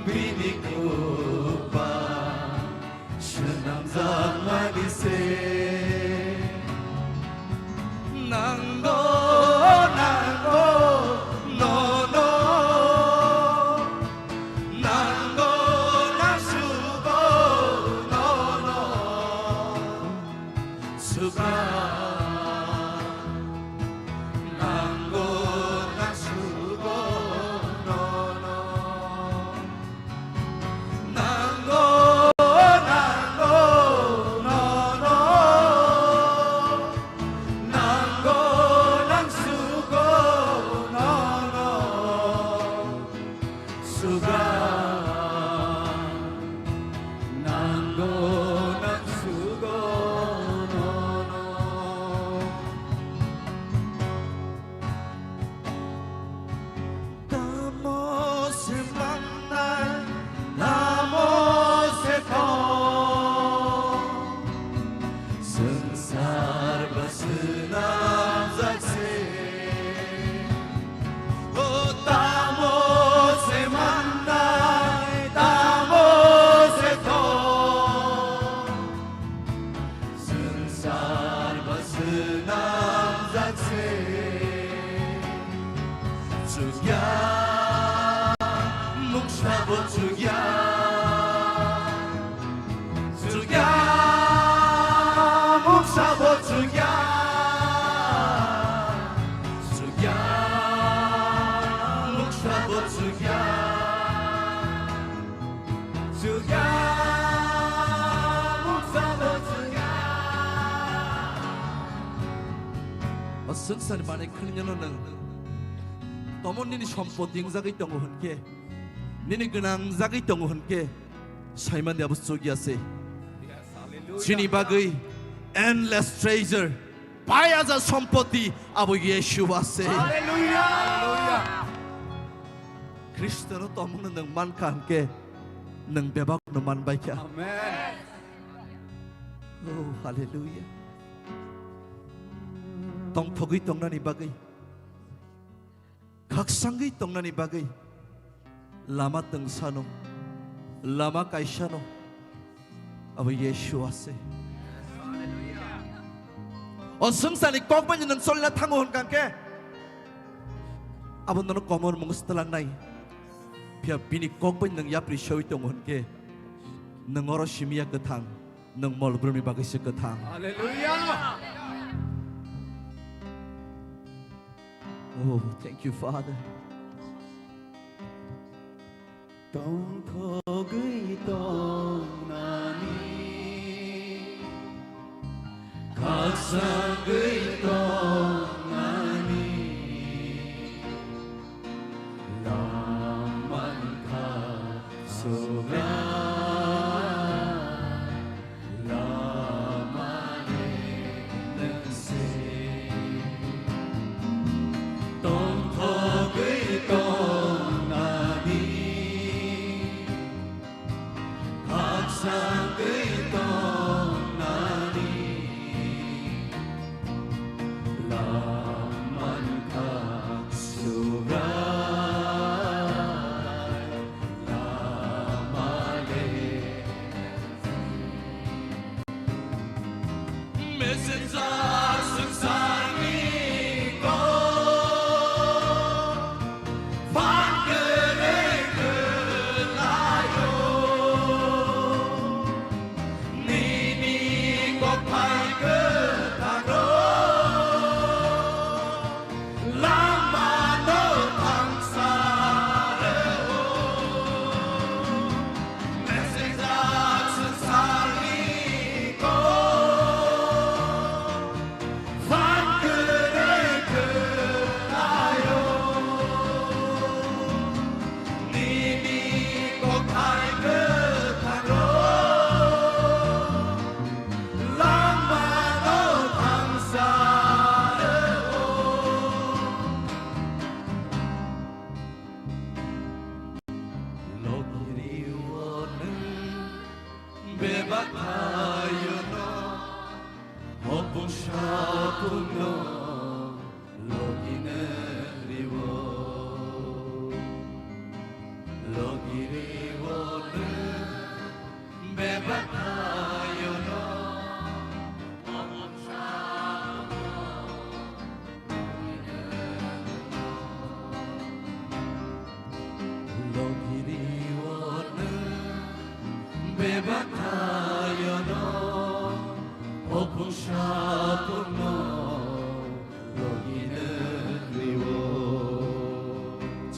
Bini kuba. Shanam zat mani se. Nanggo nanggo no no. Nanggo nangsugo no no. Subra. Nanggo nangsugo no no. Nanggo nanggo no no. Nanggo nangsugo no no. Subra. Nanggo nangsugo no no. Namo se manai, namo se ko. Sansar basenam zakse. Oh, tamo se manai, tamo se ko. Sansar basenam zakse. Jugya, muksabo jugya. Jugya, muksabo jugya. Jugya, muksabo jugya. Jugya, muksabo jugya. 어승산 만에 큰 년은 তমন নিনি সম্পত্তি জাগাই দङ হনকে নিনি গোনাं জাগাই দङ হনকে সাইমান দেব সগি আছে যিনি বাগৈ endless treasure পায়া যা সম্পত্তি আবু ইয়েশু আছে হালেলুয়া খ্রিস্টানো তমন নং মানকা হনকে নং বেবাক ন মানবাইকা amen O hallelujah tong phogui tongnani bagai khaksangai tongnani bagai lama tengsano lama kaisano abo Yesu ase o sengsani kokman nang solna thango hon kangke abon no komor mong stalang nai pia bini kokpen nang yapri showi tong honke nang oro shimia ketang nang mol brumi bagai se ketang. Hallelujah. Oh, thank you, Father. Tông thọ gửi tông nani khắc sang gửi tông nani lòng man kha soga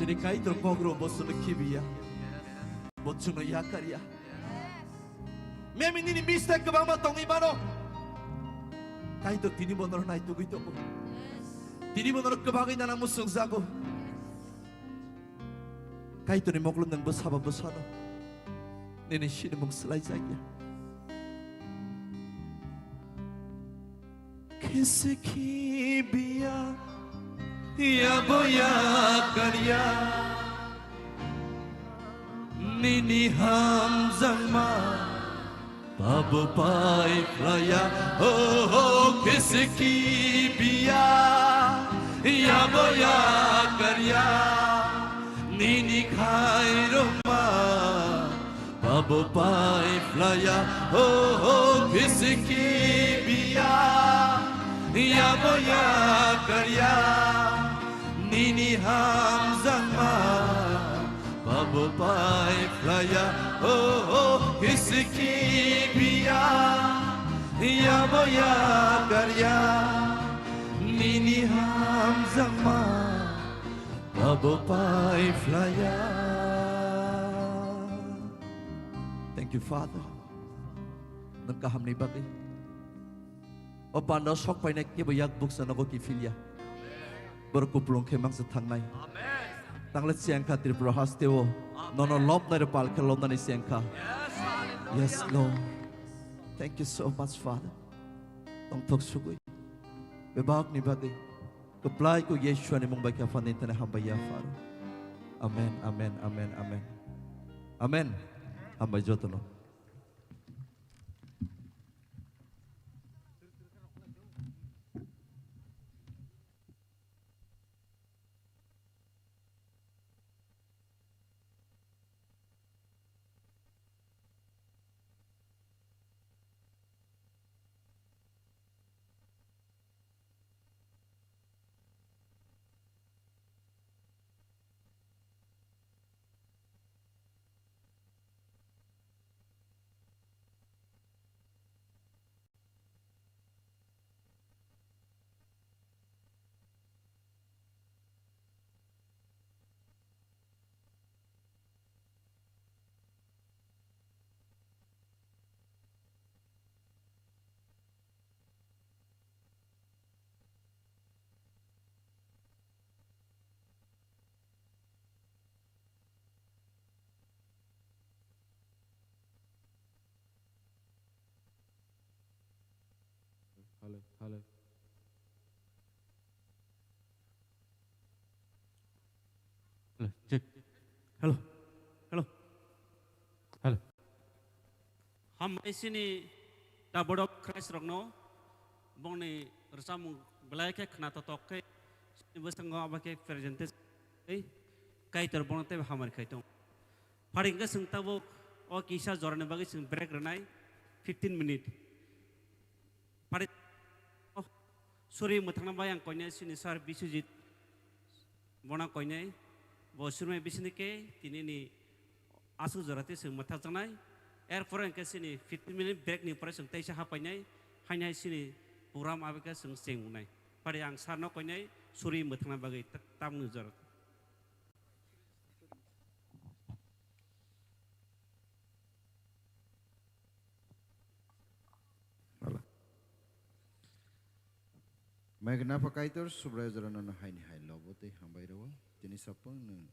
Jadi kai terpogro bosun kibia, bosun yakaria. Memi ni mistake ke bang matong ibano. Kai ter tini bonor nai tu gitu. Tini bonor kebangin na musung zago. Kai ter ni moklum nang besaba besano. Nene shini mong selai zagya. Kisi kibia. Ya boya karya Nini hamzang ma Babu pai playa Oh oh kisiki biya Ya boya karya Nini khairo ma Babu pai playa Oh oh kisiki biya Ya boya karya Nini hamzang ma Babu pai playa Oh oh kisiki biya Ya boya karya Nini hamzang ma Babu pai playa. Thank you, Father. Nagkaham ni Bagi O panda sok pai nek ye boyak buk sa nago ki filya berkuplung kemang setang nai. Tanglet siangka tir berhas tewo. Nono lop nai repal ke lop nai siangka. Yes Lord. Thank you so much Father. Tong tok sugui. Bebak ni bagi. Keplai ku Yeshua ni mong baik afan intane hamba ya Father. Amen, amen, amen, amen. Amen. Hamba jotono. Halo, halo. Halo, cek. Halo, halo, halo. Ham sini tabodok Christ rogno bongni resam belai ke kena totok ke sini besang ngau abake presentes kai terbang te hamar kai tong paling ke seng tabo o kisah zoran bagi seng break renai 15 minit paling oh sorry matang bayang konya sini sar bisujit bona konya bosur me bisini ke tini ni asu zorate seng matang janai airport ke sini 15 minit break ni pare seng taisa hapanya hanya sini program abeke seng seng unai pada yang sarno konya suri matang bagi tam nuzar Magna pakaitor subray jarana haini hai lobote hambai rawa tini sapang nung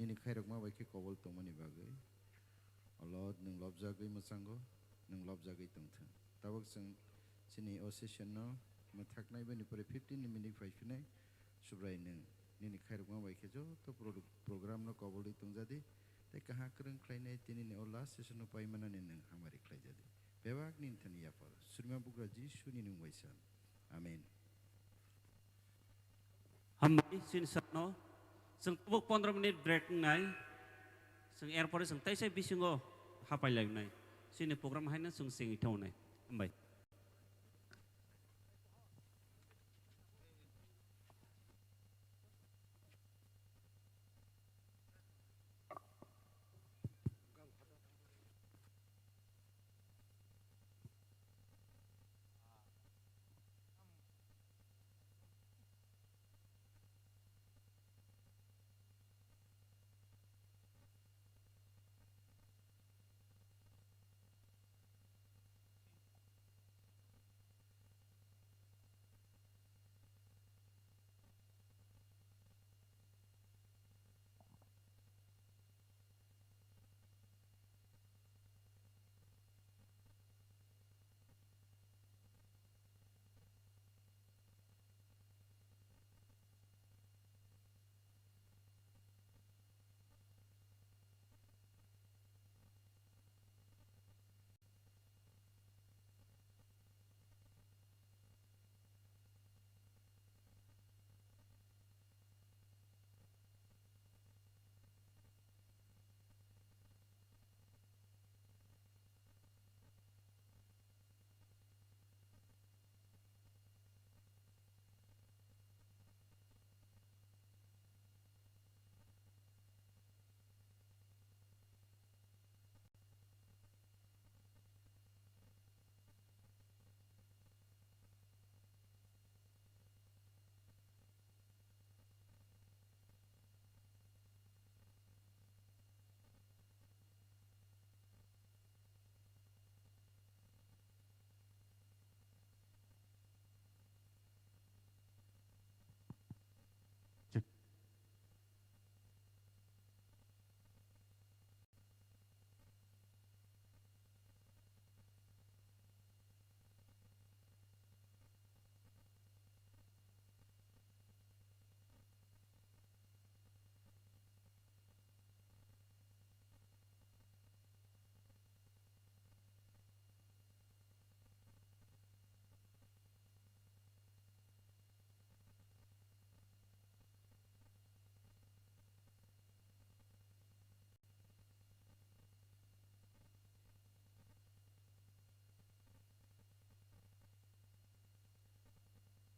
ini khairok ma baiki kobol tongmani bagai alot nung lobjagai masango nung lobjagai tongthang tabak sang sini o session no mathaknai bani pore 15 minute faisnai subray nung ini khairok ma baiki jo to program no kobol tongjadi te kaha kreng khlainai tini ne o last session no paimana ne nung hamari khlaijadi bebak nin thani yapar surma bugra jisu ni nung waisan amen. Hamai sini sarno seng tubuk 15 menit break ngai seng airport seng taisa bisingo hapai lai nai sini program haina seng seng itau nai hambai